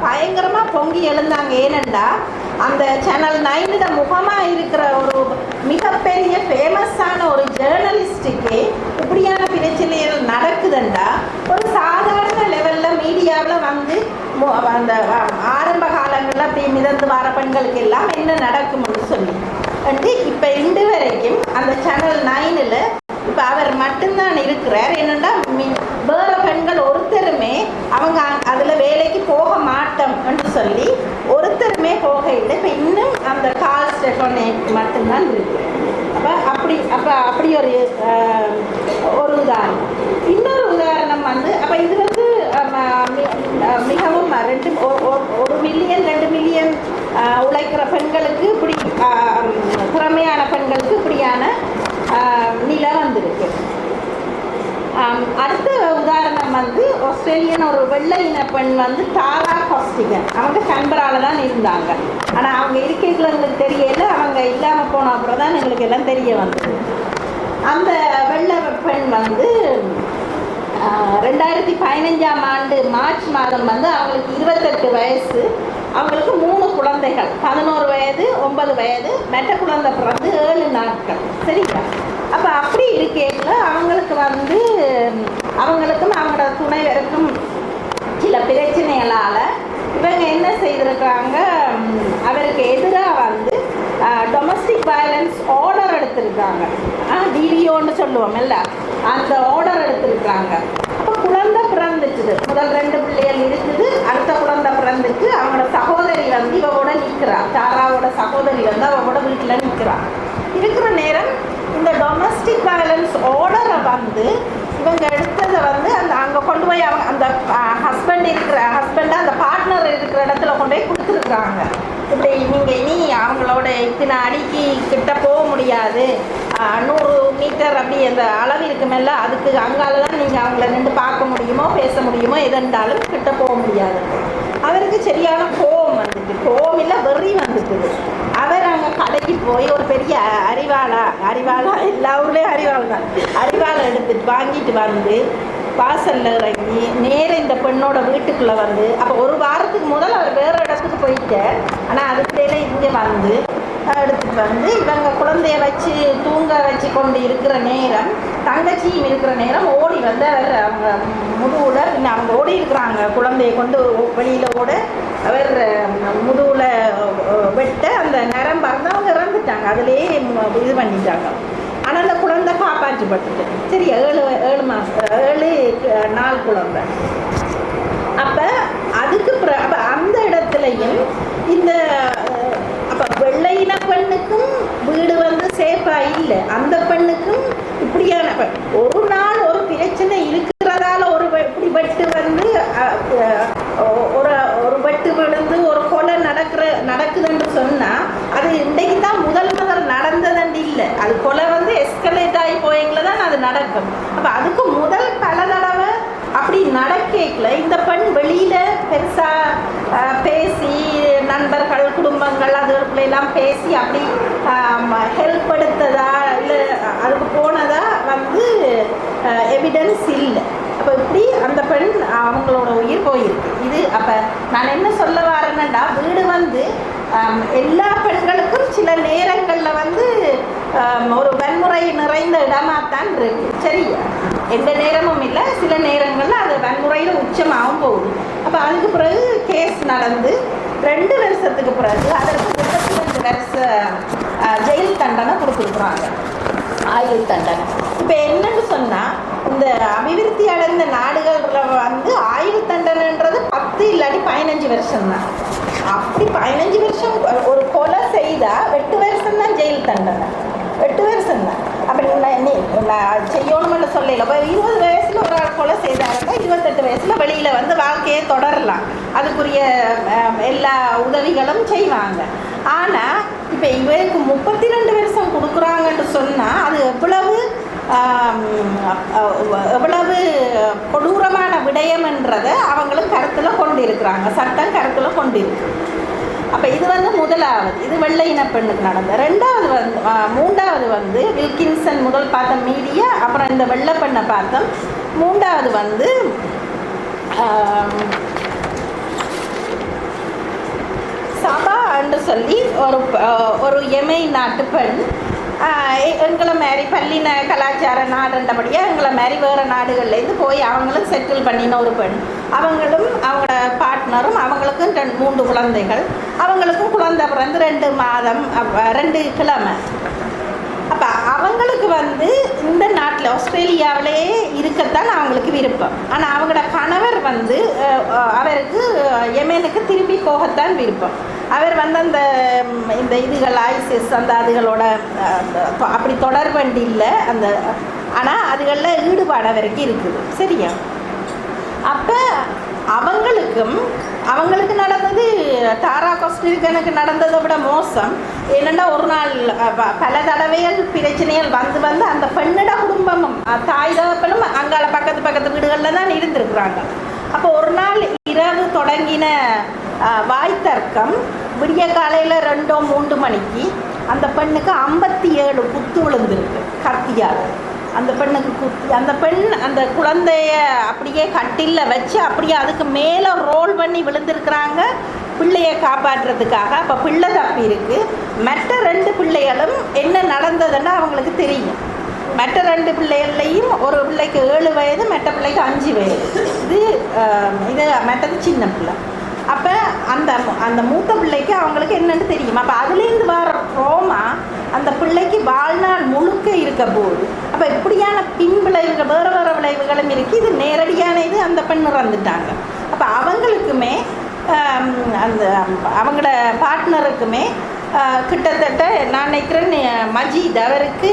பயங்கரமாக பொங்கி எழுந்தாங்க. ஏனெண்டா அந்த சேனல் 9 முகமாக இருக்கிற ஒரு மிகப்பெரிய ஃபேமஸான ஒரு ஜேர்னலிஸ்ட்டுக்கே இப்படியான பிரச்சனைகள் நடக்குதுண்டா, ஒரு சாதாரண லெவலில் மீடியாவில் வந்து அந்த ஆரம்ப காலங்களில் அப்படி மிதந்து வர பெண்களுக்கு எல்லாம் என்ன நடக்கும்னு சொல்லி இப்போ இன்று வரைக்கும் அந்த சேனல் 9 இப்போ அவர் மட்டும்தான் இருக்கிறார். என்னென்னா வேறு பெண்கள் ஒருத்தருமே அவங்க அதில் வேலைக்கு போக மாட்டோம் என்று சொல்லி ஒருத்தருமே போக இல்லை. இப்போ இன்னும் அந்த கால் ஸ்டெஃபனோவிக் மட்டும்தான் இருக்குது. அப்படி ஒரு உதாரணம். இன்னொரு உதாரணம் வந்து அப்போ இது வந்து மிகவும் 1 மில்லியன் 2 மில்லியன் உழைக்கிற பெண்களுக்கு இப்படி திறமையான பெண்களுக்கு இப்படியான நிலை வந்திருக்கு. அடுத்த உதாரணம் வந்து ஆஸ்திரேலியன் ஒரு வெள்ளை இன பெண் வந்து டாரா காஸ்டிகன். அவங்க கேன்பரால தான் இருந்தாங்க. ஆனால் அவங்க இருக்கைக்குள்ள எங்களுக்கு தெரியல, அவங்க இல்லாமல் போன அப்புறம் தான் எங்களுக்கு எல்லாம் தெரிய வந்தது. அந்த வெள்ளை பெண் வந்து 2015ஆம் ஆண்டு மார்ச் மாதம் வந்து அவங்களுக்கு 28 வயசு. அவங்களுக்கு 3 குழந்தைகள், 11 வயது, 9 வயது, மெட்ட குழந்தை பிறந்து 7 நாட்கள். சரிங்களா? அப்போ அப்படி இருக்கையில் அவங்களுக்கு வந்து அவங்களுக்கும் அவங்களோட துணைவருக்கும் சில பிரச்சனைகளால் இவங்க என்ன செய்திருக்கிறாங்க, அவருக்கு எதிராக வந்து டொமஸ்டிக் வயலன்ஸ் ஆர்டர் எடுத்திருக்காங்க. டிவிஓன்னு சொல்லுவோம் இல்ல, அந்த ஆர்டர் எடுத்திருக்காங்க. அப்போ குழந்தை பிறந்துச்சுது. முதல் 2 பிள்ளைகள் இருக்குது. அடுத்த குழந்தை பிறந்துச்சு. அவங்களோட சகோதரி வந்து இவவோட நிற்கிறா. தாராவோட சகோதரி வந்து அவவோட வீட்டில் நிற்கிறா. இருக்கிற நேரம் இந்த டொமஸ்டிக் வயலன்ஸ் ஆர்டரை வந்து இவங்க எடுத்ததை வந்து அங்கே கொண்டு போய் அவங்க அந்த ஹஸ்பண்டை அந்த பார்ட்னர் இருக்கிற இடத்துல கொண்டு போய் கொடுத்துருக்குறாங்க. இப்படி நீங்கள் இனி அவங்களோட இத்தனை அடிக்கு கிட்ட போக முடியாது, 100 மீட்டர் அப்படி அந்த அளவு இருக்குமில்ல, அதுக்கு அங்கால தான் நீங்கள் அவங்கள நின்று பார்க்க முடியுமோ பேச முடியுமோ எதென்றாலும் கிட்ட போக முடியாது. அவருக்கு சரியான கோபம் வந்துட்டு, கோபம் இல்லை வெறி வந்துட்டுது. அவர் அங்கே கடைக்கு போய் ஒரு பெரிய அரிவாளா எல்லா ஊர்லேயும் அரிவாளை எடுத்துட்டு வாங்கிட்டு வந்து வாசலில் இறங்கி நேர இந்த பெண்ணோட வீட்டுக்குள்ளே வந்து, அப்போ 1 வாரத்துக்கு முதல் அவர் வேறு இடத்துக்கு போயிட்டார். ஆனால் அதுக்குள்ளே இங்கே வந்து எடுத்துகிட்டு வந்து இவங்க குழந்தைய வச்சு தூங்க வச்சு கொண்டு இருக்கிற நேரம், தங்கச்சியும் இருக்கிற நேரம் ஓடி வந்து அவர் அவங்க முதுகில் இன்னும் அவங்க ஓடி இருக்கிறாங்க. குழந்தைய கொண்டு வெளியில் ஓட அவர் முதுகில் வெட்ட அந்த நரம் பறந்து அவங்க இறந்துட்டாங்க. அதுலேயே இது பண்ணிட்டாங்க. ஆனால் அந்த குழந்தை காப்பாற்றப்பட்டுட்டு சரி 7 நாள் குழந்தை. அப்போ அதுக்கு அப்போ அந்த இடத்துலையும் இந்த அப்போ வெள்ளையின பெண்ணுக்கும் வீடு வந்து சேஃபாக இல்லை, அந்த பெண்ணுக்கும் இப்படியான ஒரு நாள் ஒரு பிரச்சனை இருக்கிறதால ஒரு இப்படி வெட்டு வந்து ஒரு வெட்டு விழுந்து ஒரு கொலை நடக்குதுன்னு சொன்னால் அது இன்றைக்கு தான் முதல் நடந்ததுன்னு இல்லை. அது கொலை வந்து எஸ்கலேட் ஆகி போயங்கள தான் அது நடக்கும். அப்போ அதுக்கு முதல் பல தடவை அப்படி நடக்கல இந்த பெண் வெளியில் பெருசாக பேசி நண்பர்கள் குடும்பங்கள் அதுகளுக்குள்ளெல்லாம் பேசி அப்படி ஹெல்ப் எடுத்ததா இல்லை அதுக்கு போனதா வந்து எவிடன்ஸ் இல்லை. அப்போ இப்படி அந்த பெண் அவங்களோட உயிர் போயிருக்கு. இது அப்போ நான் என்ன சொல்ல வரேன்னா, வீடு வந்து எல்லா பெண்களுக்கும் சில நேரங்களில் வந்து ஒரு வன்முறை நிறைந்த இடமாகத்தான் இருக்கு. சரியா? எந்த நேரமும் இல்லை, சில நேரங்களில் அது வன்முறையில் உச்சமாகவும் போகுது. அப்போ அதுக்கு பிறகு கேஸ் நடந்து 2 வருஷத்துக்கு பிறகு அதற்கு 32 வருஷ ஜெயில் தண்டனை கொடுத்துருக்குறாங்க, ஆயுள் தண்டனை. இப்போ என்னன்னு சொன்னால், இந்த அபிவிருத்தி அடைந்த நாடுகளில் வந்து ஆயுள் தண்டனைன்றது 10 இல்லாட்டி 15 வருஷம் தான். அப்படி 15 வருஷம் ஒரு கொலை செய்தால் 8 வருஷம் தான் ஜெயில் தண்டனை, 8 வருஷம் தான். அப்படி நான் செய்யணும்னு சொல்லல. இப்போ 20 வயசில் ஒரு ஆள் கொலை செய்தாருன்னா 28 வயசில் வெளியில் வந்து வாழ்க்கையை தொடரலாம், அதுக்குரிய எல்லா உதவிகளும் செய்வாங்க. ஆனால் இப்போ இவருக்கு 32 வருஷம் கொடுக்குறாங்கன்னு சொன்னால் அது எவ்வளவு கொடூரமான விடயம்ன்றதை அவங்களும் கருத்தில் கொண்டு இருக்கிறாங்க, சட்டம் கருத்தில் கொண்டு இருக்கு. அப்போ இது வந்து முதலாவது, இது வெள்ளை இன பெண்ணுக்கு நடந்த. 3வது வந்து வில்கின்சன் முதல் பார்த்தோம் மீடியா, அப்புறம் இந்த வெள்ளை பெண்ணை பார்த்தோம். 3வது வந்து சபா என்று சொல்லி ஒரு எமை நாட்டு பெண். எங்களை மாரி பள்ளின கலாச்சார நாடுன்றபடியாக எங்களை மாரி வேறு நாடுகள்லேருந்து போய் அவங்களும் செட்டில் பண்ணின ஒரு பெண். அவங்களும் அவங்களோட பார்ட்னரும் அவங்களுக்கும் 3 குழந்தைகள். அவங்களுக்கும் குழந்தை பிறந்து 2 மாதம் 2 கிழமை. அப்போ அவங்களுக்கு வந்து இந்த நாட்டில் ஆஸ்திரேலியாவிலே இருக்கத்தான் அவங்களுக்கு விருப்பம். ஆனால் அவங்களோட கணவர் வந்து அவருக்கு யெமெனுக்கு திரும்பி போகத்தான் விருப்பம். அவர் வந்து இந்த இதுகள் ஐசிஸ் அந்த அதுகளோட அப்படி தொடர்பண்டி இல்லை அந்த, ஆனால் அதுகளில் ஈடுபாடு அவருக்கு இருக்குது. சரியா? அப்போ அவங்களுக்கு நடந்தது டாரா காஸ்டிகனுக்கு நடந்ததை விட மோசம். என்னென்னா ஒரு நாள் பல தடவைகள் பிரச்சனைகள் வந்து அந்த பெண்ணிட குடும்பமும் தாய் தகப்பனும் அங்கால பக்கத்து வீடுகளில் தான் இருந்திருக்கிறாங்க. அப்போ ஒரு நாள் இரவு தொடங்கின வாய்த்தர்க்கம் விடிய காலையில் 2-3 மணிக்கு அந்த பெண்ணுக்கு 57 குத்து விழுந்திருக்கு கத்தியால். அந்த பெண்ணுக்கு குத்தி அந்த பெண் அந்த குழந்தைய அப்படியே கட்டிலில் வச்சு அப்படியே அதுக்கு மேலே ரோல் பண்ணி விழுந்திருக்கிறாங்க பிள்ளையை காப்பாற்றுறதுக்காக. அப்போ பிள்ளை தப்பி இருக்குது. மற்ற 2 பிள்ளைகளும் என்ன நடந்ததுன்னா அவங்களுக்கு தெரியும். மற்ற 2 பிள்ளைகள்லையும் ஒரு பிள்ளைக்கு 7 வயது, மற்ற பிள்ளைக்கு 5 வயது. இது மற்றது சின்ன பிள்ளை. அப்போ அந்த மூத்த பிள்ளைக்கு அவங்களுக்கு என்னென்னு தெரியும். அப்போ அதுலேருந்து வர ட்ரோமா அந்த பிள்ளைக்கு வாழ்நாள் முழுக்க இருக்க போகுது. அப்போ இப்படியான பின் விளைவுகள் வேறு விளைவுகளும் இருக்குது. இது நேரடியான இது அந்த பெண் இறந்துட்டாங்க. அப்போ அவங்களுக்குமே அந்த அவங்களோட பார்ட்னருக்குமே கிட்டத்தட்ட நான் நினைக்கிறேன் மஜீத் அவருக்கு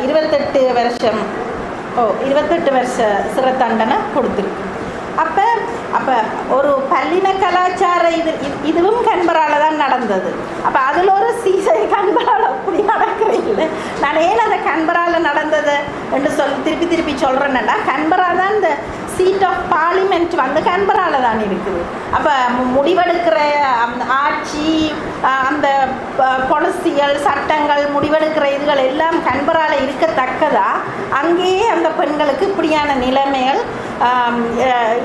28 வருஷ சிறை தண்டனை கொடுத்துருக்கு. அப்போ ஒரு பல்லின கலாச்சார இதுவும் கன்பரால தான் நடந்தது. அப்போ அதில் ஒரு கன்பரால அப்படி நடக்கிறதில்லை. நான் ஏன் அந்த கன்பரால நடந்தது என்று திருப்பி சொல்கிறேன்னா, கன்பரா தான் இந்த சீட் ஆஃப் பார்லிமெண்ட் வந்து கன்பரால தான் இருக்குது. அப்போ முடிவெடுக்கிற அந்த ஆட்சி, அந்த பொலிசியல் சட்டங்கள், முடிவெடுக்கிற இதுகள் எல்லாம் கன்பரால இருக்கத்தக்கதா அங்கேயே அந்த பெண்களுக்கு இப்படியான நிலைமைகள்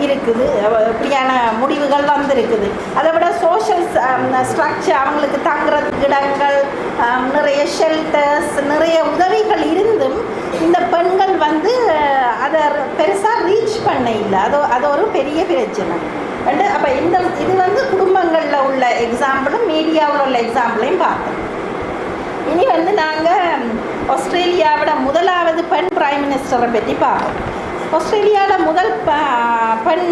இருக்குது, இப்படியான முடிவுகள் வந்திருக்குது. அதை விட சோஷியல் ஸ்ட்ரக்சர், அவங்களுக்கு தங்குறதுக்கு இடங்கள், நிறைய ஷெல்டர்ஸ், நிறைய உதவிகள் இருந்தும் இந்த பெண்கள் வந்து அதை பெருசாக ரீச் பண்ண இல்லை. அது ஒரு பெரிய பிரச்சனை. அப்போ இது வந்து குடும்பங்களில் உள்ள எக்ஸாம்பிளும் மீடியாவில் உள்ள எக்ஸாம்பிளையும் பார்த்தோம். இனி வந்து நாங்கள் ஆஸ்திரேலியாவோட முதலாவது பெண் பிரைம் மினிஸ்டரை பற்றி பார்ப்போம். ஆஸ்திரேலியாவில் முதல் பெண்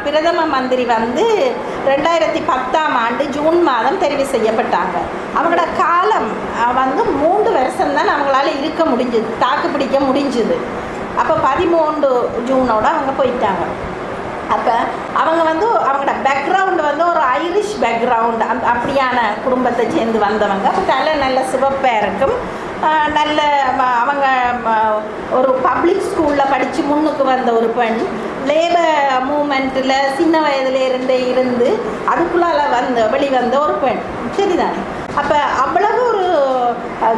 பிரதம மந்திரி வந்து 2010ஆம் ஆண்டு ஜூன் மாதம் தெரிவு செய்யப்பட்டாங்க. அவங்களோட காலம் வந்து 3 வருஷம்தான் அவங்களால இருக்க முடிஞ்சுது, தாக்கு பிடிக்க முடிஞ்சுது. அப்போ 13 ஜூனோட அவங்க போயிட்டாங்க. அப்போ அவங்க வந்து அவங்களோட பேக்ரவுண்டு வந்து ஒரு ஐரிஷ் பேக்ரவுண்டு, அப்படியான குடும்பத்தை சேர்ந்து வந்தவங்க. அப்போ நல்ல சிவப்பாக இருக்கும், நல்ல அவங்க ஒரு பப்ளிக் ஸ்கூலில் படித்து முன்னுக்கு வந்த ஒரு பெண். லேபர் மூமெண்ட்டில் சின்ன வயதுலேருந்தே இருந்து அதுக்குள்ளால் வெளிவந்த ஒரு பெண். சரிதானே? அப்போ அவ்வளவு ஒரு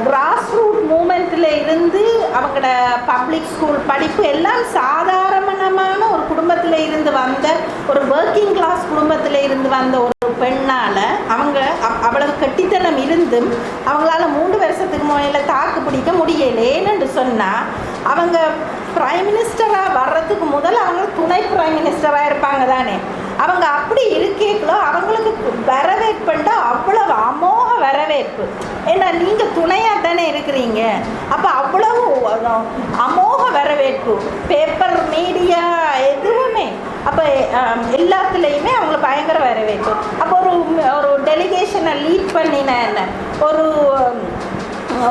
கிராஸ் ரூட் மூமெண்ட்டில் இருந்து அவங்களோட பப்ளிக் ஸ்கூல் படிப்பு எல்லாம் சாதாரணமான ஒரு குடும்பத்தில் இருந்து வந்த ஒரு ஒர்க்கிங் கிளாஸ் குடும்பத்தில் இருந்து வந்த ஒரு பெண்ணால் அவங்க அவ்வளவு கட்டித்தனம் இருந்தும் அவங்களால 3 வருஷத்துக்கு மேலே தாக்கு பிடிக்க முடியலை. ஏன்னு சொன்னால் அவங்க பிரைம் மினிஸ்டராக வர்றதுக்கு முதல் அவங்க துணை பிரைம் மினிஸ்டராக இருப்பாங்க தானே. அவங்க அப்படி இருக்கேங்களோ அவங்களுக்கு வரவேற்புண்டா அவ்வளவு அமோக வரவேற்பு. ஏன்னா நீங்கள் துணையாக தானே இருக்கிறீங்க. அப்போ அவ்வளவு அமோக வரவேற்பு, பேப்பர் மீடியா எதுவுமே. அப்போ எல்லாத்துலேயுமே அவங்களுக்கு பயங்கர வரவேற்பு. அப்போ ஒரு டெலிகேஷனை லீட் பண்ணின என்ன,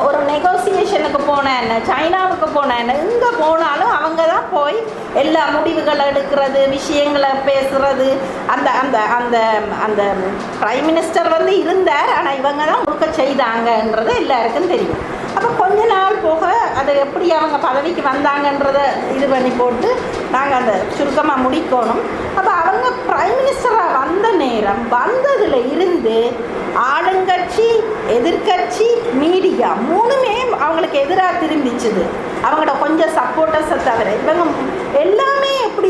ஒரு நெகோசியேஷனுக்கு போனேன் என்ன, சைனாவுக்கு போனேன் என்ன, எங்கே போனாலும் அவங்க தான் போய் எல்லா முடிவுகளை எடுக்கிறது, விஷயங்களை பேசுகிறது. அந்த அந்த அந்த அந்த பிரைம் மினிஸ்டர் வந்து இருந்தார், ஆனால் இவங்க தான் முழுக்க செய்தாங்கன்றது எல்லாருக்கும் தெரியும். அப்போ கொஞ்ச நாள் போக அதை எப்படி அவங்க பதவிக்கு வந்தாங்கன்றதை இது பண்ணி போட்டு நாங்கள் அந்த சுருக்கமாக முடிக்கணும். அப்போ அவங்க பிரைம் மினிஸ்டராக வந்த நேரம் வந்ததில் இருந்து ஆளுங்கட்சி, எதிர்கட்சி, மீடியா 3மே அவங்களுக்கு எதிராக திரும்பிச்சுது. அவங்களோட கொஞ்சம் சப்போர்ட்டர்ஸை தவிர இவங்க எல்லாமே எப்படி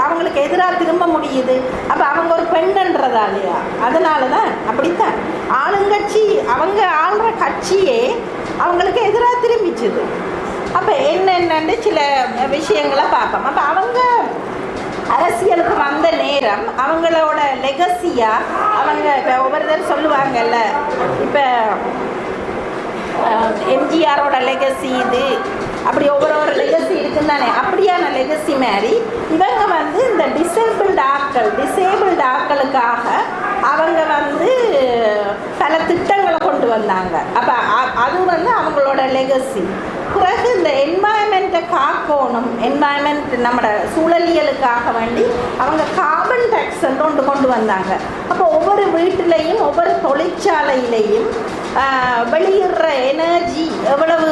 அவங்களுக்கு எதிராக திரும்ப முடியுது. அப்போ அவங்க ஒரு பெண்ணுன்றதாலையா? அதனால தான் அப்படித்தான் ஆளுங்கட்சி, அவங்க ஆளுற கட்சியே அவங்களுக்கு எதிராக திரும்பிச்சுது. அப்போ என்னென்னு சில விஷயங்களை பார்ப்போம். அப்போ அவங்க அரசியலுக்கு வந்த நேரம் அவங்களோட லெகசியாக அவங்க இப்போ ஒவ்வொருத்தர் சொல்லுவாங்கல்ல, இப்போ எம்ஜிஆரோட லெகசி இது, அப்படி ஒவ்வொரு லெகசி இருக்குன்னு தானே. அப்படியான லெகசி மாதிரி இவங்க வந்து இந்த டிசேபிள்டு ஆட்களுக்காக அவங்க வந்து பல திட்டங்களை கொண்டு வந்தாங்க. அப்போ அது வந்து அவங்களோட லெகசி. பிறகு இந்த என்வாயன்மெண்ட்டை என்வாயன்மெண்ட்டை காக்கணும், என்வாயன்மெண்ட் நம்மளோட சூழலியலுக்காக வேண்டி அவங்க கார்பன் டேக்ஸ் ஒன்று கொண்டு வந்தாங்க. அப்போ ஒவ்வொரு வீட்டிலையும் ஒவ்வொரு தொழிற்சாலையிலையும் வெளியிடுற எனர்ஜி, எவ்வளவு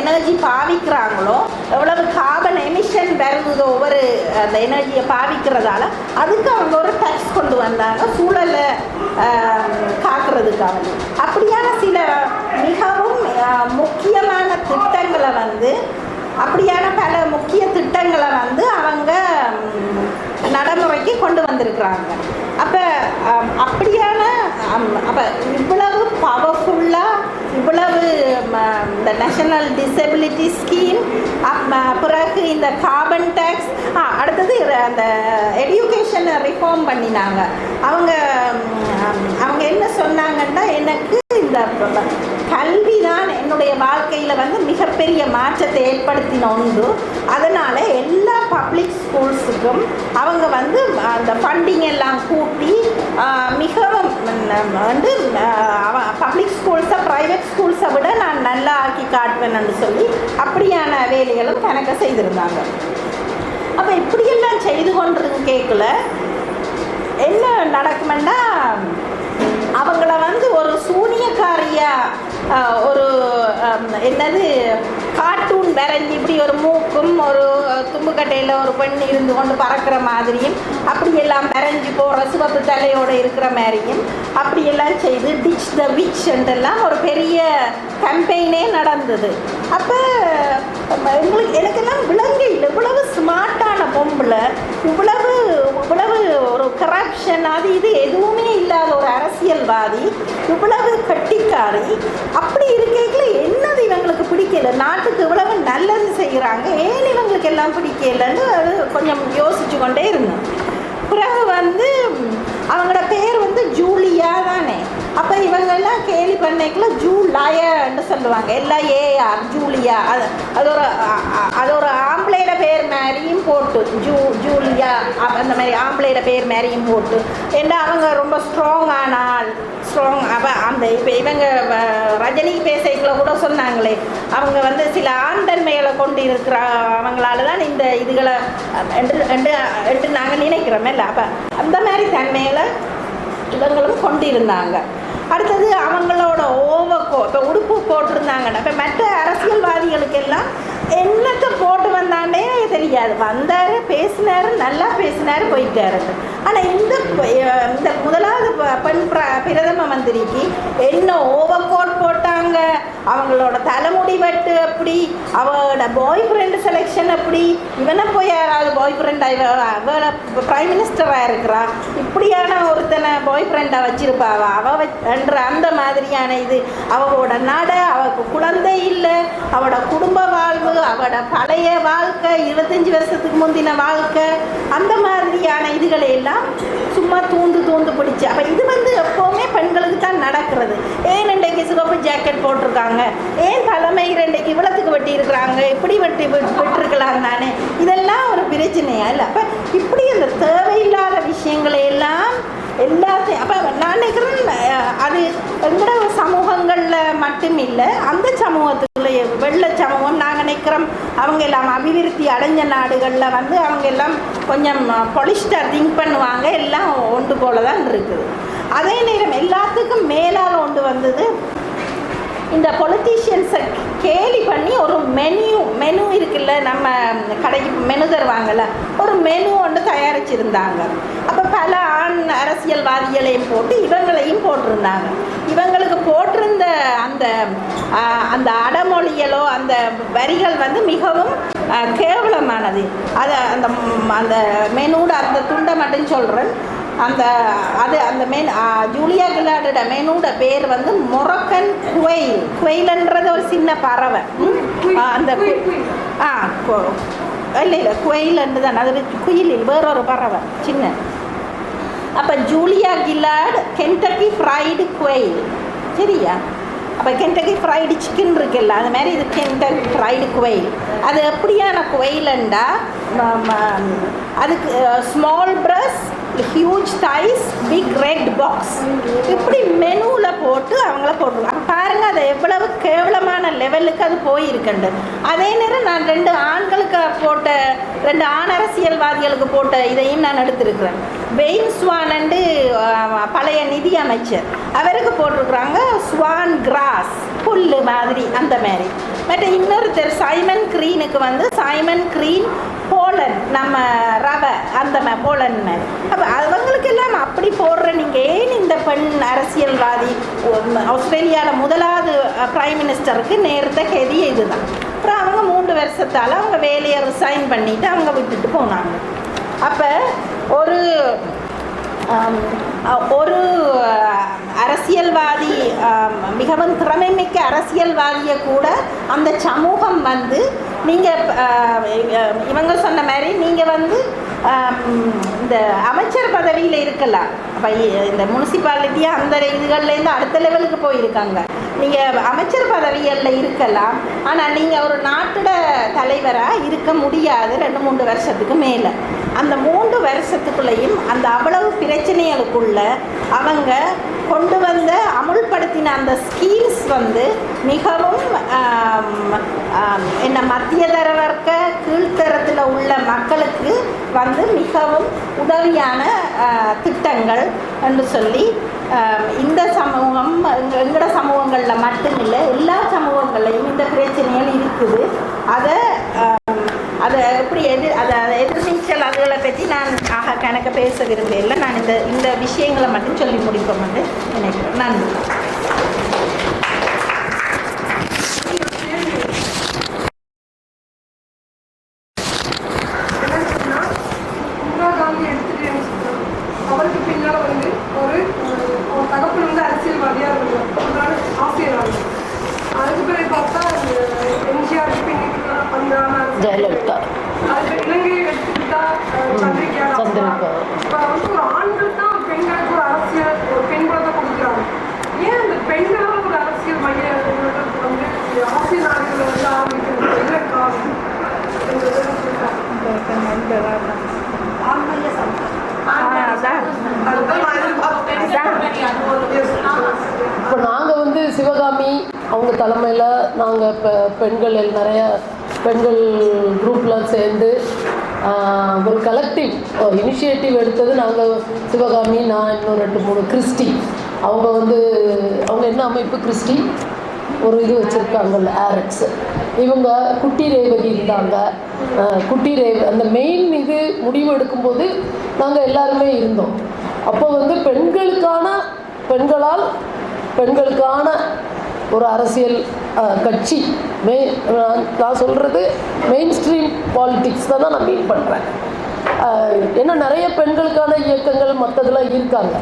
எனர்ஜி பாவிக்கிறாங்களோ, எவ்வளவு கார்பன் எமிஷன் வருதோ ஒவ்வொரு அந்த எனர்ஜியை பாவிக்கிறதால அதுக்கு அவங்க ஒரு டேக்ஸ் கொண்டு வந்தாங்க சூழலை காக்கிறதுக்காக. அப்படியான சில மிகவும் முக்கியமான திட்டங்களை வந்து, அப்படியான பல முக்கிய திட்டங்களை வந்து அவங்க நடைமுறைக்கு கொண்டு வந்திருக்கிறாங்க. அப்போ அப்படியான அப்போ இவ்வளவு பவர்ஃபுல்லாக, இவ்வளவு இந்த நேஷனல் டிசபிலிட்டி ஸ்கீம், பிறகு இந்த கார்பன் டேக்ஸ், அடுத்தது அந்த எடியூகேஷனை ரிஃபார்ம் பண்ணினாங்க. அவங்க என்ன சொன்னாங்கன்னா, எனக்கு இந்த கல்வி தான் என்னுடைய வாழ்க்கையில் வந்து மிகப்பெரிய மாற்றத்தை ஏற்படுத்தின ஒன்று. அதனால் எல்லா பப்ளிக் ஸ்கூல்ஸுக்கும் அவங்க வந்து அந்த ஃபண்டிங் எல்லாம் கூட்டி மிகவும் வந்து பப்ளிக் ஸ்கூல்ஸை ப்ரைவேட் ஸ்கூல்ஸை விட நான் நல்லா ஆக்கி காட்டுவேன்னு சொல்லி அப்படியான வேலைகளும் கணக்க செய்திருந்தாங்க. அப்போ இப்படியெல்லாம் செய்து கொண்டிருந்து கேட்கல என்ன நடக்குமென்னா, அவங்கள வந்து ஒரு சூனியக்காரியாக ஒரு என்னது கார்ட்டூன் வரைஞ்சி இப்படி ஒரு மூக்கும் ஒரு தும்புக்கட்டையில் ஒரு பெண் இருந்து கொண்டு பறக்கிற மாதிரியும் அப்படியெல்லாம் வரைஞ்சி போகிற சிவப்பு தலையோடு இருக்கிற மாதிரியும் அப்படியெல்லாம் செய்து டிச் த விச் என்றெல்லாம் ஒரு பெரிய கேம்பெயினே நடந்தது. அப்போ எனக்கெல்லாம் விலங்கையில் இவ்வளவு ஸ்மார்ட்டான பொம்பளை, இவ்வளவு ஒரு கரப்ஷன் அது இது எதுவுமே இல்லாத ஒரு அரசியல்வாதி, இவ்வளவு கட்டிக்காரி, அப்படி இருக்கைகளை என்னது இவங்களுக்கு பிடிக்கல, நாட்டுக்கு இவ்வளவு நல்லது செய்கிறாங்க, ஏன் இவங்களுக்கு எல்லாம் பிடிக்கலன்னு அது கொஞ்சம் யோசிச்சு கொண்டே இருந்தேன். பிறகு வந்து அவங்களோட பேர் வந்து ஜூலியா தானே. அப்போ இவங்கெல்லாம் கேலி பண்ணைக்குள்ள ஜூலாயன்னு சொல்லுவாங்க, எல்லாம் ஏஆர் ஜூலியா. அது ஒரு ஆம்பளையோட பேர் மாதிரியும் போட்டு ஜூலியா அந்த மாதிரி ஆம்பளையோட பேர் மாதிரியும் போட்டு, ஏன்னா அவங்க ரொம்ப ஸ்ட்ராங்கான ஆள், ஸ்ட்ராங். அப்போ அந்த இப்போ இவங்க ரஜினி பேசைக்குள்ள கூட சொன்னாங்களே, அவங்க வந்து சில ஆண்டன்மைகளை கொண்டு இருக்கிற அவங்களால தான் இந்த இதுகளை என்று நாங்கள் நினைக்கிறோமே இல்லை. அப்போ அந்த மாதிரி தன்மையில் இவங்களும் கொண்டிருந்தாங்க. அடுத்தது அவங்களோட இப்போ உடுப்பு போட்டிருந்தாங்கன்னா, இப்போ மற்ற அரசியல்வாதிகளுக்கெல்லாம் என்னத்தை போட்டு வந்தாண்டே தெரியாது, வந்தார் பேசினார், நல்லா பேசினார், போயிட்டாரு. ஆனால் இந்த முதலாவது பெண் பிரதம மந்திரிக்கு என்ன ஓவர் கோட் போட்டாங்க, அவங்களோட தலைமுடி வெட்டு அப்படி, அவளோட பாய் ஃப்ரெண்டு செலெக்ஷன் அப்படி, இவனை போய் யாராவது பாய் ஃப்ரெண்டாக அவளை ப்ரைம் மினிஸ்டராக இருக்கிறா, இப்படியான ஒருத்தனை பாய் ஃப்ரெண்டாக வச்சிருப்பாவா என்ற அந்த மாதிரியான இது, அவளோட நட, அவளுக்கு குழந்தை இல்லை, அவளோட குடும்ப வாழ்வு, அவளோட பழைய வாழ்க்கை, 25 வருஷத்துக்கு முந்தின வாழ்க்கை, அந்த மாதிரியான இதுகளை எல்லாம் சும்மா தூந்து பிடிச்சி. அப்போ இது வந்து எப்போவுமே பெண்களுக்கு தான் நடக்கிறது. ஏன் இன்றைக்கு சிவப்பு ஜாக்கெட் போட்டிருக்காங்க, ஏன் தலைமை இன்றைக்கு இவ்வளத்துக்கு வெட்டி இருக்கிறாங்க, இப்படி விட்டுருக்கலாம் தானே, இதெல்லாம் ஒரு பிரச்சனையா இல்லை. அப்போ இப்படி அந்த தேவையில்லாத விஷயங்களை எல்லாம் எல்லாத்தையும் அப்போ நான் நினைக்கிறேன், அது எங்களோட சமூகங்களில் மட்டும் இல்லை, அந்த சமூகத்துக்குள்ள வெள்ள சமூகம் நாங்கள் நினைக்கிறோம் அவங்க எல்லாம் அபிவிருத்தி அடைஞ்ச நாடுகளில் வந்து அவங்க எல்லாம் கொஞ்சம் பொலிஷ்டாக திங்க் பண்ணுவாங்க, எல்லாம் ஒன்று போல தான் இருக்குது. அதே நேரம் எல்லாத்துக்கும் மேலால் ஒன்று வந்தது, இந்த பொலிட்டீஷியன்ஸை கேலி பண்ணி ஒரு மெனு இருக்குல்ல, நம்ம கடைக்கு மெனு தருவாங்கள்ல, ஒரு மெனு ஒன்று தயாரிச்சிருந்தாங்க. அப்போ பல ஆண் அரசியல்வாதிகளையும் போட்டு இவங்களையும் போட்டிருந்தாங்க. இவங்களுக்கு போட்டிருந்த அந்த அடமொழிகளோ அந்த வரிகள் வந்து மிகவும் கேவலமானது. அதை அந்த மெனூட அந்த துண்டை மட்டும் சொல்கிறேன். அந்த ஜூலியா கில்லார்டோட மெனூட பேர் வந்து மொரக்கன் குயில்ன்றது ஒரு சின்ன பறவை. அந்த இல்லை குயில்ன்று தான், அது குயில் வேறொரு பறவை சின்ன. அப்போ ஜூலியா கில்லார்ட் கென்டக்கி ஃப்ரைடு குயில், சரியா? அப்போ கென்டக்கி ஃப்ரைடு சிக்கன் இருக்குல்ல, அது மாதிரி இது கென்டக்கி ஃப்ரைடு குயில். அது எப்படியான குயிலண்டா, அதுக்கு small fries, huge thighs, big red box, இப்படி மெனுவில் போட்டு அவங்கள போட்டுருவாங்க. பாருங்கள் அதை எவ்வளவு கேவலமான லெவலுக்கு அது போயிருக்கண்டு. அதே நேரம் நான் 2 ஆண்களுக்கு போட்ட 2 ஆண் அரசியல்வாதிகளுக்கு போட்ட இதையும் நான் எடுத்திருக்கிறேன். வெயின் ஸ்வான் அண்டு பழைய நிதி அமைச்சர் அவருக்கு போட்டிருக்கிறாங்க ஸ்வான் கிராஸ், புல்லு மாதிரி அந்த மாதிரி. பட் இன்னொருத்தர் சைமன் கிரீனுக்கு வந்து சைமன் கிரீன் போலன், நம்ம ரவை அந்த போலன் மாதிரி. அப்போ அவங்களுக்கெல்லாம் அப்படி போடுற நீங்கள் ஏன் இந்த பெண் அரசியல்வாதி ஆஸ்திரேலியாவில் முதலாவது பிரைம் மினிஸ்டருக்கு நேர்த்த கெதிய இதுதான். அப்புறம் அவங்க 3 வருஷத்தால் அவங்க வேலையை ரிசைன் பண்ணிவிட்டு அவங்க விட்டுட்டு போனாங்க. அப்போ ஒரு அரசியல்வாதி, மிகவும் திறமைமிக்க அரசியல்வாதியை கூட அந்த சமூகம் வந்து நீங்கள் இவங்க சொன்ன மாதிரி நீங்கள் வந்து இந்த அமைச்சர் பதவியில் இருக்கலாம். அப்போ இந்த முனிசிபாலிட்டியாக அந்த இதுகள்லேருந்து அடுத்த லெவலுக்கு போயிருக்காங்க. நீங்கள் அமைச்சர் பதவிகளில் இருக்கலாம், ஆனால் நீங்கள் ஒரு நாட்டோட தலைவராக இருக்க முடியாது 2-3 வருஷத்துக்கு மேலே. அந்த 3 வருஷத்துக்குள்ளேயும் அந்த அவ்வளவு பிரச்சனைகளுக்குள்ள அவங்க கொண்டு வந்த அமுல்படுத்தின அந்த ஸ்கீம்ஸ் வந்து மிகவும் என்ன மத்தியதர வர்க்க கீழ்த்தரத்தில் உள்ள மக்களுக்கு வந்து மிகவும் உதவியான திட்டங்கள் என்று சொல்லி இந்த சமூகம் எங்களோட சமூகங்களில் மட்டுமில்லை எல்லா சமூகங்கள்லையும் இந்த பிரச்சனைகள் இருக்குது. அதை எப்படி அதை எதிர்நீச்சல் அதுகளை பற்றி நான் கணக்க பேச விரும்பல. நான் இந்த விஷயங்களை மட்டும் சொல்லி முடிப்போம் என்று நினைக்கிறேன். நன்றி. அவருக்கு பின்னால் வந்து ஒரு தகப்பன் வந்து அரசியல்வாதியாக இருந்தார், ஆசிரியர். அதுக்கு பிறகு பார்த்தா எம்ஜிஆர் ஜெயலலிதா, இலங்கையை எடுத்துக்கிட்டா சந்திரிகா. இப்போ வந்து ஒரு ஆண்கள் தான் பெண்களுக்கு ஒரு அரசியல் ஒரு பெண்களை கொடுக்குறாங்க. ஏன் அந்த பெண்களால் ஒரு அரசியல் மைய வந்து ஆசிய நாடுகளை வந்து ஆரம்பிக்கிறது என்ன காரணம்? இப்போ நாங்கள் வந்து சிவகாமி அவங்க தலைமையில் நாங்கள் இப்போ பெண்கள் நிறைய பெண்கள் குரூப்லாம் சேர்ந்து ஒரு கலெக்டிவ் இனிஷியேட்டிவ் எடுத்தது நாங்கள் சிவகாமி, நான் இன்னும் 2-3 கிறிஸ்டி. அவங்க என்ன அமைப்பு கிறிஸ்டி ஒரு இது வச்சுருக்காங்கல்ல ஆரட்ஸ். இவங்க குட்டி ரேவதி இருந்தாங்க. குட்டி அந்த மெயின் இது முடிவு எடுக்கும்போது நாங்கள் எல்லாருமே இருந்தோம். அப்போ வந்து பெண்களுக்கான ஒரு அரசியல் கட்சி நான் சொல்கிறது மெயின் ஸ்ட்ரீம் பாலிட்டிக்ஸ் தான் நான் மீன் பண்ணுறேன். ஏன்னா நிறைய பெண்களுக்கான இயக்கங்கள் மற்றதெல்லாம் இருக்காங்க.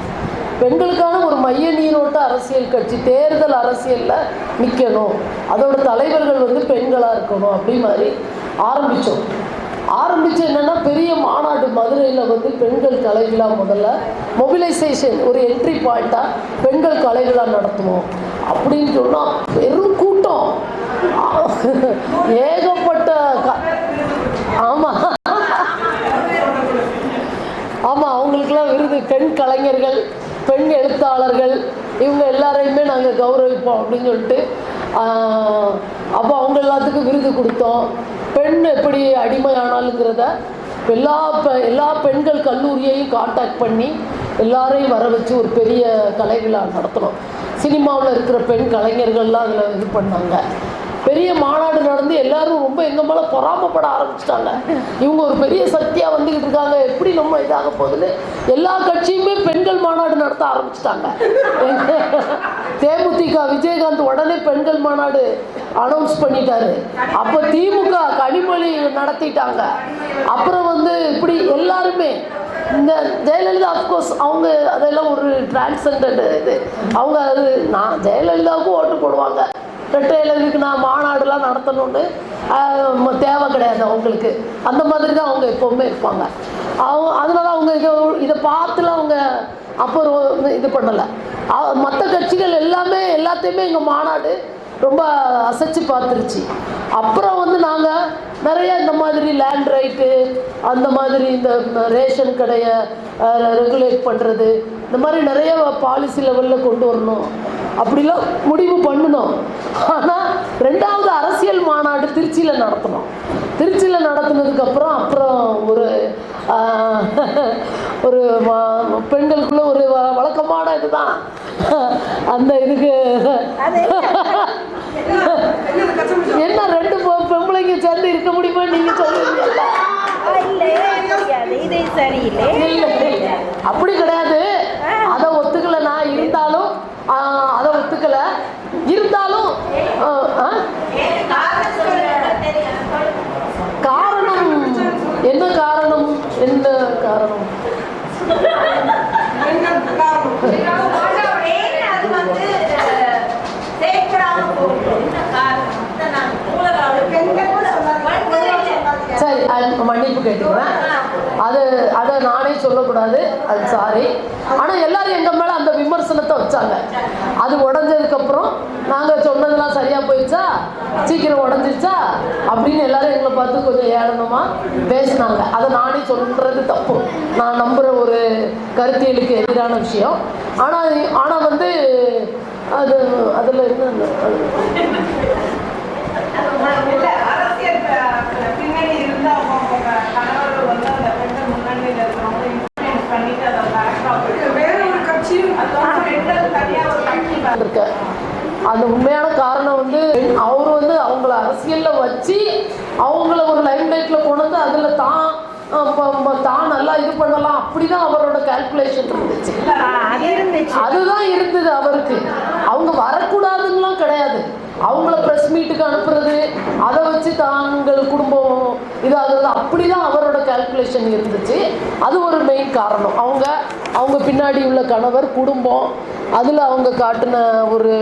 பெண்களுக்கான ஒரு மைய நீரோட்ட அரசியல் கட்சி தேர்தல் அரசியலில் நிற்கணும், அதோட தலைவர்கள் வந்து பெண்களாக இருக்கணும் அப்படி மாதிரி ஆரம்பித்து என்னென்னா பெரிய மாநாடு மதுரையில் வந்து பெண்கள் கலை விழா முதல்ல மொபிலைசேஷன் ஒரு என்ட்ரி பாயிண்ட்டாக பெண்கள் கலை விழா நடத்துவோம் அப்படின்னு சொன்னால் பெரும் கூட்டம், ஏகப்பட்ட ஆமாம் அவங்களுக்கெல்லாம் விருது, பெண் கலைஞர்கள், பெண் எழுத்தாளர்கள், இவங்க எல்லாரையுமே நாங்கள் கௌரவிப்போம் அப்படின்னு சொல்லிட்டு அப்போ அவங்க எல்லாத்துக்கும் விருது கொடுத்தோம். பெண் எப்படி அடிமையானாலுங்கிறத எல்லா பெண்கள் கல்லூரியையும் கான்டாக்ட் பண்ணி எல்லாரையும் வர வச்சு ஒரு பெரிய கலை விழா நடத்தணும். சினிமாவில் இருக்கிற பெண் கலைஞர்கள்லாம் அதில் இது பண்ணாங்க. பெரிய மாநாடு நடந்து எல்லாரும் ரொம்ப எங்கள் மேலே பொறாமப்பட ஆரம்பிச்சிட்டாங்க. இவங்க ஒரு பெரிய சக்தியாக வந்துக்கிட்டு இருக்காங்க, எப்படி நம்ம இதாக போகுதுன்னு எல்லா கட்சியுமே பெண்கள் மாநாடு நடத்த ஆரம்பிச்சிட்டாங்க. தேமுதிக விஜயகாந்த் உடனே பெண்கள் மாநாடு அனௌன்ஸ் பண்ணிட்டாரு. அப்போ திமுக கனிமொழி நடத்திட்டாங்க. அப்புறம் வந்து இப்படி எல்லாருமே இந்த ஜெயலலிதா அஃப்கோர்ஸ் அவங்க அதெல்லாம் ஒரு டிரான்செண்டட் இது. அவங்க நான் ஜெயலலிதாவுக்கும் ஓட்டு போடுவாங்க. ரெட்டையிலருக்கு நான் மாநாடுலாம் நடத்தணும்னு தேவை கிடையாது அவங்களுக்கு. அந்த மாதிரி தான் அவங்க எப்போவுமே இருப்பாங்க. அதனால அவங்க இதை பார்த்துலாம் அவங்க அப்போ இது பண்ணலை. மற்ற கட்சிகள் எல்லாத்தையுமே எங்கள் மாநாடு ரொம்ப அசைச்சு பார்த்துருச்சு. அப்புறம் வந்து நாங்கள் நிறைய இந்த மாதிரி லேண்ட் ரைட்டு, அந்த மாதிரி இந்த ரேஷன் கடையை ரெகுலேட் பண்ணுறது, இந்த மாதிரி நிறைய பாலிசி லெவலில் கொண்டு வரணும் அப்படிலாம் முடிவு பண்ணினோம். ஆனால் 2வது அரசியல் மாநாடு திருச்சியில் நடத்தினோம். திருச்சியில் நடத்தினதுக்கப்புறம் ஒரு ஒரு பெண்களுக்குள்ள ஒரு வழக்கமான இதுதான் அந்த இதுக்கு என்ன 2 பொம்பளைங்க சேர்ந்து இருக்க முடியுமா நீங்க சொல்லுவீங்கல்ல? அப்படி கிடையாது. அதை ஒத்துக்கல. நான் இருந்தாலும் அதை ஒத்துக்கல. இருந்தாலும் காரணம் என்ன? காரணம் என்ன? காரணம் சரி, மன்னிப்பு கேட்டுக்கிறேன். அதை நானே சொல்லக்கூடாது, அது சாரி. ஆனால் எல்லாரும் எங்கள் மேலே அந்த விமர்சனத்தை வச்சாங்க. அது உடஞ்சதுக்கப்புறம் நாங்கள் சொன்னதெல்லாம் சரியாக போயிடுச்சா, சீக்கிரம் உடஞ்சிருச்சா அப்படின்னு எல்லாரும் எங்களை பார்த்து கொஞ்சம் ஏளனமாக பேசினாங்க. அதை நானே சொல்கிறது தப்பு. நான் நம்புகிற ஒரு கருத்தியலுக்கு எதிரான விஷயம். ஆனால் வந்து அதில் என்ன இருக்க அந்த உண்மையான காரணம் வந்து அவர் வந்து அவங்கள அரசியலில் வச்சு அவங்கள ஒரு லைம் லைட்டில் கொண்டு வந்து அதில் தான் நல்லா இது பண்ணலாம் அப்படிதான் அவரோட கால்குலேஷன் இருந்துச்சு. அதுதான் இருந்தது அவருக்கு. அவங்க வரக்கூடாதுன்னெலாம் கிடையாது. அவங்கள ப்ரெஸ் மீட்டுக்கு அனுப்புறது, அதை வச்சு தாங்கள் குடும்பம் இதாகிறது, அப்படிதான் அவரோட கால்குலேஷன் இருந்துச்சு. அது ஒரு மெயின் காரணம். அவங்க பின்னாடி உள்ள கணவர், குடும்பம், அதில் அவங்க காட்டின ஒரு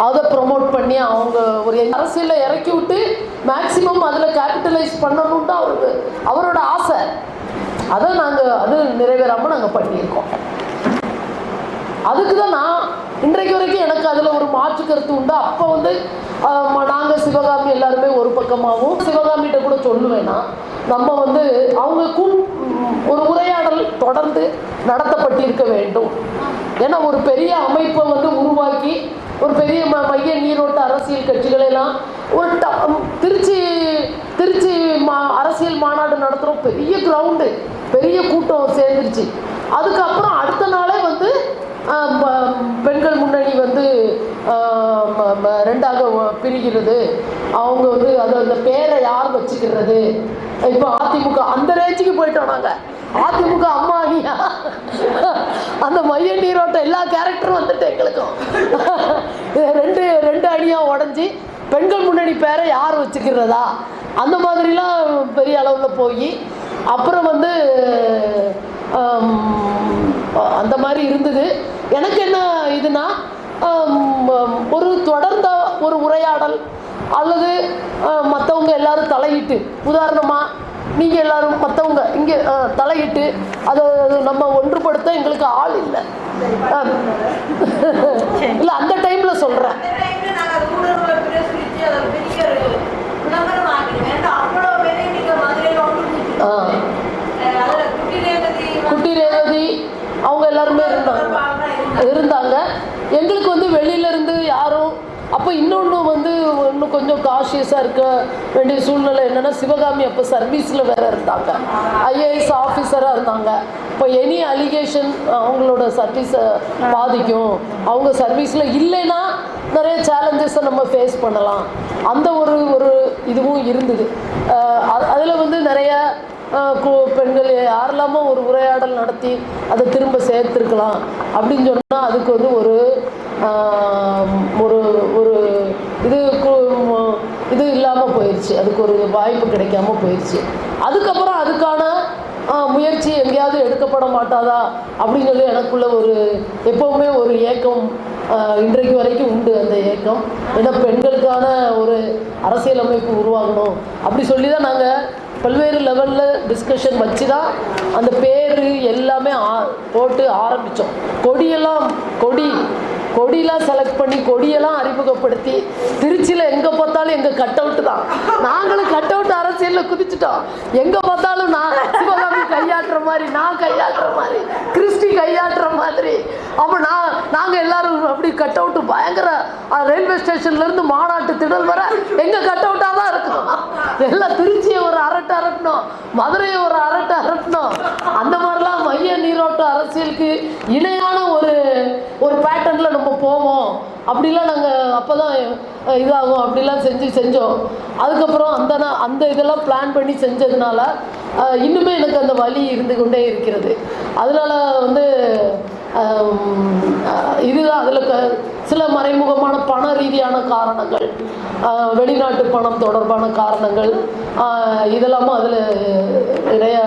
அதை ப்ரொமோட் பண்ணி அவங்க ஒரு அரசியலில் இறக்கி விட்டு மேக்சிமம் அதில் கேபிட்டலைஸ் பண்ணணும்னு தான் அவரோட ஆசை. அதை அது நிறைவேறாமல் நாங்கள் பண்ணியிருக்கோம். அதுக்கு தான் நான் இன்றைக்கு வரைக்கும் எனக்கு அதில் ஒரு மாற்று கருத்து உண்டு. அப்போ வந்து நாங்கள் சிவகாமி எல்லாருமே ஒரு பக்கமாகவும், சிவகாமிகிட்ட கூட சொல்லுவேன்னா நம்ம வந்து அவங்க ஒரு உரையாடல் தொடர்ந்து நடத்தப்பட்டிருக்க வேண்டும். ஏன்னா ஒரு பெரிய அமைப்பை வந்து உருவாக்கி ஒரு பெரிய மைய நீரோட்ட அரசியல் கட்சிகளெல்லாம் ஒரு திருச்சி அரசியல் மாநாடு நடத்துகிறோம். பெரிய கிரவுண்டு, பெரிய கூட்டம் சேர்ந்துருச்சு. அதுக்கப்புறம் அடுத்த நாளே வந்து பெண்கள் முன்னணி வந்து 2ஆக பிரிகிறது. அவங்க வந்து அந்த பேரை யார் வச்சுக்கிறது? இப்போ அதிமுக அந்த ரேஞ்சுக்கு போயிட்டோம். நாங்கள் அதிமுக அம்மா அணியா அந்த மைய நீரோட்ட எல்லா கேரக்டரும் வந்துட்டு எங்களுக்கும் 2 அணியாக உடஞ்சி பெண்கள் முன்னணி பேரை யார் வச்சுக்கிறதா அந்த மாதிரிலாம் பெரிய அளவில் போய் அப்புறம் வந்து அந்த மாதிரி இருந்தது. எனக்கு என்ன இதுனா ஒரு தொடர்ந்த ஒரு உரையாடல் அல்லது மற்றவங்க எல்லாரும் தலையிட்டு, உதாரணமாக நீங்கள் எல்லாரும் மற்றவங்க இங்கே தலையிட்டு அதை நம்ம ஒன்றுபடுத்த எங்களுக்கு ஆள் இல்லை. இல்லை அந்த டைமில் சொல்கிறேன். குட்டி ரேவதி அவங்க எல்லாருமே இருந்தாங்க. எங்களுக்கு வந்து வெளியிலேருந்து யாரும் அப்போ இன்னொன்று வந்து இன்னும் கொஞ்சம் காஷியஸாக இருக்க வேண்டிய சூழ்நிலை என்னென்னா, சிவகாமி அப்போ சர்வீஸில் வேறு இருந்தாங்க, ஐஏஎஸ் ஆஃபீஸராக இருந்தாங்க. இப்போ எனி அலிகேஷன் அவங்களோட சர்வீஸை பாதிக்கும். அவங்க சர்வீஸில் இல்லைன்னா நிறைய சேலஞ்சஸை நம்ம ஃபேஸ் பண்ணலாம். அந்த ஒரு இதுவும் இருந்தது. அதில் வந்து நிறைய பெண்கள் யாரெல்லாமோ ஒரு உரையாடல் நடத்தி அதை திரும்ப சேர்த்துருக்கலாம் அப்படின்னு சொன்னால் அதுக்கு வந்து ஒரு இது இல்லாமல் போயிடுச்சு. அதுக்கு ஒரு வாய்ப்பு கிடைக்காம போயிடுச்சு. அதுக்கப்புறம் அதுக்கான முயற்சி எங்கேயாவது எடுக்கப்பட மாட்டாதா அப்படின்னு சொல்லி எனக்குள்ள எப்போவுமே ஒரு ஏக்கம் இன்றைக்கு வரைக்கும் உண்டு. அந்த ஏக்கம் ஏன்னா பெண்களுக்கான ஒரு அரசியல் அமைப்பு உருவாகணும் அப்படி சொல்லி தான் நாங்கள் பல்வேறு லெவலில் டிஸ்கஷன் வச்சு தான் அந்த பேர் எல்லாமே போட்டு ஆரம்பித்தோம். கொடி கொடியெல்லாம் செலக்ட் பண்ணி கொடியெல்லாம் அறிமுகப்படுத்தி திருச்சியில் எங்கே பார்த்தாலும் எங்கள் கட் அவுட்டு தான். நாங்களும் கட் அவுட் அரசியலில் குதிச்சுட்டோம். எங்கே பார்த்தாலும் நான் சிவகாமி கையாட்டுற மாதிரி, நான் கையாட்டுற மாதிரி, கிறிஸ்டி கையாட்டுற மாதிரி. அப்போ நாங்கள் எல்லாரும் அப்படி கட் அவுட்டு பயங்கர ரயில்வே ஸ்டேஷன்லேருந்து மாநாட்டு திடல் வர எங்கள் கட் அவுட்டாக தான் இருக்கும். எல்லாம் திருச்சியை ஒரு அரட்டை அரட்டணும், மதுரையை ஒரு அரட்டை அரட்டணும். அந்த மாதிரிலாம் மைய நீரோட்ட அரசியலுக்கு இணையான ஒரு பேட்டர்னில் நம்ம போவோம். அப்படிலாம் நாங்கள் அப்போ தான் இதாகும் அப்படிலாம் செஞ்சோம். அதுக்கப்புறம் அந்த இதெல்லாம் பிளான் பண்ணி செஞ்சதுனால இன்னுமே எனக்கு அந்த வலி இருந்து கொண்டே இருக்கிறது. அதனால இதுதான் அதில் சில மறைமுகமான பண ரீதியான காரணங்கள், வெளிநாட்டு பணம் தொடர்பான காரணங்கள் இதெல்லாமும் அதில் நிறைய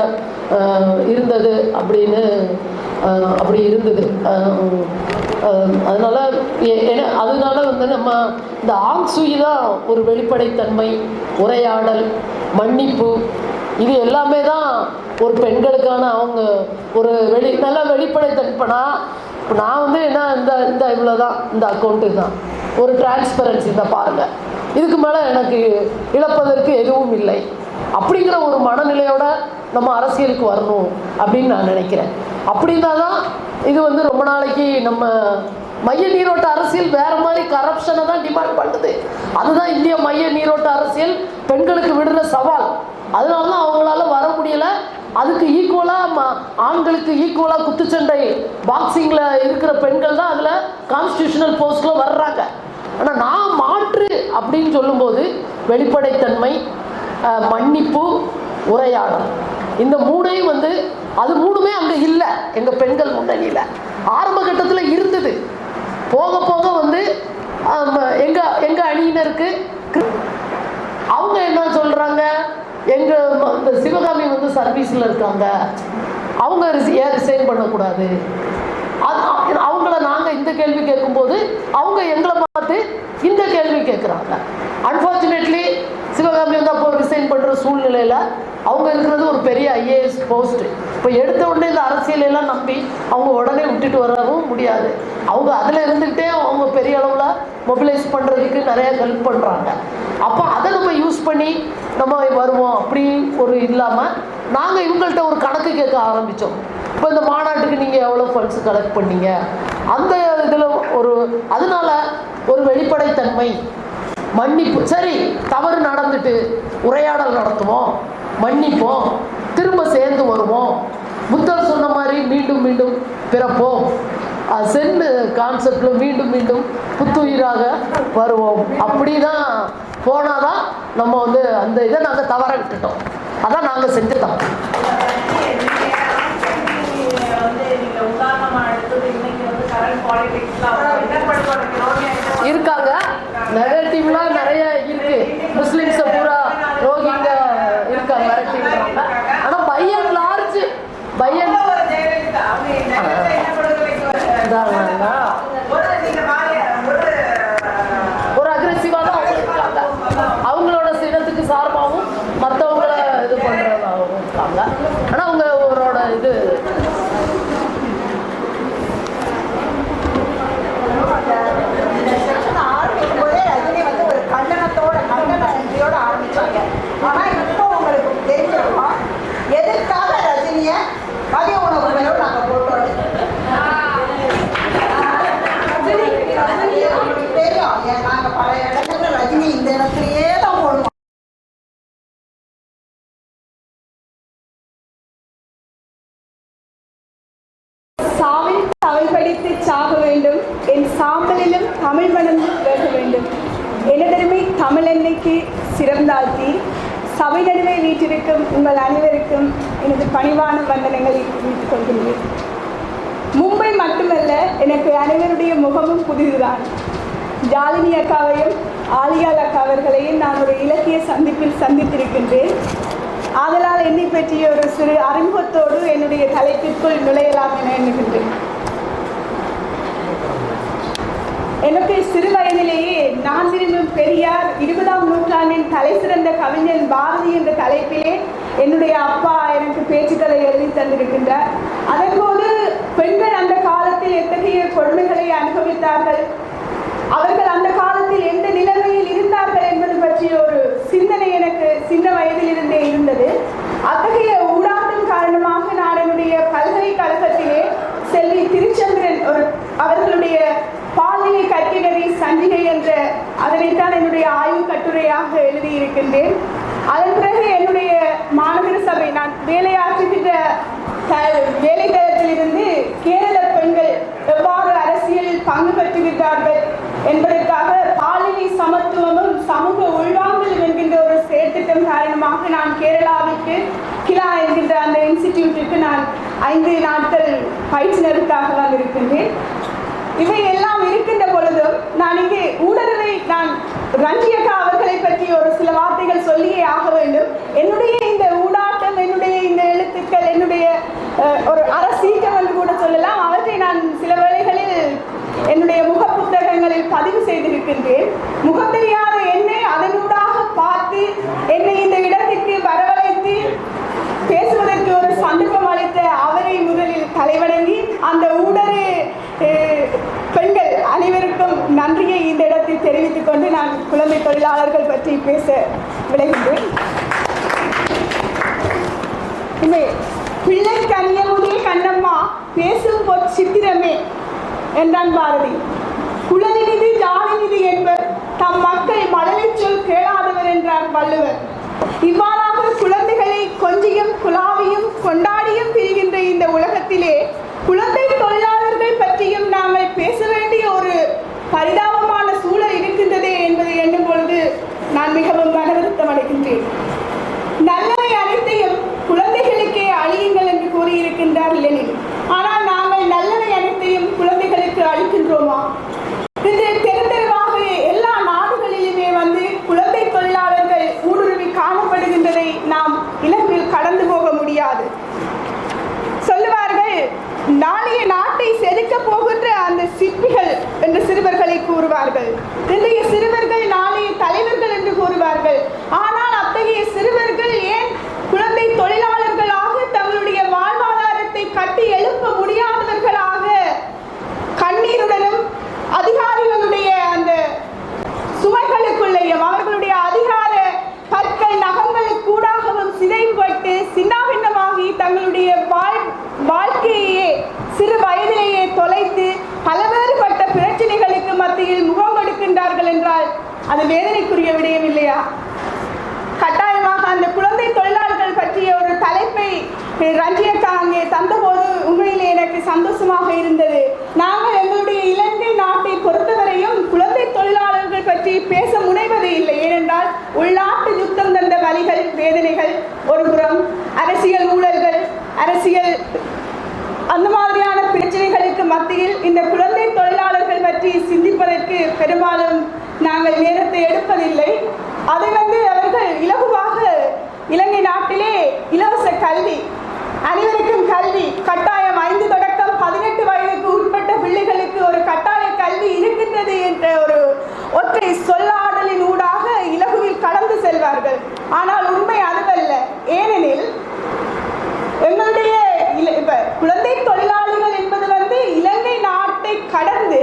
இருந்தது அப்படி இருந்தது. அதனால நம்ம இந்த ஆங்சுயி தான் ஒரு வெளிப்படைத்தன்மை, உரையாடல், மன்னிப்பு, இது எல்லாமே தான் ஒரு பெண்களுக்கான அவங்க ஒரு நல்ல வெளிப்படைத்தன்மைனா. நான் என்ன இந்த இவ்வளோ தான், இந்த அக்கௌண்ட்டு தான் ஒரு டிரான்ஸ்பரன்சி தான் பாருங்கள், இதுக்கு மேலே எனக்கு இழப்பதற்கு எதுவும் இல்லை அப்படிங்கிற ஒரு மனநிலையோட நம்ம அரசியலுக்கு வரணும் அப்படின்னு நான் நினைக்கிறேன். அப்படின்னா தான் இது ரொம்ப நாளைக்கு நம்ம மைய நீரோட்ட அரசியல் வேறு மாதிரி கரப்ஷனை தான் டிமாண்ட் பண்ணுது. அதுதான் இந்திய மைய நீரோட்ட அரசியல் பெண்களுக்கு விடுற சவால். அதனால தான் அவங்களால வர முடியலை. அதுக்கு ஈக்குவலாக ஆண்களுக்கு ஈக்குவலாக குத்துச்சண்டை பாக்ஸிங்கில் இருக்கிற பெண்கள் தான் அதில் கான்ஸ்டியூஷனல் போஸ்ட்டில் வர்றாங்க. ஆனால் நான் மாற்று அப்படின்னு சொல்லும்போது வெளிப்படைத்தன்மை, மன்னிப்பு, உரையாடல், இந்த மூணையும் அது மூணுமே அங்கே இல்லை எங்கள் பெண்கள் முன்னணியில். ஆரம்ப கட்டத்தில் இருந்தது, போக போக எங்கள் அணியினருக்கு அவங்க என்ன சொல்கிறாங்க, எங்கள் சிவகாமி சர்வீஸில் இருக்காங்க, அவங்க ஏன் ரிசைன் பண்ணக்கூடாது, அவங்கள நாங்கள் இந்த கேள்வி கேட்கும்போது அவங்க எங்களை பார்த்து இந்த கேள்வி கேட்குறாங்க. அன்ஃபார்ச்சுனேட்லி சிவகாமி அப்போ ரிசைன் பண்ணுற சூழ்நிலையில் அவங்க இருக்கிறது ஒரு பெரிய ஐஏஎஸ் போஸ்ட்டு. இப்போ எடுத்த உடனே இந்த அரசியலெல்லாம் நம்பி அவங்க உடனே விட்டுட்டு வரவும் முடியாது. அவங்க அதில் இருந்துக்கிட்டே அவங்க பெரிய அளவில் மொபிலைஸ் பண்ணுறதுக்கு நிறையா ஹெல்ப் பண்ணுறாங்க. அப்போ அதை நம்ம யூஸ் பண்ணி நம்ம வருவோம் அப்படி ஒரு இல்லாமல் நாங்கள் இவங்கள்ட்ட ஒரு கணக்கு கேட்க ஆரம்பித்தோம். இப்போ இந்த மாநாட்டுக்கு நீங்கள் எவ்வளோ ஃபண்ட்ஸ் கலெக்ட் பண்ணீங்க, அந்த இதில் அதனால ஒரு வெளிப்படைத்தன்மை, மன்னிப்பு. சரி, தவறு நடந்துட்டு உரையாடல் நடத்துவோம், மன்னிப்போம், திரும்ப சேர்ந்து வருவோம், புத்தர் சொன்ன மாதிரி மீண்டும் மீண்டும் பிறப்போம், சென்னு கான்செப்டில் மீண்டும் மீண்டும் புத்துயிராக வருவோம். அப்படி தான் போனால் தான் நம்ம அந்த இதை நாங்கள் தவற விட்டுட்டோம். அதான் நாங்கள் செஞ்சுட்டோம். இருக்காங்க, நெகட்டிவ்லாம் நிறைய இருக்கு. முஸ்லிம்ஸை பூரா ரோஹிங்க இருக்காங்க, மிரட்டிடுறாங்க. ஆனால் பை அண்ட் லார்ஜ் ஒரு அக்ரெசிவாக தான் அவங்க இருக்காங்க. அவங்களோட சினத்துக்கு சார்பாகவும் மற்றவங்கள இது பண்ணுறதாகவும் இருக்காங்க. ஆனால் அவங்களோட இது கண்டனத்தோட ஆரம்பிச்சாங்க. ஆனா இப்போ உங்களுக்கு தெரிஞ்சிருக்கோம் எதுக்காக ரஜினிய மதிய உணவு மேலும் நாங்க போட்டோம். தெரியும், நாங்க பல இடங்கள்ல ரஜினி இந்த இடத்துலயே தான் போடுவோம். சாவில் தமிழ் படித்து சாக வேண்டும், என் சாம்பலிலும் தமிழ் மணந்து வேக வேண்டும். எனதருமை தமிழன்னைக்கு சிறந்தாழ்த்தி சபை நடுவே வீற்றிருக்கும் உங்கள் அனைவருக்கும் எனது பணிவான வந்தனங்களை தெரிவித்துக் கொள்கின்றேன். மும்பை மட்டுமல்ல, எனக்கு அனைவருடைய முகமும் புதிதுதான். ஜாலினி அக்காவையும் ஆலியால் அக்கா அவர்களையும் நான் ஒரு இலக்கிய சந்திப்பில் சந்தித்திருக்கின்றேன். ஆதலால் என்னை பற்றிய ஒரு சிறு அறிமுகத்தோடு என்னுடைய தலைப்பிற்குள் நுழையலாம் என எண்ணுகின்றேன். எனக்கு சிறு வயதிலேயே நான் விரும்பும் பெரியார், 20ஆம் நூற்றாண்டின் தலை சிறந்த கவிஞன் பாரதி என்ற தலைப்பிலே என்னுடைய அப்பா எனக்கு பேச்சுக்களை எழுதி தந்திருக்கின்றார். அதன்போது பெண்கள் அந்த காலத்தில் காலத்தில் எத்தகைய கொடுமைகளை அனுபவித்தார்கள், அவர்கள் அந்த காலத்தில் எந்த நிலைமையில் இருந்தார்கள் என்பது பற்றிய ஒரு சிந்தனை எனக்கு சின்ன வயதிலிருந்தே இருந்தது. அத்தகைய ஊடாட்டம் காரணமாக நான் என்னுடைய பல்கலைக்கழகத்திலே செல்வி திருச்சந்திரன் அவர்களுடைய பால்நிலை கற்கிணறி சஞ்சிகை என்ற அதனைத்தான் என்னுடைய ஆய்வு கட்டுரையாக எழுதியிருக்கின்றேன். அதன் பிறகு என்னுடைய மாநகர சபை நான் வேலையாற்றுகின்ற வேலைத்தளத்திலிருந்து கேரள பெண்கள் எவ்வாறு அரசியலில் பங்கு பெற்றுகிறார்கள் என்பதற்காக பாலினை சமத்துவமும் சமூக உள்வாங்கலும் என்கின்ற ஒரு செயற்திட்டம் காரணமாக நான் கேரளாவிற்கு கிலா என்கின்ற அந்த இன்ஸ்டிடியூட்டுக்கு நான் 5 நாட்கள் பயிற்சினருக்காக வந்திருக்கின்றேன். இவை எல்லாம் இருக்கின்ற பொழுதும் நான் இங்கே ஊடகத்தை நான் ரஞ்சியக்கா அவர்களை பற்றி ஒரு சில வார்த்தைகள் சொல்லியே ஆக வேண்டும். என்னுடைய இந்த ஊடாட்டம், என்னுடைய இந்த எழுத்துக்கள், என்னுடைய ஒரு அரசீட்டம் என்று கூட சொல்லலாம், அவற்றை நான் சில வேளைகளில் என்னுடைய முக புத்தகங்களில் பதிவு செய்திருக்கின்றேன். முகம் தெரியாத என்னை அதனூடாக பார்த்து என்னை இந்த இடத்திற்கு வரவழைத்து பேசுவதற்கு ஒரு சந்தர்ப்பம் அளித்த அவரை முதலில் தலைவணங்கி அந்த ஊடக பெண்கள் அனைவருக்கும் நன்றியை இந்த இடத்தில் தெரிவித்துக் கொண்டு நான் குழந்தை தொழிலாளர்கள் பற்றி பேச விளைகின்றேன். பிள்ளை கன்னியமுதே கண்ணம்மா பேசும் சித்திரமே என்றான் பாரதி. குலநிதி ஜாதிநிதி என்பர் தம் மக்கள் மழலை சொல் கேளாதவர் என்றார் வள்ளுவர். இவ்வாறாக குழந்தைகளை கொஞ்சியும் குலாவியும் கொண்டாடியும் பிரிகின்ற இந்த உலகத்திலே குழந்தை தொழிலாளர்கள் பற்றியும் நாங்கள் பேச வேண்டிய ஒரு பரிதாபமான சூழல் இருக்கின்றதே என்பதை எண்ணும் பொழுது நான் மிகவும் மனவருத்தம் அடைகின்றேன். நல்லவை அனைத்தையும் குழந்தைகளுக்கே அழியுங்கள் என்று கூறியிருக்கின்றார் லெனின். ஆனால் நாங்கள் நல்லவை அனைத்தையும் குழந்தைகளுக்கு அளிக்கின்றோமா? இன்று தெருவாக எல்லா நாடுகளிலுமே குழந்தை தொழிலாளர்கள் ஊடுருவி காணப்படுகின்றதை நாம் இலங்கையில் கடந்து போக முடியாது. சொல்லுவார்கள், நாளைய நாட்டை செதுக்க போகின்ற அந்த சிற்பிகள் என்று சிறுவர்களை கூறுவார்கள். இன்றைய சிறுவர்கள் நாளைய தலைவர்கள் என்று கூறுவார்கள். ஆனால் அத்தகைய சிறுவர்கள் ஏன் குழந்தை தொழிலாளர்களாக தங்களுடைய வாழ்வாதாரத்தை கட்டி எழுப்ப முடியாதவர்களாக கண்ணீருடனும் அதிகாரிகளுடைய அந்த சுமைகளுக்குள்ளேயும் அவர்களுடைய அதிகார பற்கள் நகங்களுக்கூடாகவும் சிதைப்பட்டு சின்னாபின்னமாகி தங்களுடைய வாழ்க்கையே சிறு வயதிலேயே தொலைத்து பலவேறுபட்ட பிரச்சனைகளுக்கு மத்தியில் முகம் கொடுக்கின்றார்கள் என்றால் அது வேதனைக்குரிய விடயம் இல்லையா? கட்டாயமாக அந்த குழந்தை தொழிலாளர்கள் பற்றிய ஒரு தலைப்பை ரஞ்சியக்கா அங்கே தந்தபோது உண்மையிலே எனக்கு சந்தோஷமாக இருந்தது. நாங்கள் எங்களுடைய இலங்கை நாட்டை பொறுத்தவரையும் குழந்தை தொழிலாளர்கள் பற்றி பேச முனைவது இல்லை. ஏனென்றால் உள்நாட்டு யுத்தம் தந்த வலிகள் வேதனைகள் ஒருபுறம், அரசியல் ஊழல்கள், அரசியல் அந்த மாதிரியான பிரச்சனைகளுக்கு மத்தியில் இந்த குழந்தை தொழிலாளர்கள் பற்றி சிந்திப்பதற்கு பெரும்பாலும் நாங்கள் நேரத்தை எடுப்பதில்லை. அதை அவர்கள் இலகுவாக இலங்கை நாட்டிலே இலவச கல்வி, அனைவருக்கும் கல்வி கட்டாயம் 5 தொடக்கம் 18 வயதுக்கு உட்பட்ட பிள்ளைகளுக்கு ஒரு கட்டாய கல்வி இருக்கின்றது என்ற ஒரு ஒற்றை சொல்லாடலின் ஊடாக இலகுவில் கடந்து செல்வார்கள். ஆனால் உண்மை அதுவல்ல. ஏனெனில் எங்களுடைய குழந்தை தொழிலாளிகள் என்பது இலங்கை நாட்டை கடந்து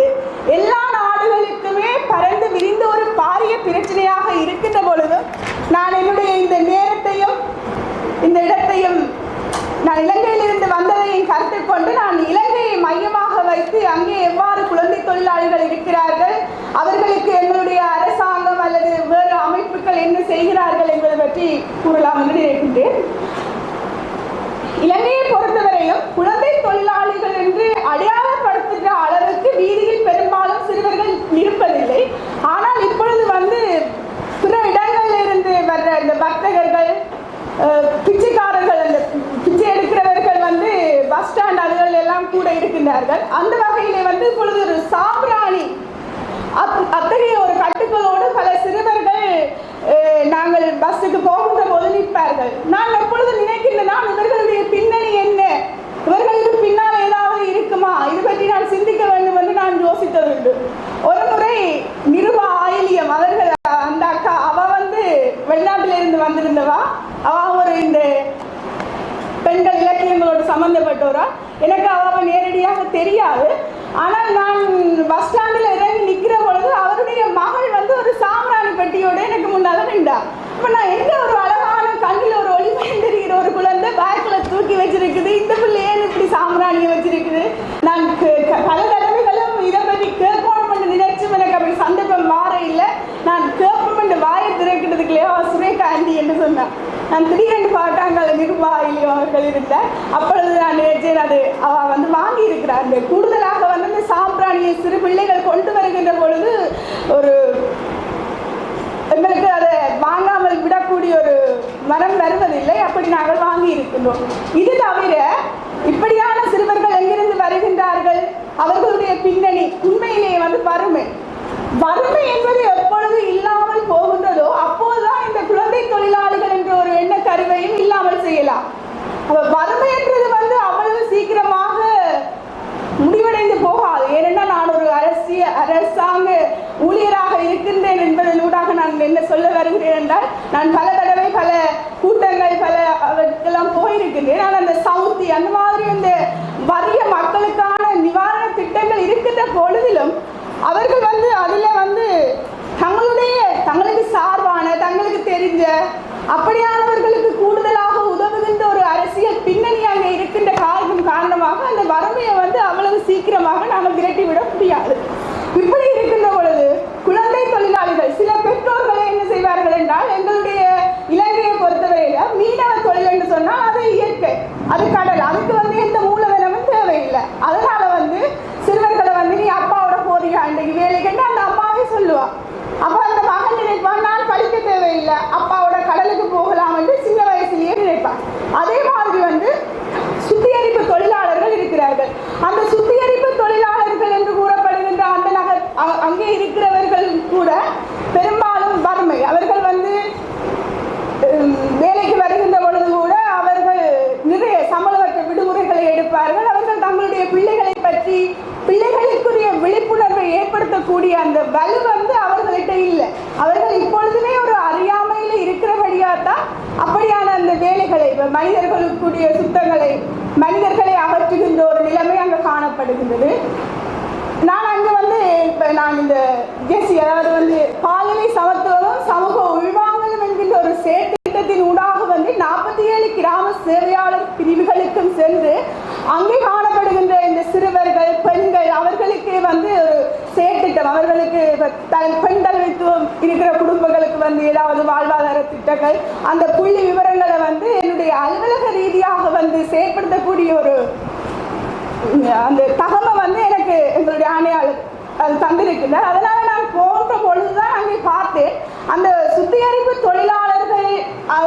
எல்லா நாடுகளுக்குமே பறந்து விரிந்த ஒரு பாரிய பிரச்சனையாக இருக்கின்ற பொழுதும் நான் என்னுடைய இந்த நேரத்தையும் இந்த இடத்தையும் நான் இலங்கையிலிருந்து வந்ததையும் கருத்தில் கொண்டு நான் இலங்கையை மையமாக வைத்து அங்கே எவ்வாறு குழந்தை தொழிலாளிகள் இருக்கிறார்கள், அவர்களுக்கு எங்களுடைய அரசாங்கம் அல்லது வேறு அமைப்புகள் என்ன செய்கிறார்கள் என்பது பற்றி கூறலாம் என்று நினைக்கின்றேன். இலங்கையை பொறுத்தவரையும் குழந்தை தொழிலாளிகள் என்று அடையாளப்படுத்துகிற அளவுக்கு வீதியில் பெரும்பாலும் சிறுவர்கள் இருப்பதில்லை. ஆனால் இப்பொழுது பிற இடங்களில் இருந்து வர்ற இந்த வர்த்தகர்கள், பிச்சைக்காரர்கள், அந்த பிச்சை எடுக்கிறவர்கள் பஸ் ஸ்டாண்ட் அதுகள் எல்லாம் கூட இருக்கின்றார்கள். அந்த வகையிலே இப்பொழுது ஒரு சாம்பிராணி அத்தகைய ஒரு கட்டுக்களோடு பல சிறுவர்கள் நாங்கள் பஸ்ஸுக்கு போகின்ற போது நிற்பார்கள். நான் எப்பொழுது நினைக்கின்றேன், இவர்களுடைய பின்னணி என்ன, இவர்களுக்கு பின்னால் ஏதாவது இருக்குமா, இது பற்றி நான் சிந்திக்க வேண்டும் என்று நான் யோசித்ததுண்டு. ஒரு முறை நிருபா ஆயிலியம் அவர்கள் அந்த அக்கா அவ வெளிநாட்டிலிருந்து வந்திருந்தவா, அவ ஒரு இந்த பெண்கள் இலக்கியங்களோடு சம்மந்தப்பட்டவரா எனக்கு அவள் நேரடியாக தெரியாது. ஆனால் நான் பஸ் ஸ்டாண்டில் இறங்கி நிற்கிற பொழுது அவருடைய மகள் வந்து ஒரு சாம்பிராணி பெட்டியோடு எனக்கு முன்னால் நின்றா. இப்போ நான் எந்த ஒரு அழகான கண்ணில் ஒரு ஒளிமயம் தெரிகிற ஒரு குழந்தை பேக்கில் தூக்கி வச்சிருக்குது, இந்த பிள்ளை ஏன் இப்படி சாம்பிராணியை வச்சிருக்குது. நான் பல தடவைகளும் இதை பற்றி கேட்கணும் என்று நினைச்சும் எனக்கு அப்படி சந்தர்ப்பம் மாற இல்லை. நான் கேட்போம் என்று வாயை திறக்கிறதுக்குள்ளேயோ சுரேகா ஆண்டி என்று சொன்னேன். நான் திடீரென்று பார்த்தாங்க நிர்வாகிலையும் அவர்கள் இருந்தேன். அப்பொழுது நான் நினைச்சேன் அது அவள் வந்து வாங்கி இருக்கிறார். கூடுதலாக வந்து இந்த சாம்பிராணியை சிறு பிள்ளைகள் கொண்டு வருகின்ற பொழுது ஒரு எங்களுக்கு அதை வாங்காமல் விடக்கூடிய ஒரு மனம் வருவதில்லை. அப்படி நாங்கள் வாங்கி இருக்கின்றோம். இது தவிர இப்படியான சிறுவர்கள் எங்கிருந்து வருகின்றார்கள், அவர்களுடைய பின்னணி உண்மையிலேயே வந்து வறுமை என்பது எப்பொழுது இல்லாமல் போகின்றதோ அப்போதுதான் இந்த குழந்தை தொழிலாளிகள் என்ற ஒரு எண்ண கருவையும் இல்லாமல் செய்யலாம். வறுமை என்றது வந்து அவ்வளவு சீக்கிரமாக முடிவடைந்து போகாது. ஏனென்றால் நான் ஒரு அரசாங்க ஊழியராக இருக்கின்றேன் என்பதனூடாக நான் என்ன சொல்ல வருகிறேன் என்றால், நான் பல தடவை பல கூட்டங்கள் பல அவற்றுக்கெல்லாம் போயிருக்கின்றேன். ஆனால் அந்த சவுத்தி அந்த மாதிரி அந்த வறிய மக்களுக்கான நிவாரண திட்டங்கள் இருக்கின்ற பொழுதிலும் அவர்கள் வந்து அதில் வந்து தங்களுக்கு சார்பான தங்களுக்கு தெரிஞ்ச அப்படியானவர்களுக்கு கூடுதலாக உதவுகின்ற ஒரு அரசியல் பின்னணி அங்கே இருக்கின்ற காரணமாக அந்த வறுமையை வந்து அவ்வளவு சீக்கிரமாக நாங்கள் விரட்டிவிட முடியாது. இப்படி இருக்கின்ற பொழுது குழந்தை தொழிலாளிகள் சில பெற்றோர்களை என்ன செய்வார்கள் என்றால், எங்களுடைய இலங்கையை பொறுத்தவரையில மீனவ தொழில் என்று சொன்னால் அது இயற்கை, அது கடல், அதுக்கு வந்து எந்த மூலதனமும் தேவையில்லை. அதனால வந்து சிறுவர்களை வந்து நீ அப்பாவோட போறியா இன்றைக்கு வேலைக்கு அந்த அம்மாவே சொல்லுவா. அப்போ அந்த மகன் நினைப்பான் நான் படிக்க தேவையில்லை, அப்பாவோட கடலுக்கு போகலாம் என்று சின்ன வயசுலேயே நினைப்பான். அதே மாதிரி வந்து சுத்திகரிப்பு தொழிலாளர்கள் இருக்கிறார்கள். அந்த சுத்திகரிப்பு தொழிலாளர்கள் என்று கூறப்படுகின்ற அந்த அங்கே இருக்கிறவர்கள் கூட பெரும்பாலும் வறுமை. அவர்கள் வந்து வேலைக்கு வருகின்ற பொழுது கூட அவர்கள் நிறைய சம்பளமற்ற விடுமுறைகளை எடுப்பார்கள். அவர்கள் தங்களுடைய பிள்ளைகளை பற்றி பிள்ளைகளுக்குரிய விழிப்புணர்வை ஏற்படுத்தக்கூடிய அந்த வலு வந்து அவர்கள்ட்ட இல்லை. அவர்கள் இப்பொழுதுமே ஒரு அறியாமையில் இருக்கிறபடியாதான் அப்படியான அந்த வேலைகளை மனிதர்களுக்குரிய சுத்தங்களை மனிதர்களை அகற்றுகின்ற ஒரு நிலைமை அங்கே காணப்படுகின்றது. நான் அங்கே வந்து இப்போ நான் இந்த ஜெசி அதாவது வந்து பாலினை சமத்துவமும் சமூக உள்வாங்கலும் என்கின்ற ஒரு திட்டத்தின் ஊடாக வந்து 47 கிராம சேவையாளர் பிரிவுகளுக்கும் சென்று அங்கே காணப்படுகின்ற இந்த சிறுவர்கள் பெண்கள் அவர்களுக்கு வந்து ஒரு செயற்திட்டம், அவர்களுக்கு பெண் தலைமைத்துவம் இருக்கிற குடும்பங்களுக்கு வந்து ஏதாவது வாழ்வாதார திட்டங்கள் அந்த புள்ளி விவரங்களை வந்து என்னுடைய அலுவலக ரீதியாக வந்து செயற்படுத்தக்கூடிய ஒரு அந்த தகவலை வந்து எனக்கு எங்களுடைய ஆணையாளர் அது தந்திருக்கிறார். அதனால நான் போன்ற பொழுதுதான் அங்கே பார்த்தேன். அந்த சுத்திகரிப்பு தொழிலாளர்கள்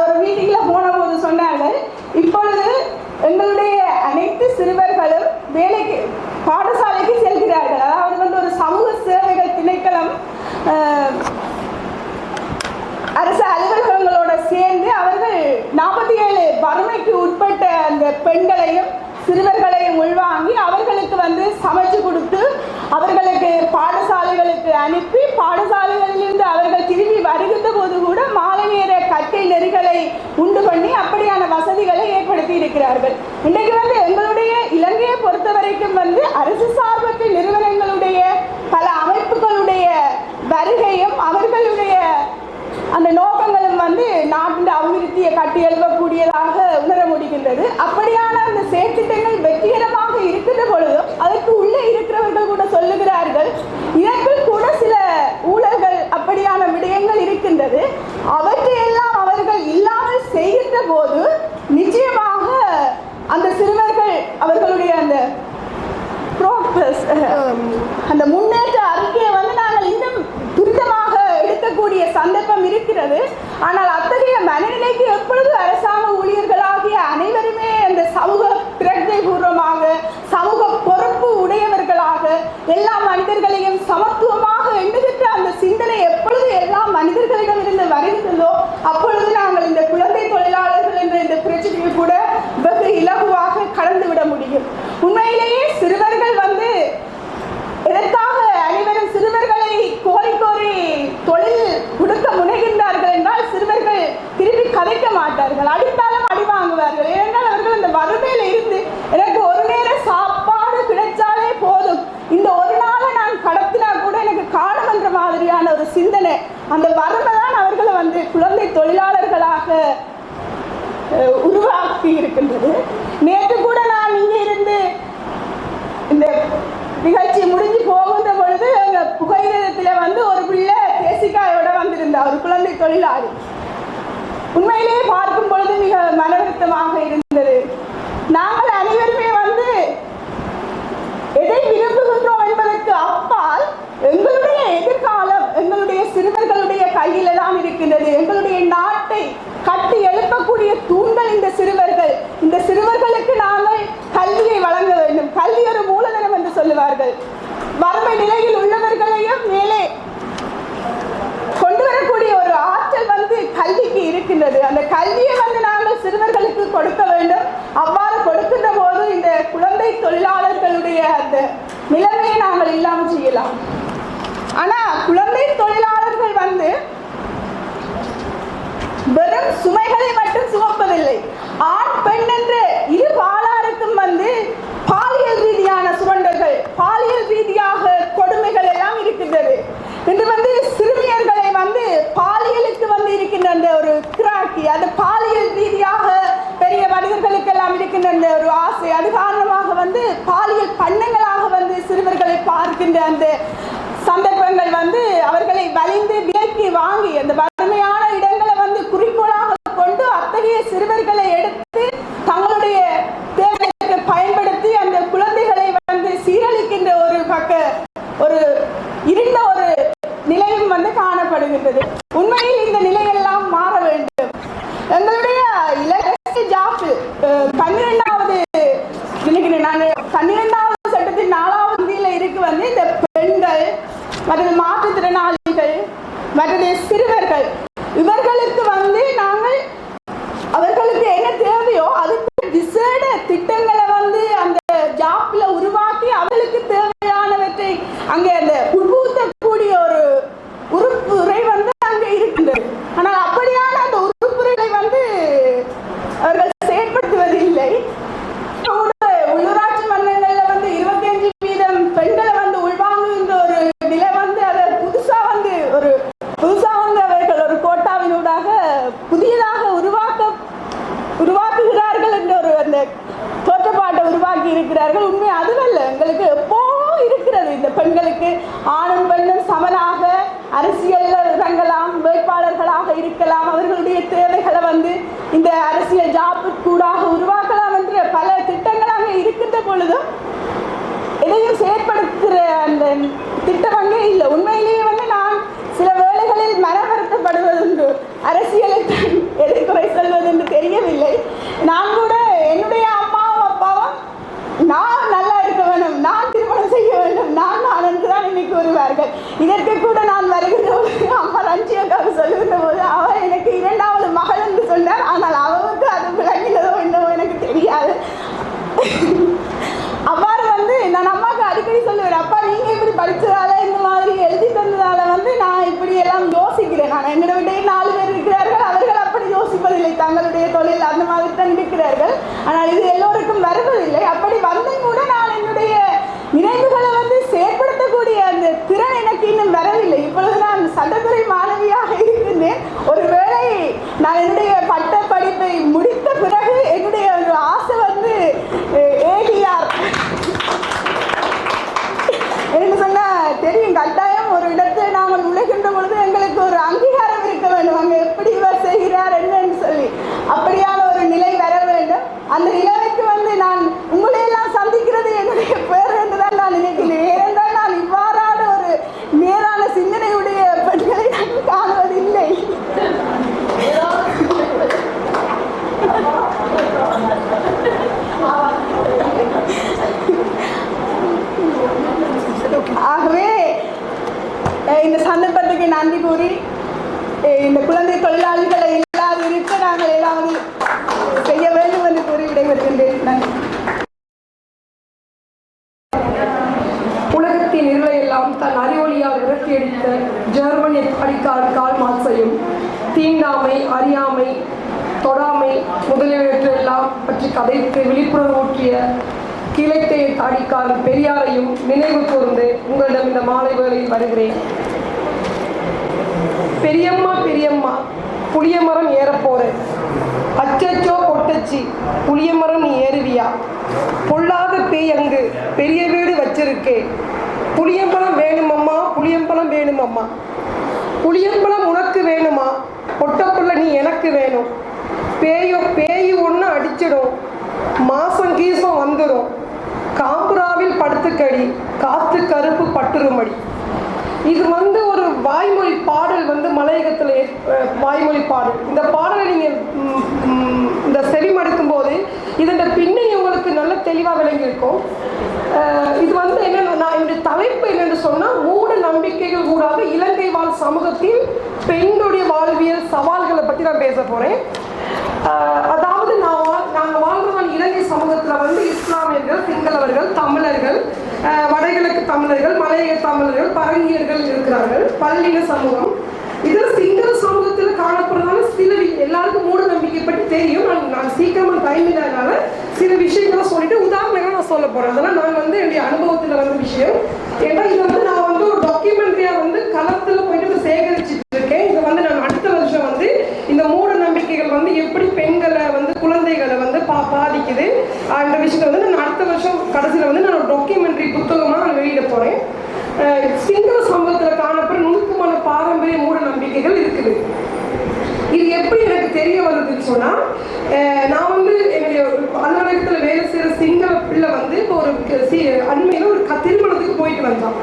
ஒரு மீட்டிங்கில் போன போது சொன்னார்கள், இப்பொழுது எங்களுடைய அனைத்து சிறுவர்களும் வேலைக்கு பாடசாலைக்கு செல்கிறார்கள். அதாவது வந்து ஒரு சமூக சேவைகள் திணைக்களம் அரசு அலுவலகங்களோட சேர்ந்து அவர்கள் 47 வறுமைக்கு உட்பட்ட அந்த பெண்களையும் சிறுவர்களையும் உள்வாங்கி அவர்களுக்கு வந்து சமைச்சு கொடுத்து அவர்களுக்கு பாடசாலைகளுக்கு அனுப்பி பாடசாலைகளிலிருந்து அவர்கள் திரும்பி வருகின்ற போது கூட மாலை நேர கற்கை நெறிகளை உண்டு பண்ணி அப்படியான வசதிகளை ஏற்படுத்தி இருக்கிறார்கள். இன்றைக்கு வந்து எங்களுடைய இலங்கையை பொறுத்த வரைக்கும் வந்து அரசு சார்பற்ற நிறுவனங்களுடைய பல அமைப்புகளுடைய வருகையும் அவர்களுடைய அந்த நோக்கங்களும் வந்து நாட்டின் அபிவிருத்தியை கட்டி எழுப்பக்கூடியதாக உணர முடிகின்றது. அப்படியான அந்த செயற்திட்டங்கள் வெற்றிகரமாக இருக்கின்ற பொழுதும் அதற்கு உள்ளே இருக்கிறவர்கள் கூட சொல்லுகிறார்கள், இதற்குள் கூட சில ஊழல்கள் அப்படியான விடயங்கள் இருக்கின்றது. அவற்றையெல்லாம் அவர்கள் இல்லாமல் செய்கின்ற போது நிச்சயமாக அந்த சிறுவர்கள் அவர்களுடைய அந்த அந்த முன்னேற்ற அறிக்கையை வந்து நாங்கள் இன்னும் துரிதமாக எடுக்கக்கூடிய சந்தர்ப்பம் இருக்கிறது. ஆனால் அத்தகைய மனநிலைக்கு எப்பொழுது அரசாங்க ஊழியர்களாகிய அனைவருமே அந்த சமூக பிரஜை பூர்வமாக சமூக பொறுப்பு உடையவர்களாக எல்லா மனிதர்களையும் சமத்துவமாக எண்ணுகின்ற அந்த சிந்தனை எப்பொழுது எல்லா மனிதர்களிடம் இருந்து வருகிறதோ அப்பொழுது நாங்கள் இந்த குழந்தை தொழிலாளர்கள் என்ற இந்த பிரச்சனையை கூட வெகு இலகுவாக கடந்து விட முடியும். உண்மையிலேயே சிறுவர்கள் வந்து எதற்காக அனைவரும் சிறுவர்களை கோரி தொழில் கொடுக்க முனைகின்றார்கள் என்றால் சிறுவர்கள் திரும்பி கதைக்க மாட்டார்கள், அடித்தாலும் அடி வாங்குவார்கள். ஏனென்றால் அவர்கள் அந்த வறுமையில இருந்து மாதிரியான ஒரு சிந்தனை, அந்த வறுமை தான் அவர்களை வந்து குழந்தை தொழிலாளர்களாக உருவாக்கி இருக்கின்றது. நேற்று கூட நான் இங்கே இருந்து இந்த நிகழ்ச்சி முடிஞ்சு போகின்ற பொழுது எங்கள் புகையிரத்தில் வந்து ஒரு பிள்ளை தேசிக்காயோட வந்திருந்தா, ஒரு குழந்தை தொழிலாளி. உண்மையிலேயே பார்க்கும் பொழுது மிக மனவருத்தமாக இருந்தது. நாங்கள் அனைவருமே வந்து எதை விரும்புகின்றோம் என்பதற்கு அப்பால் எங்களுடைய எதிர்காலம் எங்களுடைய சிறுவர்களுடைய கையில தான் இருக்கின்றது. எங்களுடைய நாட்டை கட்டி எழுப்பக்கூடிய தூண்கள் இந்த சிறுவர்கள். இந்த சிறுவர்களுக்கு நாங்கள் கல்வியை வழங்க வேண்டும். கல்வி ஒரு மூலதனம் என்று சொல்லுவார்கள். வறுமை நிலையில் உள்ளவர்களையும் மேலே கொண்டு வரக்கூடிய ஒரு ஆற்றல் வந்து கல்விக்கு இருக்கின்றது. அந்த கல்வியை வந்து நாங்கள் சிறுவர்களுக்கு கொடுக்க வேண்டும். அவ்வாறு கொடுக்கின்ற போது இந்த குழந்தை தொழிலாளர்களுடைய அந்த நிலைமையை நாங்கள் இல்லாமல் செய்யலாம். ஆனா குழந்தை தொழிலாளர்கள் வந்து வெறும் சுமைகளை மட்டும் சுமப்பதில்லை. ஆண் பெண் என்ற இரு பாலாருக்கும் வந்து பாலியல் ரீதியான சுரண்டல்கள், பாலியல் ரீதியாக கொடுமைகள் எல்லாம் இருக்கின்றது. இன்று வந்து சிறுமியர்களை வந்து பாலியலுக்கு வந்து இருக்கின்ற அந்த ஒரு கிராக்கி, அந்த பாலியல் ரீதியாக பெரிய மனிதர்களுக்கு எல்லாம் இருக்கின்ற அந்த ஒரு ஆசை, அது காரணமாக வந்து பாலியல் பண்ணங்களாக வந்து சிறுவர்களை பார்க்கின்ற அந்த சந்தர்ப்பங்கள் வந்து அவர்களை வலிந்து விலக்கி வாங்கி அந்த வறுமையான இடங்களை வந்து குறிக்கோளாக கொண்டு அத்தகைய சிறுவர்களை எடுத்து தங்களுடைய தேவைகளுக்கு பயன்படுத்தி அந்த குழந்தைகளை வந்து சீரழிக்கின்ற ஒரு இருண்ட ஒரு நிலையும் வந்து காணப்படுகின்றது. உண்மையில் இந்த நிலையெல்லாம் மாற வேண்டும். எங்களுடைய இலக்கு ஜாப் 12வது சட்டத்தின் 4வது விதியில இருக்கு வந்து இந்த பெண்கள் மற்றது மாற்றுத்திறனாளிகள் மற்றது சிறுவர்கள் இவர்களுக்கு வந்து நாங்கள் அவர்களுக்கு என்ன தேவையோ அதுக்கு விசேட திட்டங்களை வந்து அந்த ஜாப்ல உருவாக்கி அவர்களுக்கு தேவையானவற்றை அங்கே அந்த உட்புகுத்தக்கூடிய ஒரு உறுப்புரை வந்து அங்கே இருக்கின்றது. ஆனால் அப்படியான அந்த உறுப்புரை வந்து அவர்கள் செயற்படுத்துவதில்லை. உள்ளூராட்சி மன்றங்கள்ல வந்து 25% பெண்களை வந்து உள்வாங்குகின்ற ஒரு நிலை வந்து அதை புதுசா வந்து அவர்கள் ஒரு கோட்டாவினூடாக புதியதாக உருவாக்குகிறார்கள் என்ற ஒரு அந்த தோற்றப்பாட்டை உருவாக்கி இருக்கிறார்கள். உண்மை அதுவல்ல, எங்களுக்கு எப்போ இருக்கிறது இந்த பெண்களுக்கு ஆணும் பெண்ணும் சமனாக அரசியல்ல இறங்கலாம், வேட்பாளர்களாக இருக்கலாம், அவர்களுடைய தேவைகளை வந்து இந்த அரசியல் ஜாப்பு கூடாக உருவாக்கலாம் என்ற பல திட்டங்கள் அங்கே இருக்கின்ற பொழுதும் எதையும் செயற்படுத்துகிற அந்த திட்டம் அங்கே இல்லை. உண்மையிலேயே வந்து நான் சில வேளைகளில் மனவருத்தப்படுவதுண்டு. அரசியலை எதை குறை சொல்வது என்று தெரியவில்லை. நான் கூட என்னுடைய அம்மாவும் அப்பாவும் நான் நல்லா இருக்க வேண்டும், நான் திருமணம் செய்ய வேண்டும், நான் என்றுதான் இன்னைக்கு வருவார்கள். இதற்கு கூட நான் வருகின்ற போது அம்மா ரஞ்சியக்காக சொல்லுகின்ற போது அவர் எனக்கு 2வது மகள் என்று சொன்னார். ஆனால் அவருக்கு அது விளங்கினதோ என்னவோ எனக்கு தெரியாது. அவ்வாறு வந்து நான் அம்மாவுக்கு அடிக்கடி சொல்லுவேன், அப்பா நீங்க இப்படி படிச்சதால இந்த மாதிரி எழுதி தந்ததால வந்து நான் இப்படி எல்லாம் யோசிக்கிறேன். நான் என்னோட விட 4 பேர் இருக்கிறார்கள், அவர்கள் அப்படி யோசிப்பதில்லை, தங்களுடைய தொழில் அந்த மாதிரி தான் இருக்கிறார்கள். ஆனால் இது எல்லோருக்கும் வருவதில்லை. அப்படி வந்தும் கூட நான் என்னுடைய நினைவுகளை வந்து செயற்படுத்தக்கூடிய அந்த திறன் எனக்கு இன்னும் வரவில்லை. இப்பொழுது நான் சட்டத்துறை மாணவியாக இருக்கின்றேன். ஒருவேளை நான் என்னுடைய பட்ட படிப்பை முடித்த பிறகு என்னுடைய ஒரு ஆசை வந்து ADR என்று சொன்னா தெரியும். கட்டாயம் ஒரு இடத்தில் நாங்கள் உழைக்கின்ற பொழுது எங்களுக்கு ஒரு அங்கீகாரம் இருக்க வேண்டும், அங்கே எப்படி இவர் செய்கிறார் என்னன்னு சொல்லி. அப்படியான ஒரு நிலை வர வேண்டும். அந்த நிலைமைக்கு வந்து நான் உங்களையெல்லாம் சந்திக்கிறது என்னுடைய பேர் என்றுதான் நான் நினைக்கிறேன். ஏனென்றால் நான் இவ்வாறான ஒரு நேரான சிந்தனையுடைய பெண்களை நான் காணுவதில்லை. ஆகவே இந்த சந்தர்ப்பத்துக்கு நன்றி கூறி இந்த குழந்தை தொழிலாளிகளை இல்லாது இருக்க நாங்கள் ஏதாவது செய்ய வேண்டும் என்று கூறி விடைபெறுகின்றேன். நன்றி. உலகத்தின் இருளையெல்லாம் தன் அறிவொளியால் விரட்டியடித்த ஜெர்மனி அடிக்கால் கால் மார்க்ஸையும் தீண்டாமை, அறியாமை, தொடாமை முதலியவற்றையெல்லாம் பற்றி கதைத்து விழிப்புணர்வு ஊற்றிய கிழத்தைய தாடிக்காரன் பெரியாரையும் நினைவு கூர்ந்து உங்களிடம் இந்த மாலை வேளையில் வருகிறேன். பெரியம்மா பெரியம்மா புளிய மரம் ஏற போகிறேன். அச்சச்சோ கொட்டச்சி புளிய மரம் நீ ஏறுவியா? பொல்லாத பேய் அங்கு பெரிய வீடு வச்சிருக்கே. புளியம்பழம் வேணுமம்மா புளியம்பழம் வேணுமம்மா. புளியம்பழம் உனக்கு வேணுமா? பொட்டப்புள்ள நீ எனக்கு வேணும். பேய் ஒன்று அடிச்சிடும், மாசம் கீசம் வந்துடும். காம்புராவில் படுத்துக்கடி காத்து கருப்பு பட்டுருமடி. இது ஒரு வாய்மொழி பாடல், மலையகத்தில் வாய்மொழி பாடல். இந்த பாடலை நீங்கள் இந்த செவிமடுக்கும் போது இதோட பின்னணி உங்களுக்கு நல்ல தெளிவாக விளங்கியிருக்கும். இது என்னென்னா, நான் என்னுடைய தலைப்பு என்னென்னு சொன்னால், மூட நம்பிக்கைகள் கூடாக இலங்கை வாழ் சமூகத்தில் பெண்களுடைய வாழ்வியல் சவால்களை பற்றி நான் பேச போகிறேன். அதாவது நாங்கள் வாழ்கிறோம் இலங்கை சமூகத்தில் இஸ்லாமியர்கள், சிங்களவர்கள், தமிழர்கள், வடகிழக்கு தமிழர்கள், மலையக தமிழர்கள், பரங்கியர்கள் இருக்கிறார்கள், பல்லின சமூகம். இது சிங்கள சமூகத்தில் காணப்படுறதால சில எல்லாருக்கும் மூட நம்பிக்கை பற்றி தெரியும். நான் சீக்கிரமாக டைம் இல்லாதனால சில விஷயங்களை சொல்லிட்டு உதாரணங்களை நான் சொல்ல போகிறேன். அதெல்லாம் நான் என்னுடைய அனுபவத்தில் விஷயம். ஏன்னா இது நான் ஒரு டாக்குமெண்ட்ரியாக களத்தில் போயிட்டு சேகரிச்சுட்டு இருக்கேன். இது நான் அடுத்த வருஷம் இந்த மூட நம்பிக்கைகள் எப்படி பெண்களை குழந்தைகளை பாதிக்குது அந்த விஷயத்தை நான் அடுத்த வருஷம் கடைசியில் நான் ஒரு டாக்குமெண்ட்ரி புத்தகமாக நான் வெளியிட போகிறேன். சிங்கள சமூகத்தில் காணப்படுற நுணுக்கமான பாரம்பரிய மூட நம்பிக்கைகள் இருக்குது. இது எப்படி எனக்கு தெரிய வருதுன்னு சொன்னால், நான் என்னுடைய அலுவலகத்தில் வேலை செய்கிற சிங்கள பிள்ளை இப்போ ஒரு அண்மையில் ஒரு திருமணத்துக்கு போயிட்டு வந்தான்.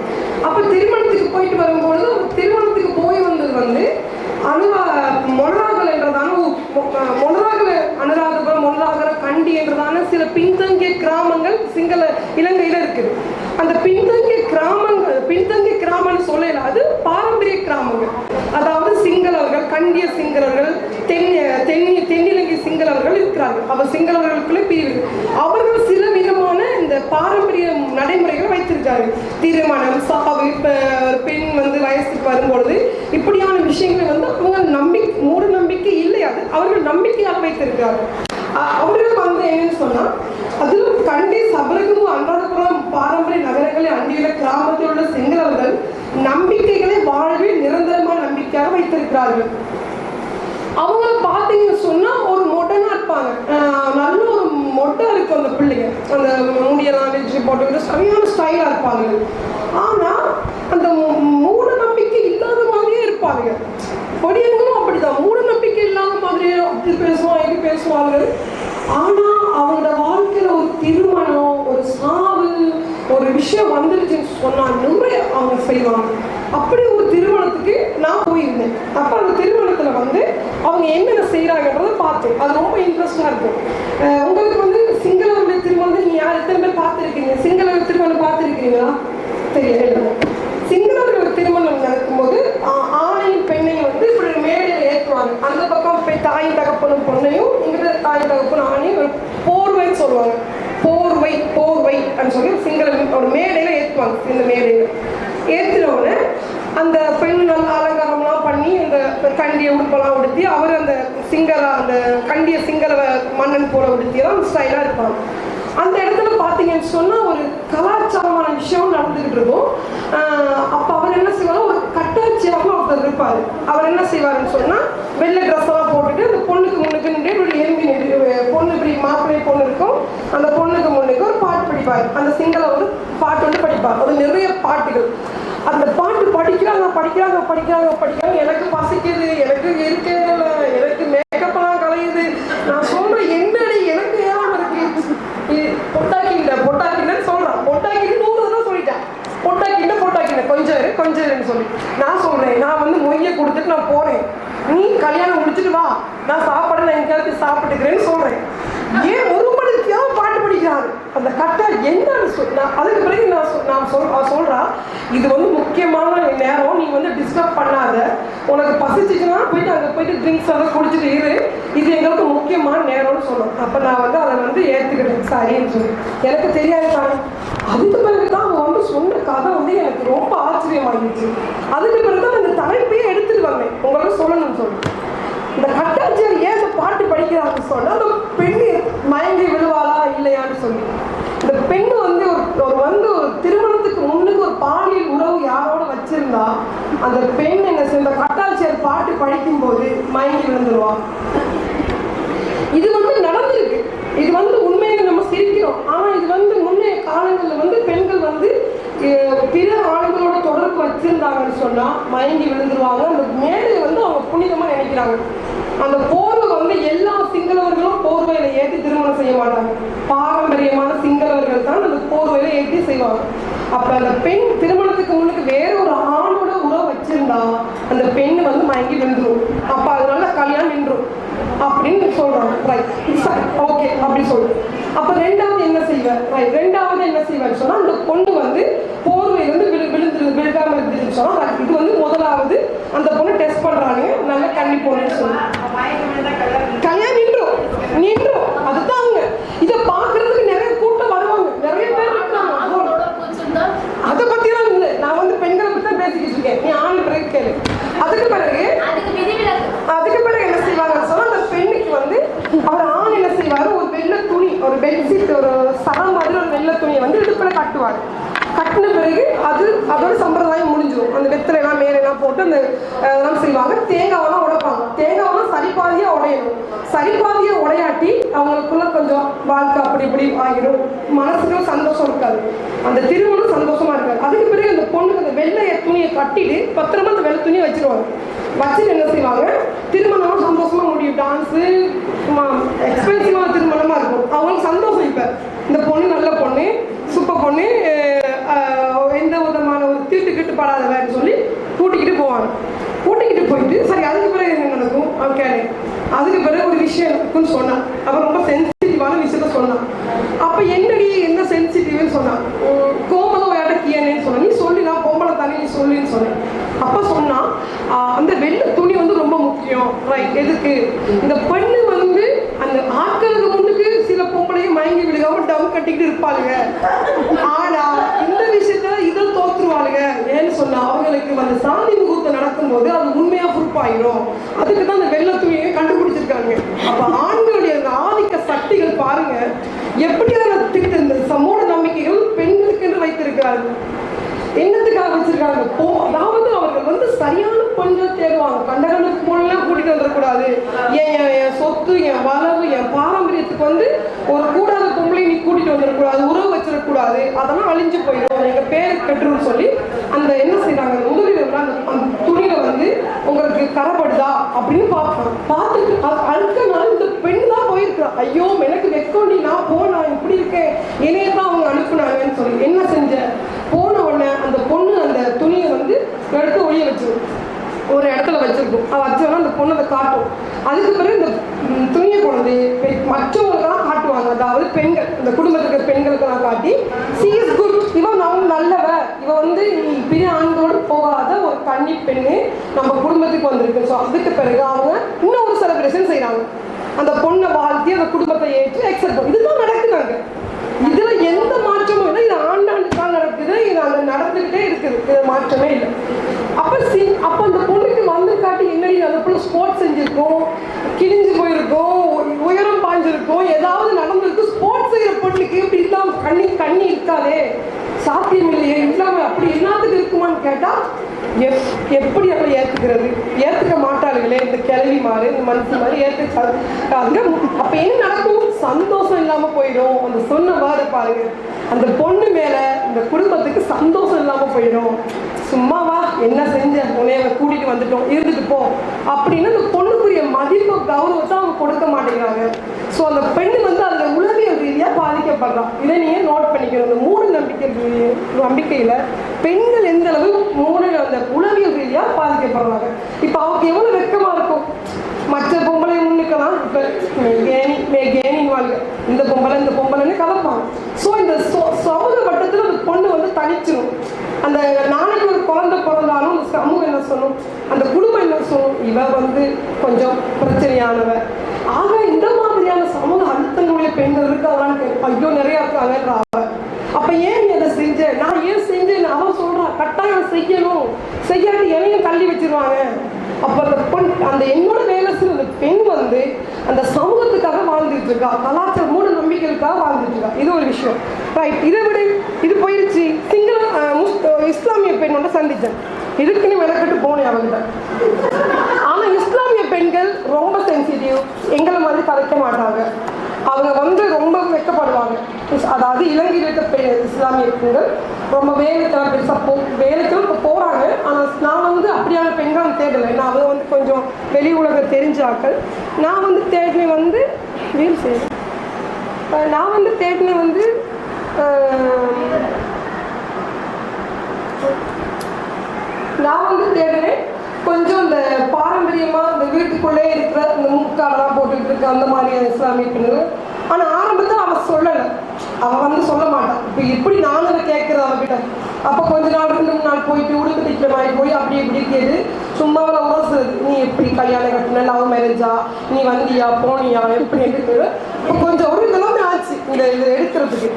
அப்போ திருமணத்துக்கு போயிட்டு வரும்பொழுது திருமணத்துக்கு போய் வந்தது மொனராகல் என்றதான மொனராகல அனுராதபுரம், மொனராகல, கண்டி என்றதான சில பின்தங்கிய கிராமங்கள் சிங்கள இலங்கையில் இருக்குது. அந்த பின்தங்கிய கிராமம்னு சொல்லல, அது பாரம்பரிய கிராமங்கள். அதாவது சிங்களவர்கள், கண்டிய சிங்களவர்கள், தென்னிலங்கை சிங்களவர்கள் இருக்கிறார்கள். அவர் சிங்களவர்களுக்குள்ளே பிரிவு. அவர்கள் சில விதமான இந்த பாரம்பரிய நடைமுறைகளை வைத்திருக்கார்கள். திருமணம், சாவு, ஒரு பெண் வயசுக்கு வரும்பொழுது இப்படியான விஷயங்களை அவங்க மூட நம்பிக்கை இல்லை, அது அவர்கள் நம்பிக்கையாக வைத்திருக்கிறார்கள். அவர்கள் என்னன்னு சொன்னா, அதிலும் கண்டி, சபரகமும், அனுராதபுரம் பாரம்பரிய நகரங்களை அண்டியுள்ள கிராமத்தில் உள்ள சிங்களவர்கள் நம்பிக்கைகளை வாழ்வில் நிரந்தரமான நம்பிக்கையாக வைத்திருக்கிறார்கள். அவங்கள பார்த்தீங்கன்னு சொன்னா ஒரு மொட்டைனா இருப்பாங்க, நல்ல ஒரு மொட்டை இருக்கும் அந்த பிள்ளைங்க, அந்த முடியெல்லாம் வச்சு போட்டு சரியான ஸ்டைலா இருப்பாங்க. ஆனா அந்த மூட நம்பிக்கை இல்லாத மாதிரியே இருப்பாங்க. பொடியங்களும் அப்படிதான், மூட நம்பிக்கை இல்லாத மாதிரியே அப்படி பேசுவாங்க, இப்படி பேசுவாங்க. ஆனா அவங்களோட வாழ்க்கையில ஒரு திருமணம், ஒரு சாவு, ஒரு விஷயம் வந்துருச்சுன்னு சொன்னா நிறைய அவங்க செய்வாங்க. அப்படி ஒரு திருமணத்துக்கு நான் போயிருந்தேன். அப்போ அந்த திருமணத்துல அவங்க என்னென்ன செய்யறாங்கன்றத பார்த்தேன். அது ரொம்ப இன்ட்ரெஸ்டா இருக்கும். உங்களுக்கு சிங்களவர்களுடைய திருமணம் நீங்க எத்தனை பேர் பார்த்துருக்கீங்க? சிங்களவர் திருமணம் பார்த்துருக்கீங்களா? தெரியல. சிங்களவர்கள் திருமணம் நடக்கும்போது ஆணையும் பெண்ணையும் இப்படி மேடையில் ஏற்றுவாங்க. அந்த பக்கம் போய் தாய் தகப்பனும் பொண்ணையும், இங்கிட்ட தாய் தகப்பனும் ஆணையும் ஒரு போர்வைன்னு சொல்லுவாங்க. போர்வை அப்படின்னு சொல்லி சிங்கள ஒரு மேடையில ஏற்றுவாங்க. இந்த மேடையில ஏற்றினோடனே அந்த பெண் நல்ல அலங்காரம்லாம் பண்ணி அந்த கண்டிய உடுப்பெல்லாம் உடுத்தி, அவர் அந்த கண்டிய சிங்கள மன்னன் போல உடுத்தியெல்லாம் ஸ்டைலாக இருப்பாங்க. அந்த இடத்துல பார்த்தீங்கன்னு சொன்னால் ஒரு கலாச்சாரமான விஷயம் நடந்துகிட்டு இருக்கும். அப்போ அவர் என்ன செய்வார், ஒரு கட்டாட்சியாக ஒருத்தர் இருப்பார். அவர் என்ன செய்வாருன்னு சொன்னால், வெள்ளை ட்ரெஸ் எல்லாம் போட்டுட்டு அந்த பொண்ணுக்கு முன்னுக்கு நின்று எலும்பி பொண்ணு இப்படி மாப்பிள்ளை பொண்ணு இருக்கும், அந்த பொண்ணுக்கு முன்னுக்கு ஒரு பாட்டு படிப்பார். அந்த சிங்கள பாட்டு படிப்பார். அது நிறைய பாட்டுகள். அந்த பாட்டு படிக்கிறாங்க. எனக்கு பசிக்குது, எனக்கு இருக்கல, எனக்கு மேக்கப்பெல்லாம் கலையுது. நான் சொல்றேன், என்னடி எனக்கு ஏன் இருக்கு பொட்டாக்கின்னு சொல்றான். பொட்டாக்கின்னு 100 தடவை சொல்லிட்டேன். பொட்டாக்கிட்ட கொஞ்சம் சொல்லி நான் சொல்றேன், நான் மொய்யை கொடுத்துட்டு நான் போறேன், நீ கல்யாணம் முடிச்சுட்டு வா, நான் சாப்பாடு நான் எங்கேயாவது சாப்பிட்டுக்கிறேன்னு சொல்றேன். ஏன் ஒரு மணிக்காக பாட்டு படிக்கிறாரு? அந்த கட்டை என்னன்னு சொன்னா, அதுக்கு பிறகு நான் சொல்றா, இது முக்கியமான நேரம், நீ டிஸ்டர்ப் பண்ணாத, உனக்கு பசிச்சுச்சுன்னா போயிட்டு அங்கே போயிட்டு ட்ரிங்க்ஸ் எல்லாம் குடிச்சிட்டு இரு, இது எங்களுக்கு முக்கியமான நேரம்னு சொன்னோம். அப்போ நான் அதை ஏற்றுக்கிட்டேன், சரின்னு சொல்லி. எனக்கு தெரியாது தானே. அதுக்கு பிறகுதான் அவன் சொன்ன கதை எனக்கு ரொம்ப ஆச்சரியமாகிடுச்சு. அதுக்கு பிறகுதான் அந்த தலைப்பையே எடுத்துட்டு வந்தேன், உங்களுக்கு சொல்லணும்னு சொல்லி. இந்த கட்டாட்சியர் ஏன் இந்த பாட்டு படிக்கிறான்னு சொன்னா, அந்த பெண்ணு மயங்கி விழுவாளா இல்லையான்னு சொல்லி. இந்த பெண்ணு ஒரு திருமணத்துக்கு முன்னுக்கு ஒரு பாலியல் உறவு யாரோட வச்சிருந்தா, அந்த பெண் என்ன செய்ய, இந்த கட்டாட்சியர் மயங்கி விழுந்துருவா. இது நடந்திருக்கு. இது உண்மையை நம்ம சிரிக்கிறோம். ஆனா இது முன்னைய காலங்களில் பெண்கள் பிற ஆண்களோட தொடர்பு வச்சிருந்தாங்கன்னு சொன்னா மயங்கி விழுந்துருவாங்க. அந்த மேடையை அவங்க புனிதமா நினைக்கிறாங்க. அந்த போர்வை எல்லா சிங்களவர்களும் போர்வையில ஏற்றி திருமணம் செய்ய மாட்டாங்க. பாரம்பரியமான சிங்களவர்கள் தான் அந்த போர்வையில ஏற்றி செய்வாங்க. அப்ப அந்த பெண் திருமணத்துக்கு முன்னுக்கு வேற ஒரு ஆணோட உறவு வச்சிருந்தா அந்த பெண் மயங்கி விழுந்துரும். அப்ப அதனால கல்யாணம் நின்றும் அப்படின்னு சொல்றாங்க. ரைட், ஓகே அப்படி சொல்லு. அப்ப ரெண்டாவது என்ன செய்வார்? ரைட், ரெண்டாவது என்ன செய்வார் சொன்னா அந்த பொண்ணு போர்வையிலிருந்து விழுகாம இருந்துச்சு சொன்னா இது முதலாவது அந்த பொண்ணு டெஸ்ட் பண்றாங்க. நல்ல கண்ணி பொண்ணுன்னு சொல்லி கல்யாணம் நின்றும். அதுதான் அவங்க இதை பாக்குறதுக்கு நிறைய கூட்டம் வருவாங்க, நிறைய பேர் இருக்காங்க. அதை பத்தி எல்லாம் இல்லை, நான் பெண்களை பத்தி தான் பேசிக்கிட்டு இருக்கேன். நீ ஆண் பிறகு கேளு. அதுக்கு பிறகு என்ன செய்வாங்க சொன்னா அந்த பெண்ணுக்கு அவர் ஆண் என்ன செய்வாரு, ஒரு வெள்ளை துணி, ஒரு பெட்ஷீட், ஒரு சரம் மாதிரி ஒரு வெள்ளை துணியை இடுப்புல கட்டுவாங்க. கட்டின பிறகு அதோட சம்பிரதாயம் முடிஞ்சிடும். அந்த வெத்தலை எல்லாம் மேலாம் போட்டு அந்த அதெல்லாம் செய்வாங்க. தேங்காவெல்லாம் உடைப்பாங்க. தேங்காவெல்லாம் சரிபாதியா உடையணும். சரிபாதியா உடையாட்டி அவங்களுக்குள்ள கொஞ்சம் வாழ்க்கை அப்படி இப்படி ஆகிடும். மனசுக்கும் சந்தோஷம் இருக்காது, அந்த திருமணம் சந்தோஷமா இருக்காது. அதுக்கு பிறகு அந்த பொண்ணுக்கு அந்த வெள்ளை துணியை கட்டிட்டு பத்திரமா அந்த வெள்ளை துணியை வச்சிருவாங்க. வச்சுட்டு என்ன செய்வாங்க, திருமணம் சந்தோஷமா முடியும். டான்ஸு எக்ஸ்பென்சிவான திருமணமா இருக்கும். அவங்களுக்கு சந்தோஷம். இப்ப இந்த பொண்ணு நல்ல பொண்ணு, சூப்பர் பொண்ணு, எந்த விதமான ஒரு தீட்டு படாதவன்னு சொல்லி கூட்டிக்கிட்டு போவாங்க. கூட்டிக்கிட்டு போயிட்டு சரி அதுக்கு பிறகு என்ன நடக்கும் அவன் கேளு. அதுக்கு பிறகு ஒரு விஷயம் இருக்குன்னு சொன்னான். அவன் ரொம்ப சென்சிட்டிவான விஷயத்த சொன்னான். அப்ப என்னடி என்ன சென்சிட்டிவ்னு சொன்னான். கோமலம் விளையாட்டக்கியன்னு சொன்னான். நீ சொல்லி நான் பொம்பளை தானே நீ சொல்லின்னு சொன்னேன். அப்ப சொன்னா அந்த வெள்ளை துணி ரொம்ப முக்கியம். ரைட், எதுக்கு இந்த பெண்ணு அந்த ஆட்களுக்கு முன்னுக்கு சில பொம்பளையும் மயங்கி விழுகாம டவு கட்டிக்கிட்டு இருப்பாளுங்க. ஆனா இந்த விஷயத்துல இதை தோற்றுவாளுங்க. ஏன்னு சொன்னா அவங்களுக்கு அந்த சாந்தி முகூர்த்தம் நடக்கும்போது அது உண்மையா பொறுப்பாயிரும். அதுக்கு தான் அந்த வெள்ளை துணியை கண்டுபிடிச்சிருக்காங்க. அப்ப ஆண்களுடைய ஆதிக்க சக்திகள் பாருங்க எப்படி இந்த சமூக நம்பிக்கைகள் பெண்களுக்கு என்று வைத்திருக்கிறார்கள். என்னத்துக்காக வச்சிருக்காங்க? அதாவது அவர்கள் சரியான பொண்ணை தேடுவாங்க. கண்டகனுக்கு பொண்ணெல்லாம் கூட்டிட்டு வந்துடக்கூடாது. என் சொத்து, என் வளவு, என் பாரம்பரியத்துக்கு ஒரு கூடாத பொம்பளை நீ கூட்டிட்டு வந்துடக்கூடாது, உறவு வச்சிடக்கூடாது, அதெல்லாம் அழிஞ்சு போயிடும், எங்க பேருக்கு கட்டுருன்னு சொல்லி அந்த என்ன செய்யறாங்க, முதலீடுல அந்த துணியில உங்களுக்கு கரப்படுதா அப்படின்னு பார்ப்பாங்க. பார்த்துட்டு அடுத்த நாள் இந்த பெண் தான் போயிருக்கிறா. ஐயோ எனக்கு வெக்கோண்டி நான் போனா இப்படி இருக்கேன், என்னையே தான் அவங்க அனுப்புனாங்கன்னு சொல்லி என்ன செஞ்ச போன உடனே அந்த பொண்ணு அந்த துணியை எடுத்து ஒளிய வச்சிருக்கும். ஒரு இடத்துல வச்சிருக்கும். வச்சோன்னா அந்த பொண்ணு அதை காட்டும். அதுக்கு பிறகு இந்த துணியை கொண்டு மற்றவங்களுக்கெல்லாம் காட்டுவாங்க. அதாவது பெண்கள், இந்த குடும்பத்துக்கு பெண்களுக்கெல்லாம் காட்டி சி இஸ் குட், இவன் அவங்க நல்லவ, இவன் பிற ஆண்களோடு போகாத ஒரு கன்னி பெண்ணு நம்ம குடும்பத்துக்கு வந்திருக்கு. ஸோ அதுக்கு பிறகு அவங்க இன்னொரு செலிப்ரேஷன் செய்யறாங்க. அந்த பொண்ணை வாழ்த்தி அந்த குடும்பத்தை ஏற்று எக்ஸப்ட் பண்ணி இதுதான் நடக்குறாங்க. இதுல எந்த மாற்றமும் இல்லை. இது ஆண்டாண்டுக்காக நடக்குது. இது அங்க நடந்துகிட்டே இருக்குது. இது மாற்றமே இல்லை. அப்ப அந்த பொண்ணுக்கு காட்டி என்னடி அதுக்குள்ள ஸ்போர்ட்ஸ் செஞ்சிருக்கோம், கிழிஞ்சு போயிருக்கோம், உயரம் பாய்ஞ்சிருக்கோம், ஏதாவது நடந்திருக்கு. ஸ்போர்ட்ஸ் செய்யற பொண்ணுக்கு இப்படி இல்லாம கண்ணி இருக்காதே, சாத்தியம் இல்லையே, இல்லாம அப்படி எல்லாத்துக்கும் இருக்குமான்னு கேட்டா எப்படி அப்படி ஏத்துக்கிறது? ஏத்துக்க மாட்டாளுங்களே இந்த கிளவி மாறு, இந்த மனுஷன் மாதிரி ஏத்துக்காது. அப்ப என்ன நடக்கும்? சந்தோஷம் இல்லாம போயிடும். அந்த சொன்ன வார பாருங்க, அந்த பொண்ணு மேல இந்த குடும்பத்துக்கு சந்தோஷம் இல்லாம போயிடும். சும்மாவா என்ன செஞ்ச, உன்னைய கூட்டிட்டு வந்துட்டோம், இருந்துட்டு போ அப்படின்னு அந்த பொண்ணுக்குரிய மதிப்பு கௌரவத்தை அவங்க கொடுக்க மாட்டேங்கிறாங்க. ஸோ அந்த பெண்ணு அந்த உளவியல் ரீதியா பாதிக்கப்படுறான். இதை நீங்க நோட் பண்ணிக்கணும். அந்த மூட நம்பிக்கையில பெண்கள் எந்த அளவு அந்த உளவியல் ரீதியா பாதிக்கப்படுறாங்க. இப்ப அவங்க எவ்வளவு வெக்கமா இருக்கும். மற்ற பொம்பளை முன்னுக்கலாம் இப்ப கேனின் வாழ்க, இந்த பொம்பளைன்னு கலப்பாங்க. ஸோ இந்த சமூக வட்டத்துல அந்த பொண்ணு தனிச்சிடும். அந்த நாளைக்கு ஒரு குழந்தை பிறந்தாலும் அந்த சமூகம் என்ன சொல்லும், அந்த குடும்பம் என்ன சொல்லும், இவ கொஞ்சம் பிரச்சனையானவ. ஆக இந்த மாதிரியான சமூக அழுத்தங்களுடைய பெண்கள் இருக்காங்களான்னு ஐயோ நிறைய இருக்காங்கன்ற. அப்ப ஏன் நீ அதை செஞ்ச, நான் ஏன் செஞ்சேன்னு அவன் சொல்றான். கட்டாயம் செய்யணும், செய்யாட்டி என்னையும் தள்ளி வச்சிருவாங்க. அப்ப அந்த பெண் அந்த என்னோட வேலை செய்ய அந்த பெண் அந்த சமூகத்துக்காக வாழ்ந்துட்டு இருக்கா, கலாச்சார மூட நம்பிக்கைகளுக்காக வாழ்ந்துட்டு இருக்கா. இது ஒரு விஷயம். ரைட், இதை விட இது போயிடுச்சு. இஸ்லாமிய பெண்ணோட சந்திச்சேன். இதுக்குன்னு விளக்கிட்டு போனேன் அவங்கிட்ட. ஆனா இஸ்லாமிய பெண்கள் கதைக்க மாட்டாங்க. அவங்க வந்து ரொம்ப வெக்கப்படுவாங்க. அதாவது இலங்கையில் இருக்க இஸ்லாமிய பெண்கள் ரொம்ப வேலைக்கெல்லாம் பெருசாக வேலைக்கெல்லாம் போகிறாங்க. ஆனால் நான் வந்து அப்படியான பெண்கள் தேடலை. நான் அதை வந்து கொஞ்சம் வெளி உலகம் தெரிஞ்சாக்கள். நான் வந்து தேடினேன் வந்து வீல் செய்கிறேன். நான் வந்து தேடினேன் வந்து கொஞ்சம் இந்த பாரம்பரியமாக இந்த வீட்டுக்குள்ளே இருக்கிற இந்த முக்காடெல்லாம் போட்டுக்கிட்டு இருக்க அந்த மாதிரியான இஸ்லாமிய பெண்கள். ஆனால் ஆரம்பத்தில் அவன் சொல்லலை. அவன் வந்து சொல்ல மாட்டான். இப்போ எப்படி நானும் அதை கேட்குறது அவன்கிட்ட. அப்போ கொஞ்ச நாள் 2-3 நாள் போயிட்டு உடுப்பு தைக்கிற மாதிரி போய் அப்படி இப்படி கேது சும்மா அவளை உரசுறது. நீ எப்படி கல்யாணம் கட்டின, லவ் மேரேஜா, நீ வந்தியா போனியா எப்படி எடுக்கிறது. இப்போ கொஞ்சம் ஒரு இதெல்லாமே ஆச்சு இந்த இதை எடுக்கிறதுக்கு.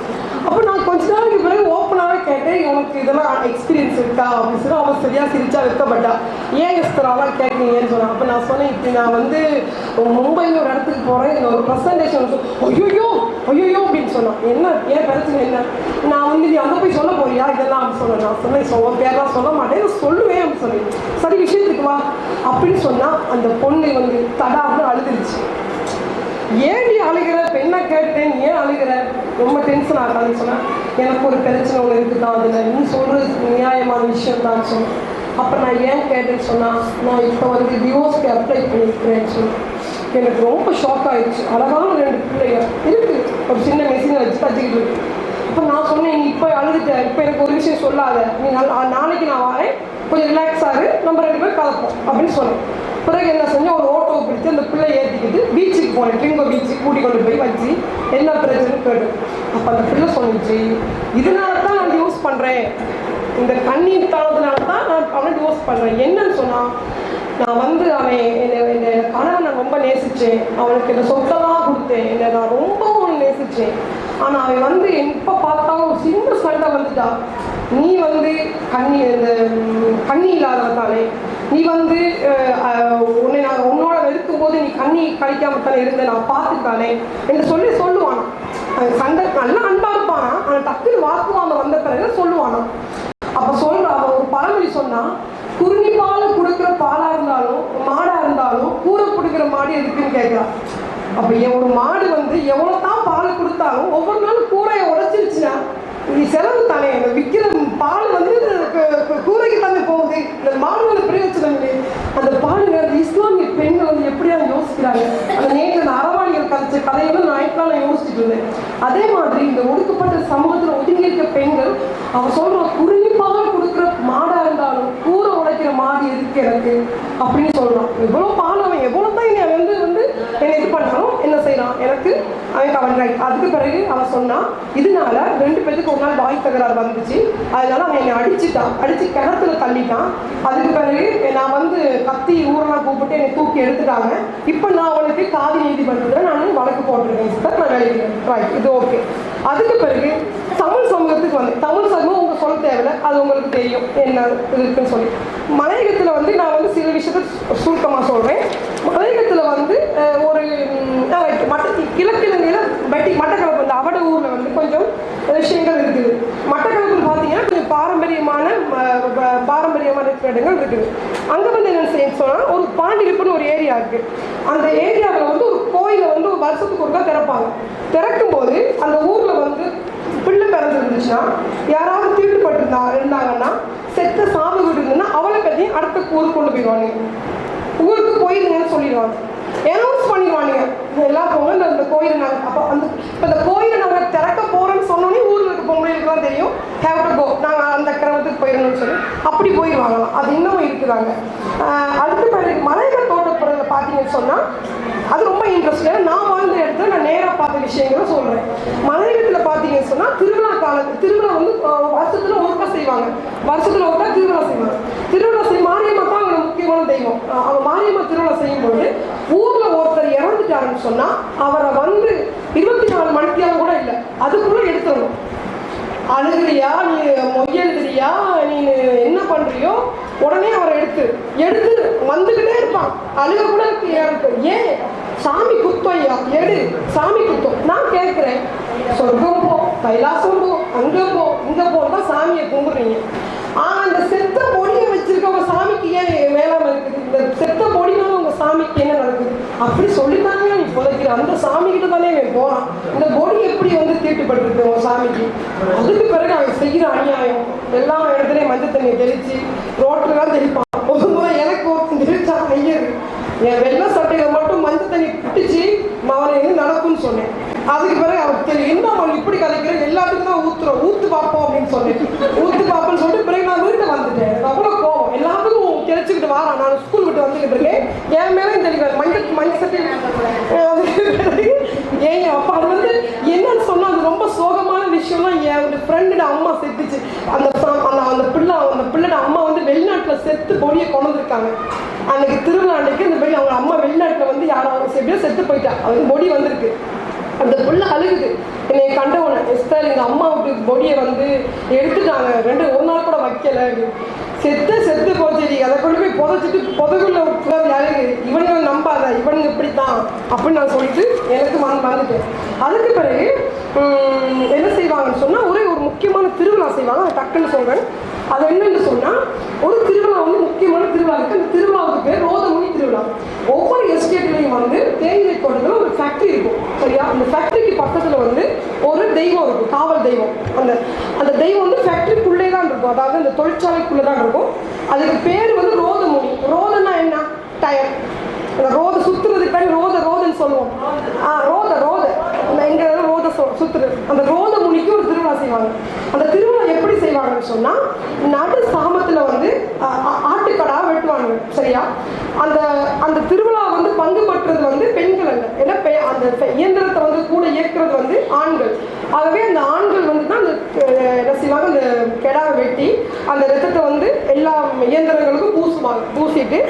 அப்போ நான் கொஞ்ச நாளைக்கு பிறகு ஓப்பனாகவே கேட்டேன், உனக்கு இதெல்லாம் எக்ஸ்பீரியன்ஸ் இருக்கா அப்படின்னு சொல்லி. அவன் சரியாக சிரிச்சா வைக்கப்பட்டா. ஏன் எஸ்தராலாம் கேட்குறீங்கன்னு சொன்னான். அப்போ நான் சொன்னேன், இப்படி நான் வந்து மும்பையில் ஒரு இடத்துக்கு போகிறேன், இந்த ஒரு ப்ரெசன்டேஷன். ஐயோ அப்படின்னு சொன்னான். என்ன ஏன் பிரச்சனை என்ன? நான் வந்து நீ அங்கே போய் சொல்ல போறியா இதெல்லாம் அப்படின்னு சொன்னேன். நான் சொன்னேன் பேரெலாம் சொல்ல மாட்டேன், நான் சொல்லுவேன் அப்படின்னு சொல்லி. சரி விஷயத்துக்கு வா அப்படின்னு சொன்னால் அந்த பொண்ணு வந்து தடான்னு அழுதுருச்சு. ஏன் நீ அழுகிற? பெண்ணை கேட்டேன், நீ ஏன் அழுகிற? ரொம்ப டென்ஷன் ஆகாதுன்னு சொன்னேன். எனக்கு ஒரு பிரச்சனை ஒன்று இருக்குது தான், அதில் நீ சொல்கிறது நியாயமான விஷயம் தான் சொன்னேன். அப்போ நான் ஏன் கேட்டேன்னு சொன்னால், நான் இப்போ வந்து டிவோர்ஸ்க்கு அப்ளை பண்ணியிருக்கிறேன்னு சொன்னேன். எனக்கு ரொம்ப ஷாக் ஆகிடுச்சு. அழகான 2 பிள்ளைங்க இருக்குது, ஒரு சின்ன மெஷினை வச்சு தச்சுக்கிட்டு இருக்கு. இப்போ நான் சொன்னேன், நீ இப்போ அழுதுட்டேன், இப்போ எனக்கு ஒரு விஷயம் சொல்லாத, நீ நாளைக்கு நான் வரேன், கொஞ்சம் ரிலாக்ஸ் ஆகு, நம்ம 2 பேரும் கலப்போம் அப்படின்னு சொன்னேன். பிறகு என்ன செஞ்சேன், ஒரு ஓட்டோவை பிடிச்சி அந்த பிள்ளை ஏற்றிக்கிட்டு பீச்சுக்கு போனேன். ட்ரிங்கோ பீச்சுக்கு கூட்டி கொண்டு போய் வச்சு என்ன பிரச்சனைன்னு கேட்டேன். அப்போ அந்த பிள்ளை சொன்னிச்சு, இதனால தான் நான் டிவோர்ஸ் பண்ணுறேன், இந்த கண்ணீர் தானதுனால தான் நான் அவனை டிவோர்ஸ் பண்ணுறேன். என்னன்னு சொன்னால், நான் வந்து அவன் என்னை கணவன் நான் ரொம்ப நேசித்தேன், அவனுக்கு என்னை சொத்தெல்லாம் கொடுத்தேன், என்னை நான் ரொம்பவும் நேசித்தேன். ஆனால் அவன் வந்து எப்போ பார்த்தாலும் ஒரு சின்ன சண்டை வந்துட்டா. நீ வந்து கண்ணி இல்லாததானே, நீ வந்து உன்னோட இருக்கும்போது நீ கண்ணி கழிக்காம தானே இருந்த, நான் பார்த்துட்டானே என்று சொல்லுவானா. சண்டை நல்லா அன்பா இருப்பானா, ஆனால் டக்குன்னு வாக்குவாதம் வந்த பிறகு சொல்லுவானா. அப்போ அவன் ஒரு பழமொழி சொன்னா, குறுநி பால் கொடுக்குற பாலா இருந்தாலும் மாடா இருந்தாலும் கூரை பிடிக்கிற மாடு எதுக்குன்னு கேட்கலாம். அப்போ ஒரு மாடு வந்து எவ்வளோ தான் பால் கொடுத்தாலும் ஒவ்வொரு நாளும் கூரையை உடைச்சிருச்சுன்னா நீ செலவு தானே. விற்கிற பால் வந்து கூரைக்கு தானே போகுது, இந்த மாடு வந்து பிரயோஜனம் இல்லை. அந்த பாலுங்க இஸ்லாமிய பெண்கள் வந்து எப்படியா யோசிக்கிறாங்க. அந்த நேற்று அந்த அரவாணிகள் கதைச்ச கதையெல்லாம் நான் யோசிச்சுட்டு இருந்தேன். அதே மாதிரி இந்த ஒடுக்கப்பட்ட சமூகத்தில் ஒதுங்கி இருக்க பெண்கள் அவன் சொல்ற குறுநி பால் கொடுக்குற மாடா இருந்தாலும் கூரை உடைக்கிற மாடு எதுக்கு எனக்கு அப்படின்னு சொல்றான். எவ்வளோ பால் அவன் எவ்வளோ தான் என்னை வந்து என்னை இது பண்ணாலும் என்ன செய்யறான், எனக்கு அவன் கவர்றான். அதுக்கு பிறகு அவன் சொன்னான், இதனால 2 பேருக்கு ஒரு நாள் வாய் தகராறு வந்துச்சு, அதனால அவன் என்னை அடிச்சு கிணத்துல தள்ளிட்டான். அதுக்கு பிறகு நான் வந்து கத்தி ஊரெல்லாம் கூப்பிட்டு என்னை தூக்கி எடுத்துட்டாங்க. இப்போ நான் அவனுக்கு காதி நீதிமன்றத்தில் நான் வழக்கு போட்டிருக்கேன் சார், நான் வேலைக்கு இது ஓகே. அதுக்கு பிறகு தமிழ் சமூகத்துக்கு வந்து தமிழ் சமூகம் உங்க சொல்ல தேவையில்லை, அது உங்களுக்கு தெரியும் என்ன இருக்குன்னு சொல்லி. மலையகத்தில் வந்து நான் வந்து சில விஷயத்த சுருக்கமாக சொல்கிறேன். மலையகத்தில் வந்து ஒரு கிழக்கிழங்கையில் மட்டக்களப்பு இந்த அவட ஊரில் வந்து கொஞ்சம் விஷயங்கள் இருக்குது. மட்டக்களப்புன்னு பார்த்தீங்கன்னா கொஞ்சம் பாரம்பரியமான இடங்கள் இருக்குது. அங்கே வந்து என்ன செய்ய சொன்னால், ஒரு பாண்டிருப்புன்னு ஒரு ஏரியா இருக்குது. அந்த ஏரியாவில் வந்து ஒரு கோயிலை வந்து ஒரு வருஷத்துக்கு ஒருக்கா திறப்பாங்க. திறக்கும் போது அந்த ஊரில் வந்து பிள்ளை பிறந்துருந்துச்சுன்னா, யாராவது இருந்தாங்கன்னா, செத்த சாவு வீடு இருந்ததுன்னா அவளை பற்றியும் அடுத்த ஊருக்கு கொண்டு போயிடுவாங்க. ஊருக்கு போயிருங்கன்னு சொல்லிடுவாங்க, அனௌன்ஸ் பண்ணிடுவானுங்க, எல்லாம் போங்க இந்த கோயிலை நாங்கள். அப்போ இந்த கோயிலை நாங்கள் திறக்க போகிறோன்னு சொன்னோன்னே ஊரில் இருக்க பொம்பளைகளுக்குலாம் தெரியும், ஹேவ் டு கோ, நாங்கள் அந்த கிரமத்துக்கு போயிடணும்னு சொல்லி அப்படி போயிடுவாங்களாம். அது இன்னமும் இருக்குதாங்க. அடுத்த பிறகு மலைகள் தோட்டப்புறத்தில் பார்த்தீங்கன்னு சொன்னால் அது ரொம்ப இன்ட்ரெஸ்ட். நான் வாழ்ந்த இடத்துல நான் நேராக பார்த்த விஷயங்களை சொல்கிறேன். மலையகத்தில் பார்த்தீங்கன்னு சொன்னால் திருவிழா வந்து வருஷத்தில் ஒருக்கா செய்வாங்க. வருஷத்தில் ஒருக்கா திருவிழா செய்வாங்க. மாரியம்மா தான் அவங்க முக்கியமான தெய்வம். அவங்க மாரியம்மா திருவிழா செய்யும்போது ஊரில் ஒருத்தர் இறந்துட்டாருன்னு சொன்னால் அவரை வந்து 24 மணித்தியாலும் கூட இல்லை, அதுக்குள்ளே எடுத்துடணும். அழுகிறியா, நீ மொய்யெழுதுறியா, நீ என்ன பண்ணுறியோ உடனே அவரை எடுத்து வந்துக்கிட்டே இருப்பான். அழுக கூட இருக்கு. ஏன் சாமி குத்தம் ஐயா, எடு சாமி குத்தம். நான் கேட்குறேன், சொர்க்கம் போ, கைலாசம் போ, அங்கே போ, இங்கே போன்னு சாமியை கும்பிடுறீங்க. ஆனால் அந்த செத்த பொடியை வச்சிருக்க உங்க சாமிக்கு ஏன் மேலாம இருக்குது? இந்த செத்த பொடினால உங்க சாமிக்கு என்ன நடக்குது? அப்படி சொல்லித்தானே நீ புதைக்கிற, அந்த சாமி கிட்ட தானே அவன் போறான், இந்த பொடி எப்படி வந்து தீட்டுப்பட்டிருக்கு உன் சாமிக்கு. அதுக்கு பிறகு அவன் செய்கிற அநியாயம், எல்லா இடத்துலையும் மஞ்சள் தண்ணியை தெளிச்சு ரோட்டில் தான் தெளிப்பான். ஒரு முறை எனக்கு ஒருத்தன் தெளிச்சா ஐயரு, என் வெள்ளை சட்டையில மட்டும் மஞ்சள் தண்ணி பிடிச்சி அவனை எங்க நடக்கும்னு சொன்னேன். அதுக்கு பிறகு அவருக்கு தெரியும், என்ன அவன் இப்படி கலைக்கிற, எல்லாத்துக்கும் தான் ஊத்துறோம், ஊத்து பார்ப்போம் அப்படின்னு சொன்னேன். ஊத்து பார்ப்போம்னு சொல்லிட்டு பிறகு நான் வீட்டை வந்துட்டேன். எனக்கு அவ்வளோ கோவம், எல்லாத்துக்கும் தெளிச்சுக்கிட்டு வாரான். நான் ஸ்கூல் விட்டு வந்துக்கிட்டு இருக்கேன், என் மேலும் தெளிக்கிறேன் மஞ்சள் சட்டையில். ஏன் அப்போ அது வந்து என்னன்னு சொன்னா, அது ரொம்ப சோகமான விஷயம்லாம். என் ஃப்ரெண்டோட அம்மா செத்துச்சு. அந்த பிள்ளையோட அம்மா வந்து வெளிநாட்டில் செத்து பொடியை கொண்டு வந்திருக்காங்க. அன்னைக்கு திருவிழா அன்னைக்கு அந்த பெண் அவங்க அம்மா வெளிநாட்டில் வந்து யாரும் எப்படியோ செத்து போயிட்டா, அவருக்கு பொடி வந்திருக்கு. அந்த பிள்ளை அழுகுது, என்னை கண்டவனை, எஸ்தர் எங்கள் அம்மாவுக்கு பொடியை வந்து எடுத்துட்டாங்க, ஒரு நாள் கூட வைக்கல, செத்து போச்சு, அதை கொண்டு போய் புதைச்சிட்டு புதகுள்ள உட்காந்து அழுகு, இவனுங்க நம்பாத, இவனுங்க இப்படித்தான் அப்படின்னு நான் சொல்லிட்டு எனக்கு வந்துட்டேன். அதுக்கு பிறகு என்ன செய்வாங்கன்னு சொன்னால், ஒரு முக்கியமான திருவிழா செய்வாங்க. அதை டக்குன்னு சொல்கிறேன். அது என்னன்னு சொன்னால், ஒரு திருவிழா வந்து முக்கியமான திருவிழா இருக்குது. அந்த திருவிழாவுக்கு பேர் ரோதமுனி திருவிழா. ஒவ்வொரு எஸ்டேட்லையும் வந்து தேயிலை தோட்டத்தில் ஒரு ஃபேக்ட்ரி இருக்கும், சரியா? அந்த ஃபேக்ட்ரிக்கு பக்கத்தில் வந்து ஒரு தெய்வம் இருக்கும், காவல் தெய்வம். அந்த தெய்வம் வந்து ஃபேக்ட்ரிக்குள்ளே தான் இருக்கும், அதாவது அந்த தொழிற்சாலைக்குள்ளே தான் இருக்கும். அதுக்கு பேர் வந்து ரோதமுனி. ரோதன்னா என்ன? டயர். அந்த ரோதை சுற்றுறதுக்கு பேர் ரோதன்னு சொல்லுவோம். ரோத எங்க ரோத சுற்றுறது. அந்த ரோத முனிக்கு ஒரு திருவிழா செய்வாங்க. அந்த திருவிழா எப்படி செய்வாங்கன்னு சொன்னால், நடு சாமத்தில் வந்து ஆட்டுக்கடா வெட்டுவாங்க, சரியா? அந்த திருவிழா வந்து பங்கு பற்றுறது வந்து பெண்கள் அல்ல, ஏன்னா அந்த இயந்திரத்தை வந்து கூட இயக்குறது வந்து ஆண்கள். ஆகவே அந்த ஆண்கள் வந்து தான் அந்த என்ன செய்வாங்க, அந்த கெடாவை வெட்டி அந்த ரத்தத்தை வந்து எல்லா இயந்திரங்களுக்கும் பூசுவாங்க. பூசிட்டு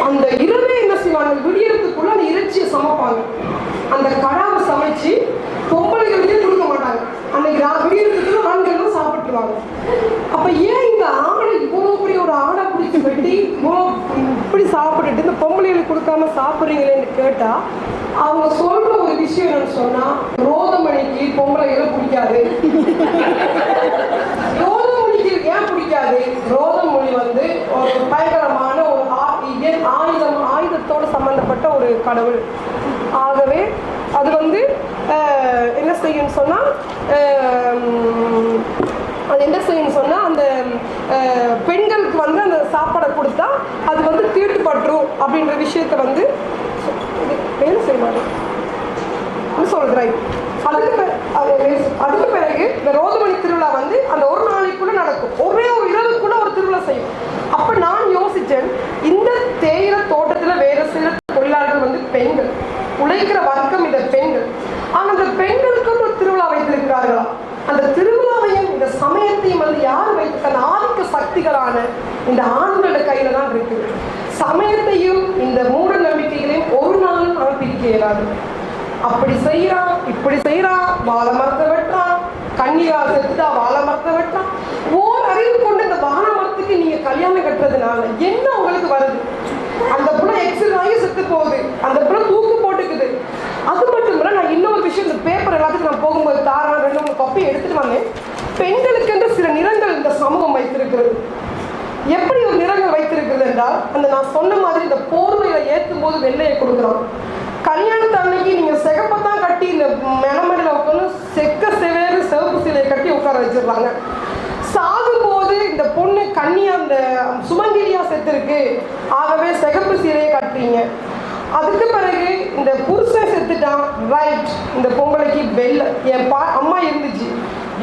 அந்த இரவே என்ன செய்வாங்க, விடியறதுக்குள்ள அந்த இறைச்சியை சமைப்பாங்க. அந்த கடாவை சமைச்சு பொம்பளைகளுக்கே கொடுக்க மாட்டாங்க. அன்னைக்கு விடியறதுக்குள்ள ஆண்களும் சாப்பிட்டுருவாங்க. அப்ப ஏன் இந்த ஆடை இவ்வளோ பெரிய ஒரு ஆடை பிடிச்சி வெட்டி இவ்வளோ இப்படி சாப்பிட்டுட்டு இந்த பொம்பளைகளுக்கு கொடுக்காம சாப்பிட்றீங்களேன்னு கேட்டா, அவங்க சொல்ற ஒரு விஷயம் என்னன்னு சொன்னா, ரோதமணிக்கு பொம்பளைகளை பிடிக்காது. ரோதமணிக்கு ஏன் பிடிக்காது? ரோதமொழி வந்து ஒரு பயங்கரமான ஒரு ஆயுதத்தோடு சம்பந்தப்பட்ட ஒரு கடவுள். ஆகவே அது வந்து என்ன செய்யும்னு சொன்னால், அந்த பெண்களுக்கு வந்து அந்த சாப்பாடை கொடுத்தா அது வந்து தீட்டுப்பற்றும் அப்படின்ற விஷயத்த வந்து என்ன செய்வாங்க சொல்கிறேன். அதுக்கு பிறகு இந்த ரோதமணி திருவிழா வந்து அந்த ஒரு நாளைக்குள்ள நடக்கும், ஒரே ஒரு இரவுக்குள்ள ஒரு திருவிழா செய்யும். அப்ப நான் யோசிச்சேன், இந்த தேயிலை தோட்டத்துல வேற சில தொழிலாளர்கள் வந்து பெண்கள், உழைக்கிற வர்க்கம் இந்த பெண்கள். ஆனால் அந்த பெண்களுக்கு ஒரு திருவிழா வைத்திருக்கிறார்களா? அந்த திருவிழாவையும் இந்த சமயத்தையும் வந்து யார் வைத்து, அந்த ஆதிக்க சக்திகளான இந்த ஆண்களோட கையில தான் இருக்குது. சமயத்தையும் இந்த மூட நம்பிக்கைகளையும் ஒரு நாளும் அவன் பிரிக்க இயலாது. அப்படி செய்யறான், இப்படி செய்யறான், வாழை மரத்தை வெட்டுறான், கன்னிகா செத்துட்டா வாழை மரத்தை வெட்டுறான். ஓர் அறிவு கொண்டு இந்த வாழை மரத்துக்கு நீங்க கல்யாணம் கட்டுறதுனால என்ன உங்களுக்கு வருது? அந்த புள்ள எக்ஸில் வாங்கி செத்து போகுது, அந்த புள்ள தூக்கு போட்டுக்குது. அது மட்டும் இல்லை, நான் இன்னொரு விஷயம், இந்த பேப்பர் எல்லாத்துக்கும் நான் போகும்போது தாராளம் 2-3 காப்பி எடுத்துட்டு வந்தேன். பெண்களுக்கு என்று சில நிறங்கள் இந்த சமூகம் வைத்திருக்கிறது. எப்படி ஒரு நிறங்கள் வைத்திருக்கிறது என்றால், அந்த நான் சொன்ன மாதிரி இந்த போர்வையில ஏற்றும் போது வெள்ளையை கொடுக்குறோம். கல்யாணத்து அன்னைக்கு நீங்க சிகப்பத்தான் கட்டி இந்த மெனமடியில் உட்காந்து செவேறு சிவப்பு சீலையை கட்டி உட்கார வச்சிடுறாங்க. சாகும் போது இந்த பொண்ணு கன்னியா அந்த சுமங்கலியா செத்துருக்கு, ஆகவே சிகப்பு சீலையை கட்டுறீங்க. அதுக்கு பிறகு இந்த புருஷன் செத்துட்டான், ரைட், இந்த பொம்பளைக்கு வெள்ளை. என் அம்மா இருந்துச்சு,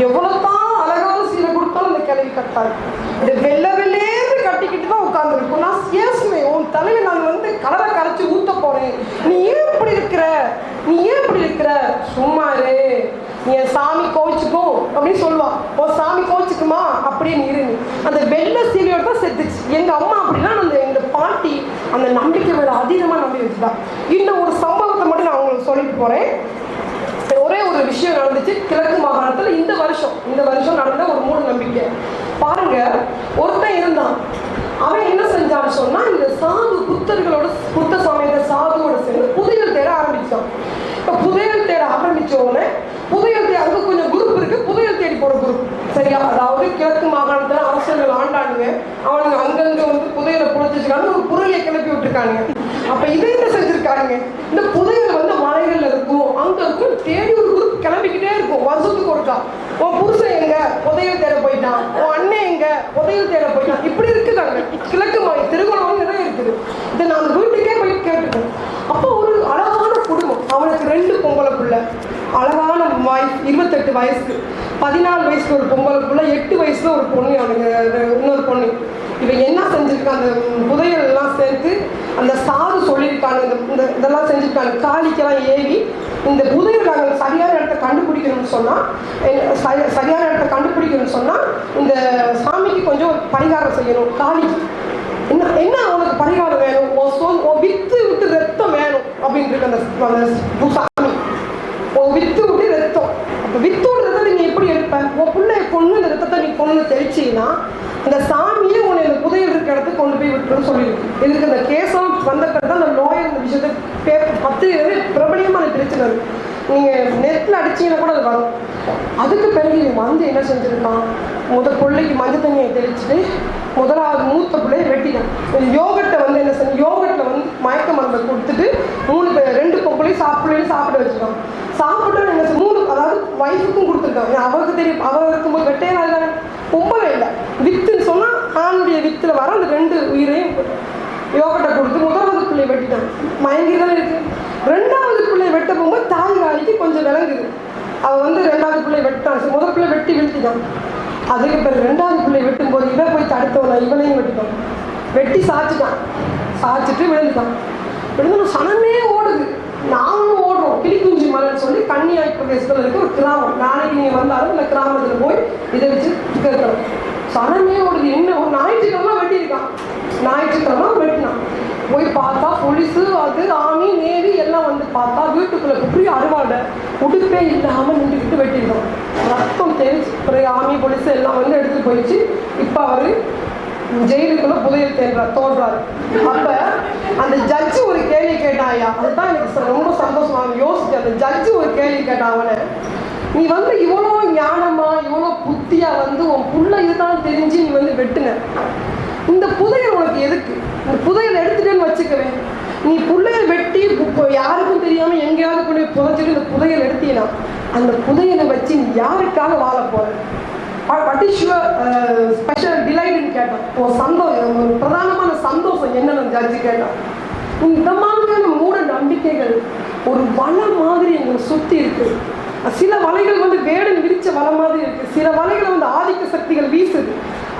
எவ்வளவுதான் அழகான சீலை கொடுத்தாலும் இந்த கிளவி கட்டாது, இந்த வெள்ளைன்னு கட்டிக்கிட்டு தான் உட்காந்துருக்கும். நான் ஏசுமே, உன் தலையை நான் வந்து கலரை கரைச்சி ஊத்த போறேன், நீ ஏன் இப்படி இருக்கிற, நீ ஏன் இப்படி இருக்கிற, சும்மாரு, நீ என் சாமி கோவிச்சுக்கும் அப்படின்னு சொல்லுவா. உன் சாமி கோவிச்சுக்குமா அப்படின்னு இருங்க. அந்த வெள்ளை சீலையோட தான் செத்துச்சு. எங்க அம்மா அப்படின்னா எங்க பாட்டி அந்த நம்பிக்கை மேல அதிகமாக நம்பி வச்சுதான். இன்னும் ஒரு சம்பவத்தை மட்டும் நான் உங்களுக்கு சொல்லிட்டு போறேன். ஒரே ஒரு விஷயம் நடந்துச்சு கிழக்கு மாகாணத்துல இந்த வருஷம் நடந்த ஒரு மூட நம்பிக்கை. பாருங்க, ஒருத்தன் இருந்தான், அவன் என்ன செஞ்சான்னு சொன்னா, இந்த சாது புத்த சமயத்தை சாதுவோட சேர்ந்து புதையல் தேட ஆரம்பிச்சான். இப்ப புதையல் தேட ஆரம்பிச்ச உடனே அங்க கொஞ்சம் குரூப் இருக்கு, புதையல் தேடி போற குரூப், சரியா? அதாவது கிழக்கு மாகாணத்துல அரசர்கள் ஆண்டானுங்க, அவனுங்க அங்கங்க வந்து புதையலை புதைச்சிருக்காங்க, ஒரு புதையலை கிளப்பி விட்டுருக்காங்க. அப்ப இதை என்ன செஞ்சிருக்காங்க, வச்சிருக்காங்க. இந்த புதையல் வந்து மலைகள்ல இருக்கும், அங்க இருக்கும், தேடி ஒரு குரூப் கிளம்பிக்கிட்டே இருக்கும் வருஷத்துக்கு ஒருக்கா. உன் புருஷன் எங்க, புதையல் தேட போயிட்டான், உன் அண்ணன் எங்க, புதையல் தேட போயிட்டான், இப்படி இருக்குதாங்க. கிழக்கு மாலை திருமணம் நிறைய இருக்குது. இதை நான் வீட்டுக்கே போய் கேட்டுட்டேன். அப்போ ஒரு அழகான குடும்பம், அவனுக்கு 2 பொம்பளை பிள்ளை, அழகான வயசு 28 வயசு, 14 வயசுல ஒரு பொம்பளை பிள்ளை, 8 வயசுல ஒரு பொண்ணு, அவனுக்கு இன்னொரு பொண்ணு. இவன் என்ன செஞ்சிருக்கான், அந்த புதையல் எல்லாம் சேர்த்து அந்த சாது சொல்லியிருக்காங்க, இந்த இதெல்லாம் செஞ்சுருக்காங்க. காளிக்கெல்லாம் ஏவி இந்த புதையல் நாங்கள் சரியான இடத்த கண்டுபிடிக்கணும்னு சொன்னால், சரியான இடத்த கண்டுபிடிக்கணும்னு சொன்னால் இந்த சாமிக்கு கொஞ்சம் பரிகாரம் செய்யணும். காளிக்கு என்ன அவனுக்கு பரிகாரம் வேணும், வித்து விட்டு ரத்தம் வேணும் அப்படின்ட்டு அந்த சாமி வித்து விட்டு ரத்தம். அப்போ வித்தோட ரத்தத்தை நீ எப்படி எடுப்ப? உன் பிள்ளைய கொண்டு இந்த ரத்தத்தை நீ கொண்டு தெளிச்சின்னா அந்த சாமியே உன்னை இந்த புதையல் இருக்க இடத்துக்கு கொண்டு போய் விட்டுருன்னு சொல்லியிருக்கு. இதுக்கு அந்த கேசம் வந்த பிறகு அந்த லோயர் இந்த விஷயத்தை 10 பிரபலியமாக தெரிச்சுனாரு. நீங்கள் நெட்டில் அடிச்சிங்கன்னா கூட அது வரும். அதுக்கு பிறகு வந்து என்ன செஞ்சுருக்கான், பிள்ளைக்கு மஞ்சள் தண்ணியை தெளிச்சுட்டு முதலாவது மூத்த பிள்ளையை வெட்டிட்டான். யோகட்டை வந்து என்ன செஞ்சு, யோகட்டில் வந்து மயக்க மருந்தை கொடுத்துட்டு 2 பொம்பளையும் சாப்பிட வச்சுருக்கான். சாப்பிட்டு என்ன 3, அதாவது ஒய்ஃபுக்கும் கொடுத்துருக்கான். அவருக்கு தெரியும், அவர் இருக்கும்போது வெட்டையே பொம்பளை இல்லை, வித்துன்னு சொன்னால் ஆணுடைய வித்தில் வர அந்த 2 உயிரையும் யோகட்டை கொடுத்து முதலாவது பிள்ளையை வெட்டிட்டான். மயங்கி தான் இருக்குது. 2வது பிள்ளையை வெட்ட போகும்போது தாய் காலிக்கு கொஞ்சம் விளங்குது. அவள் வந்து 2வது பிள்ளையை வெட்டான். முதல் பிள்ளை வெட்டி வீழ்த்திட்டான். அதுக்கு பிறகு 2வது பிள்ளையை வெட்டும் போது இவன் போய் தடுத்தவன இவனையும் வெட்டிட்டான். வெட்டி சாய்ச்சிட்டான். சாய்ச்சிட்டு விழுந்துட்டான். விழுந்து சனமே ஓடுது, நாங்களும் ஓடுறோம். கிளிக்குஞ்சி மலைன்னு சொல்லி கன்னியாகுமரி பிரதேசத்தில் இருக்க ஒரு கிராமம். நாளைக்கு நீங்கள் வந்தாலும் இந்த கிராமத்தில் போய் இதை வச்சு கேட்கணும். சனமே ஓடுது. என்ன ஒரு ஞாயிற்றுக்கிழமை வெட்டியிருக்கான். ஞாயிற்றுக்கிழமை வெட்டினான். போய் பார்த்தா போலீஸு, அது ஆர்மி, நேவி எல்லாம் வந்து பார்த்தா வீட்டுக்குள்ளே இப்படி அறுவாடை உடுப்பே இல்லாமல் நின்றுக்கிட்டு வெட்டியிருக்கோம். ரத்தம் தெரிஞ்சு பிறகு ஆர்மி போலீஸு எல்லாம் வந்து எடுத்துகிட்டு போயிடுச்சு. இப்போ அவர் ஜெயிலுக்குள்ள புதையல் தோன்றாரு. அப்போ அந்த ஜட்ஜு ஒரு கேள்வி கேட்டாயா, அதுதான் எனக்கு ரொம்ப சந்தோஷமாக யோசிச்சு. அந்த ஜட்ஜு ஒரு கேள்வி கேட்டான் அவனை, நீ வந்து இவ்வளோ ஞானமா இவ்வளோ புத்தியா வந்து உன் புள்ள இதுதான் தெரிஞ்சு நீ வந்து வெட்டுன, இந்த புதையல் உனக்கு எதுக்கு? இந்த புதையல் எடுத்துட்டேன்னு வச்சுக்கவேன், நீ புள்ளைய வெட்டி யாருக்கும் தெரியாமல் எங்கேயாவது கொண்டு போய் புதைச்சிட்டு இந்த புதையல் எடுத்தீங்கன்னா அந்த புதையலை வச்சு நீ யாருக்காக வாழ போற? வாட் இஸ் யுவர் ஸ்பெஷல் டிலைட்னு கேட்டான். ஒரு பிரதானமான சந்தோஷம் என்னன்னு ஜட்ஜி கேட்டான். இந்த மாதிரியான மூட நம்பிக்கைகள் ஒரு வலை மாதிரி எங்களை சுற்றி இருக்கு. சில வலைகள் வந்து வேடன் விரிச்ச வலை மாதிரி இருக்கு, சில வலைகளை வந்து ஆதிக்க சக்திகள் வீசுது.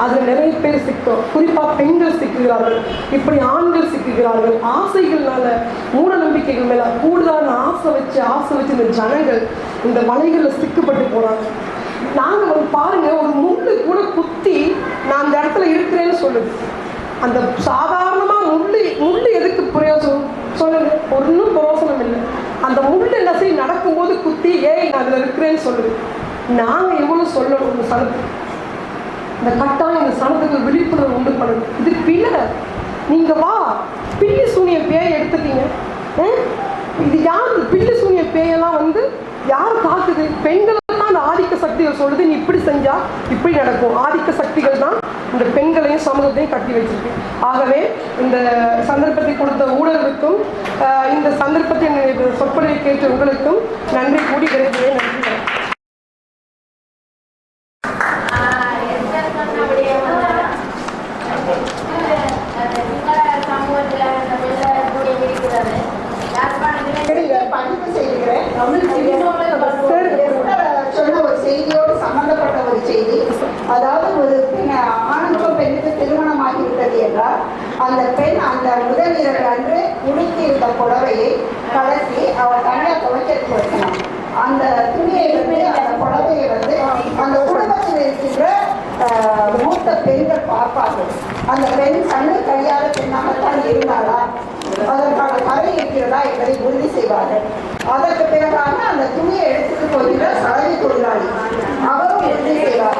அதில் நிறைய பேர் சிக்கும், குறிப்பாக பெண்கள் சிக்குகிறார்கள், இப்படி ஆண்கள் சிக்குகிறார்கள். ஆசைகள்னால, மூட நம்பிக்கைகள் மேலே கூடுதலான ஆசை வச்சு இந்த ஜனங்கள் இந்த வலைகளில் சிக்கப்பட்டு போகிறாங்க. நாங்கள் வந்து பாருங்க, ஒரு முள்ளு கூட குத்தி நான் அந்த இடத்துல இருக்கிறேன்னு சொல்லுது. அந்த சாதாரணமாக முள்ளு எதுக்கு பிரயோஜனம் சொல்லுங்க? ஒன்றும் பிரயோசனம் இல்லை. அந்த முள்ளு என்ன செய்ய நடக்கும்போது குத்தி ஏய் நான் அதில் இருக்கிறேன்னு சொல்லுது. நாங்கள் எவ்வளோ சொல்லணும் இந்த சனத்துக்கு? இந்த கட்டாயம் இந்த சனத்துக்கு விழிப்புணர்வு உண்டு பண்ணணும். இது பிள்ளை, நீங்கள் வா பில்லி சூனிய பேயை எடுத்துட்டீங்க. இது யார் பில்லி சூனிய பேயெல்லாம் வந்து யார் தாக்குது? பெண்களை தான் அந்த ஆதிக்க சக்திகள் சொல்லுது, நீ இப்படி செஞ்சா இப்படி நடக்கும். ஆதிக்க சக்திகள் தான் இந்த பெண்களையும் சமூகத்தையும் கட்டி வச்சிருக்கு. ஆகவே இந்த சந்தர்ப்பத்தை கொடுத்த ஊழலுக்கும் இந்த சந்தர்ப்பத்தின் சொற்பொழிவை கேட்ட உங்களுக்கும் நன்றி கூடி விரைவில் நன்றி. பதிவு செய்கிறேன். சொன்ன ஒரு செய்தியோடு சம்பந்தப்பட்ட ஒரு செய்தி. அதாவது ஒரு ஆணுக்கும் பெண்ணுக்கு திருமணமாகி விட்டது என்றால் அந்த பெண் அந்த முதல் இரவு அன்று உடுத்தியிருந்த புடவையை கலட்டி அவள் தனியாக துவைக்கிறதுக்கு வைக்கணும். அந்த துணியை வந்து அந்த புடவையை வந்து அந்த குடும்பத்தில் இருக்கின்ற மூத்த பெண்கள் பார்ப்பார்கள். அந்த பெண் கண்ணு கையாத பெண்ணாகத்தான் இருந்தாளா, அதற்கான கரை இருக்கிறதா என்பதை உறுதி செய்வார்கள். அதற்கு பிறகாக அந்த துணியை எடுத்துட்டு போகிற சலவை தொழிலாளி அவரும் உறுதி செய்வார்.